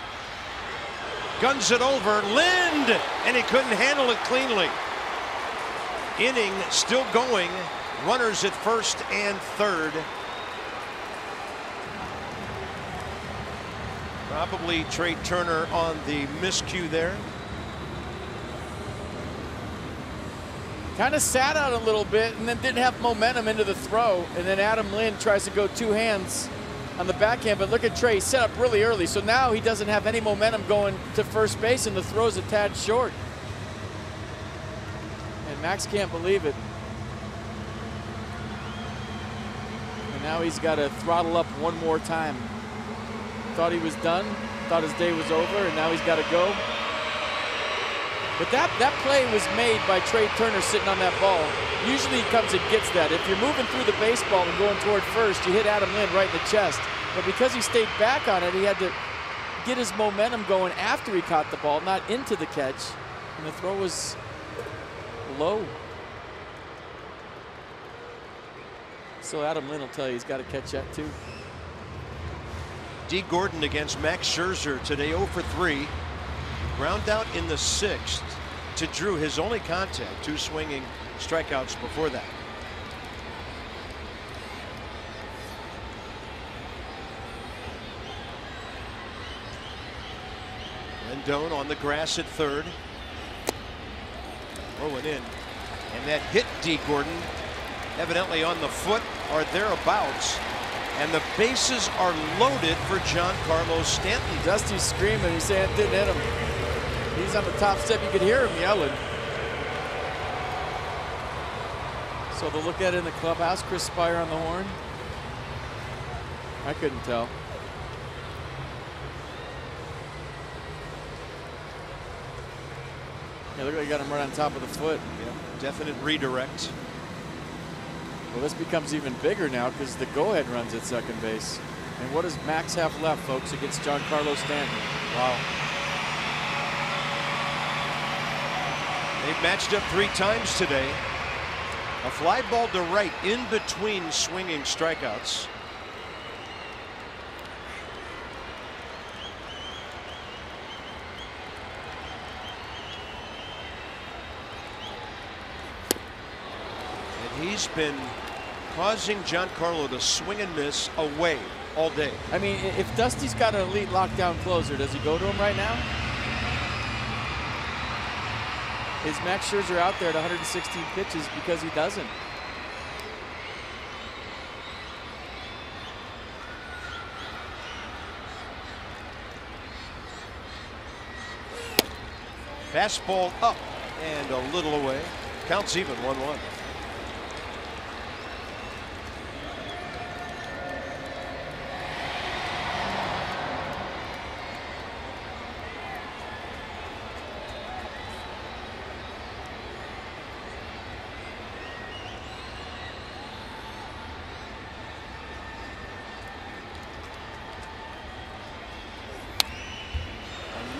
Guns it over, Lind, and he couldn't handle it cleanly. Inning still going, runners at first and third. Probably Trey Turner on the miscue there. Kind of sat out a little bit and then didn't have momentum into the throw. And then Adam Lind tries to go two hands on the backhand, but look at Trey, set up really early. So now he doesn't have any momentum going to first base and the throw's a tad short. And Max can't believe it. And now he's got to throttle up one more time. Thought he was done, thought his day was over, and now he's got to go. But that play was made by Trey Turner sitting on that ball. Usually he comes and gets that. If you're moving through the baseball and going toward first, you hit Adam Lind right in the chest. But because he stayed back on it, he had to get his momentum going after he caught the ball, not into the catch. And the throw was low. So Adam Lind will tell you he's got to catch that too. D. Gordon against Max Scherzer today, 0 for 3. Ground out in the 6th to Drew, his only contact, 2 swinging strikeouts before that. Rendon on the grass at third. Throwing in. And that hit D. Gordon, evidently on the foot or thereabouts. And the bases are loaded for Giancarlo Stanton. Dusty's screaming. He's saying it didn't hit him. He's on the top step. You could hear him yelling. So they'll look at it in the clubhouse. Chris Spire on the horn. I couldn't tell. Yeah, look like he got him right on top of the foot. Yep, definite redirect. Well, this becomes even bigger now because the go-ahead runs at second base. And what does Max have left, folks, against Giancarlo Stanton? Wow. They've matched up 3 times today. A fly ball to right in between swinging strikeouts. And he's been causing Giancarlo to swing and miss away all day. I mean, if Dusty's got an elite lockdown closer, does he go to him right now? Is Max Scherzer out there at 116 pitches because he doesn't? Fastball up and a little away. Counts even, 1-1.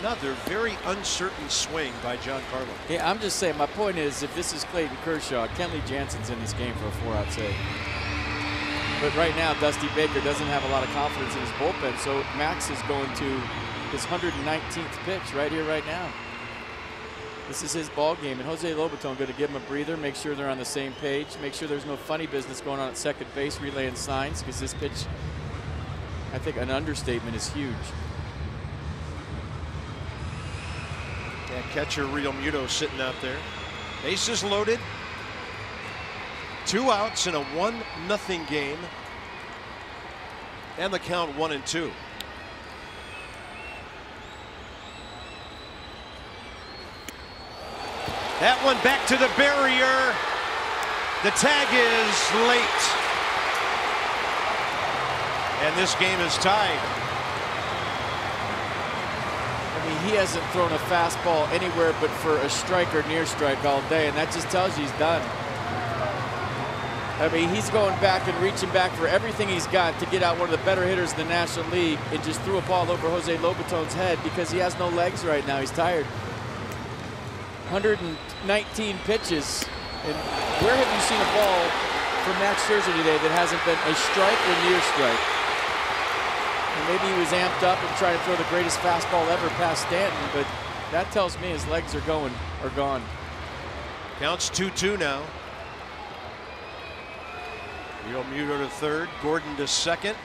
Another very uncertain swing by Giancarlo. Yeah, I'm just saying, my point is, if this is Clayton Kershaw, Kenley Jansen's in this game for a 4-out save. But right now, Dusty Baker doesn't have a lot of confidence in his bullpen, so Max is going to his 119th pitch right here, right now. This is his ball game, and Jose Lobaton going to give him a breather, make sure they're on the same page, make sure there's no funny business going on at second base, relaying signs, because this pitch, I think an understatement, is huge. Yeah, catcher Real Muto sitting out there. Bases loaded. 2 outs in a 1-0 game. And the count 1-2. That one back to the barrier. The tag is late. And this game is tied. I mean, he hasn't thrown a fastball anywhere but for a strike or near strike all day, and that just tells you he's done. I mean, he's going back and reaching back for everything he's got to get out one of the better hitters in the National League, and just threw a ball over Jose Lobaton's head because he has no legs right now. He's tired. 119 pitches. And where have you seen a ball from Max Scherzer today that hasn't been a strike or near strike? And maybe he was amped up and trying to throw the greatest fastball ever past Stanton, but that tells me his legs are gone. Counts 2-2 now. Real Muto to third, Gordon to second.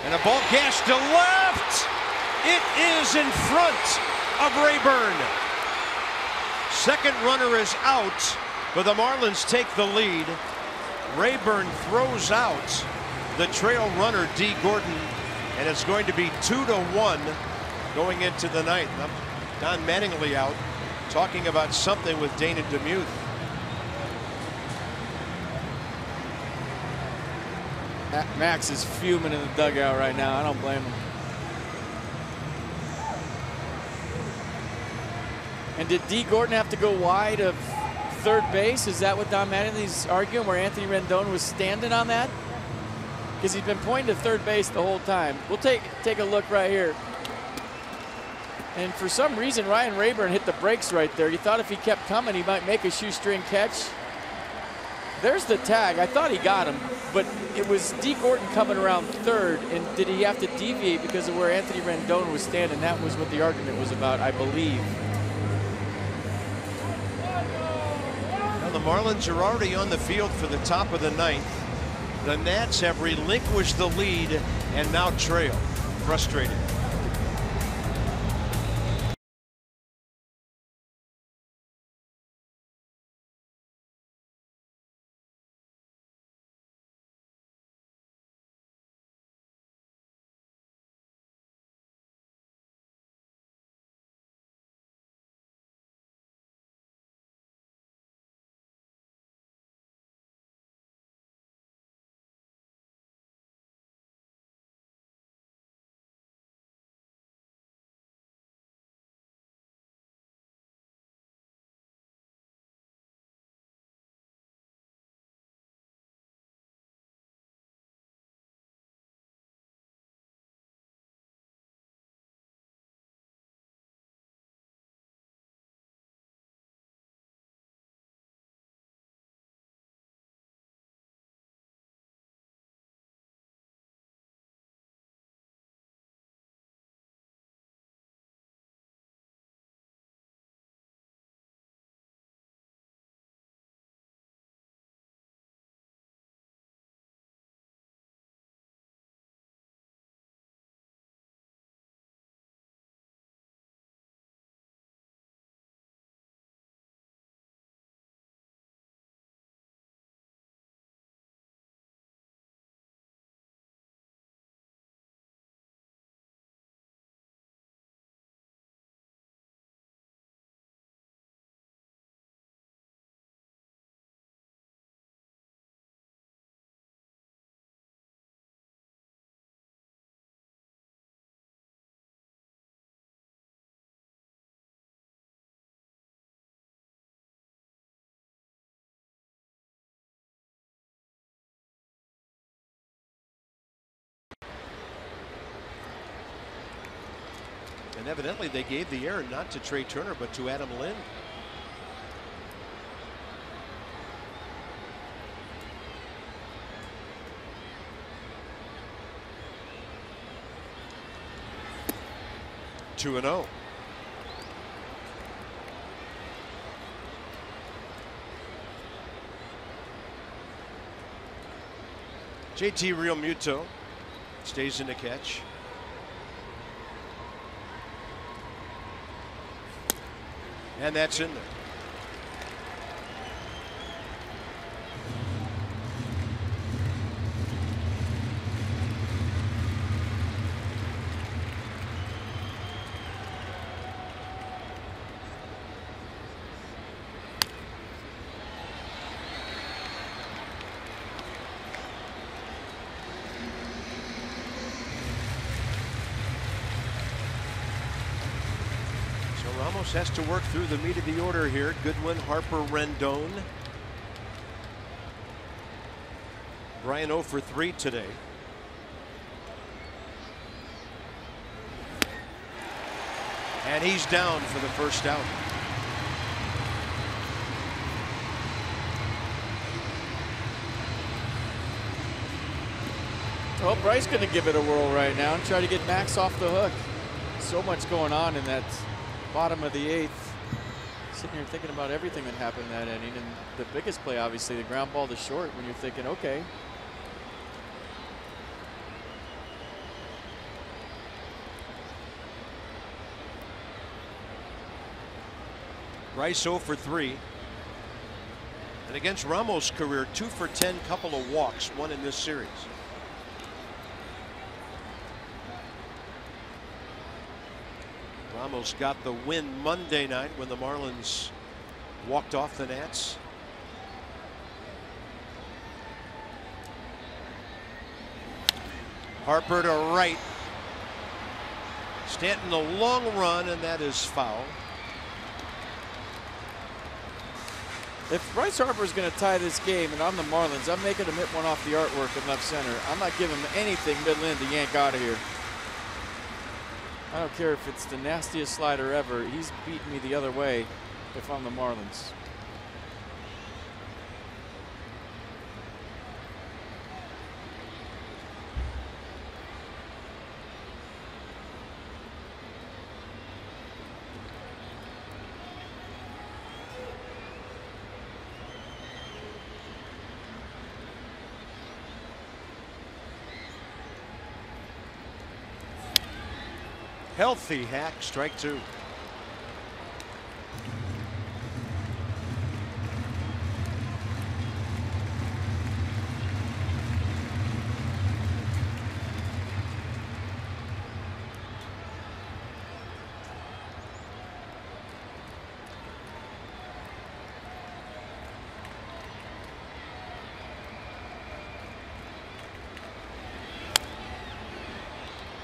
And a ball gashed to left. It is in front of Rayburn. Second runner is out, but the Marlins take the lead. Rayburn throws out the trail runner, D. Gordon, and it's going to be 2-1 going into the ninth. Don Mattingly out talking about something with Dana DeMuth. Max is fuming in the dugout right now. I don't blame him. And did D. Gordon have to go wide of third base? Is that what Don Mattingly's arguing, where Anthony Rendon was standing on that? Because he's been pointing to third base the whole time. We'll take a look right here. And for some reason, Ryan Rayburn hit the brakes right there. You thought if he kept coming, he might make a shoestring catch. There's the tag. I thought he got him, but it was D. Gordon coming around third, and did he have to deviate because of where Anthony Rendon was standing? That was what the argument was about, I believe. Now the Marlins are already on the field for the top of the ninth. The Nats have relinquished the lead and now trail. Frustrated. And evidently they gave the error not to Trey Turner but to Adam Lind. Two and 0. JT Realmuto stays in the catch. And that's in there. Ramos has to work through the meat of the order here. Goodwin, Harper, Rendon. Brian 0 for 3 today. And he's down for the first out. Well, Bryce going to give it a whirl right now and try to get Max off the hook. So much going on in that bottom of the 8th. Sitting here thinking about everything that happened in that inning, and the biggest play, obviously, the ground ball to short, when you're thinking, okay. Bryce 0 for 3. And against Ramos' career, 2 for 10, couple of walks, one in this series. Ramos got the win Monday night when the Marlins walked off the Nats. Harper to right. Stanton a long run, and that is foul. If Bryce Harper is going to tie this game and I'm the Marlins, I'm making him hit one off the artwork in left center. I'm not giving him anything middle in to yank out of here. I don't care if it's the nastiest slider ever. He's beating me the other way if I'm the Marlins. Healthy hack, strike 2.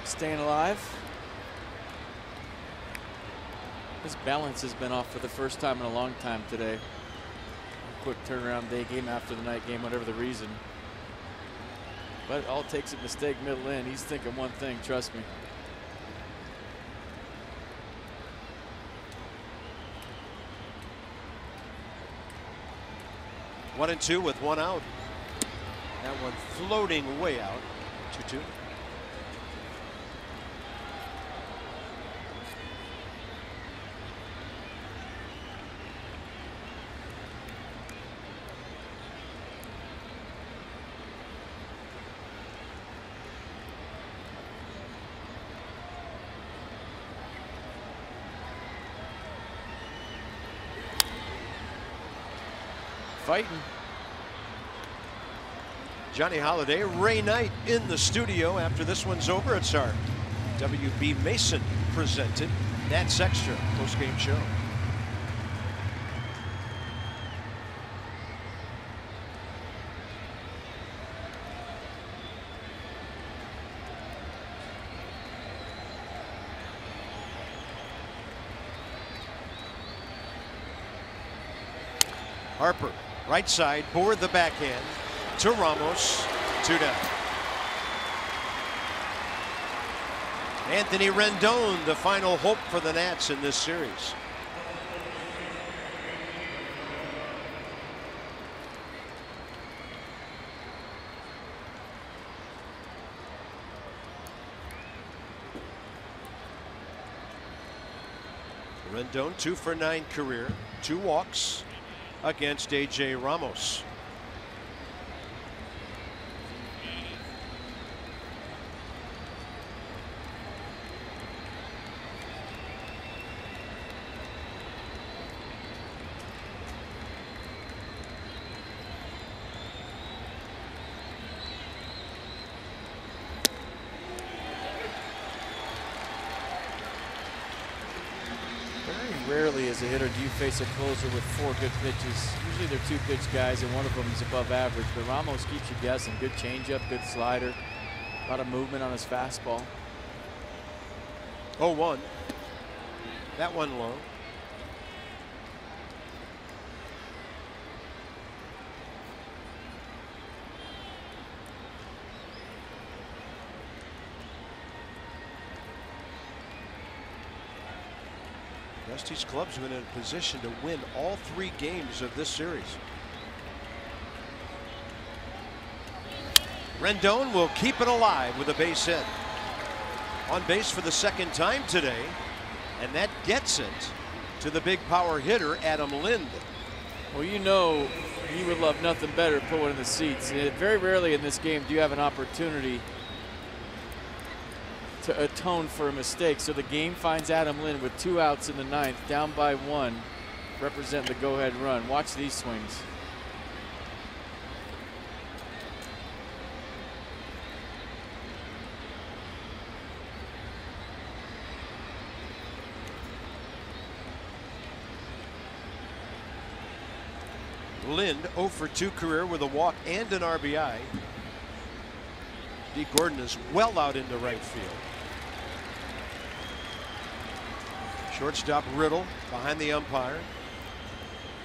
Staying alive. His balance has been off for the first time in a long time today. Quick turnaround day game after the night game, whatever the reason. But it all takes a mistake middle in. He's thinking one thing, trust me. One and 2 with one out. That one floating way out. 2-2. Fighting. Johnny Holiday, Ray Knight in the studio after this one's over. It's our WB Mason presented Nats Extra post-game show. Harper, right side, board the backhand to Ramos, 2 down. Anthony Rendon, the final hope for the Nats in this series. Rendon 2 for 9 career, 2 walks against A.J. Ramos. Rarely as a hitter do you face a closer with 4 good pitches. Usually they're 2 pitch guys and one of them is above average, but Ramos keeps you guessing. Good changeup, good slider, a lot of movement on his fastball. 0-1. That one low. Dusty's club's been in a position to win all 3 games of this series. Rendon will keep it alive with a base hit. On base for the 2nd time today, and that gets it to the big power hitter, Adam Lind. Well, you know he would love nothing better to put one in the seats. Very rarely in this game do you have an opportunity to atone for a mistake. So the game finds Adam Lind with 2 outs in the 9th, down by 1, representing the go-ahead run. Watch these swings. Lind 0 for 2 career with a walk and an RBI. D. Gordon is well out into right field. Shortstop Riddle behind the umpire.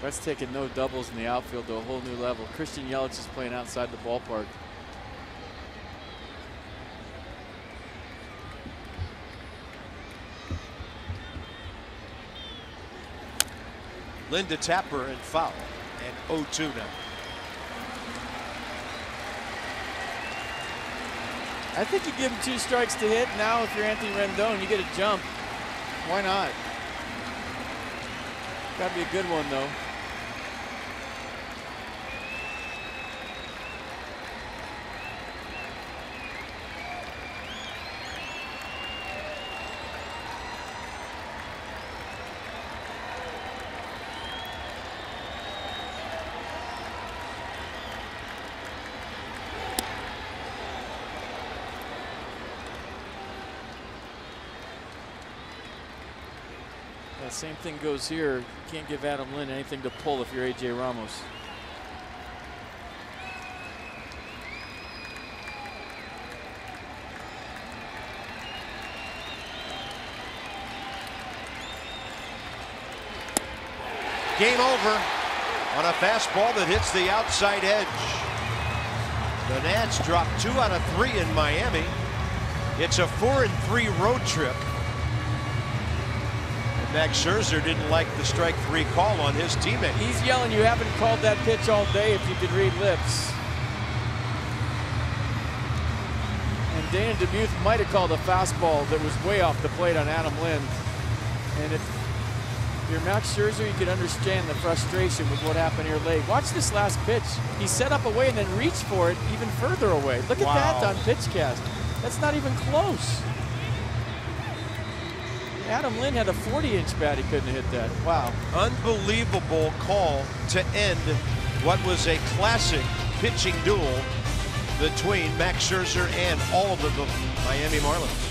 That's taking no doubles in the outfield to a whole new level. Christian Yelich is playing outside the ballpark. Linda Tapper and foul, and 0-2 now. I think you give him 2 strikes to hit. Now if you're Anthony Rendon, you get a jump. Why not? Gotta be a good one though. Same thing goes here. You can't give Adam Lind anything to pull if you're A.J. Ramos. Game over on a fastball that hits the outside edge. The Nats drop 2 out of 3 in Miami. It's a 4-3 road trip. Max Scherzer didn't like the strike 3 call on his teammate. He's yelling, you haven't called that pitch all day if you could read lips. And Dana DeMuth might have called a fastball that was way off the plate on Adam Lind. And if you're Max Scherzer, you could understand the frustration with what happened here late. Watch this last pitch. He set up away and then reached for it even further away. Look at that on PitchCast. That's not even close. Adam Lind had a 40-inch bat. He couldn't hit that. Wow. Unbelievable call to end what was a classic pitching duel between Max Scherzer and all of the Miami Marlins.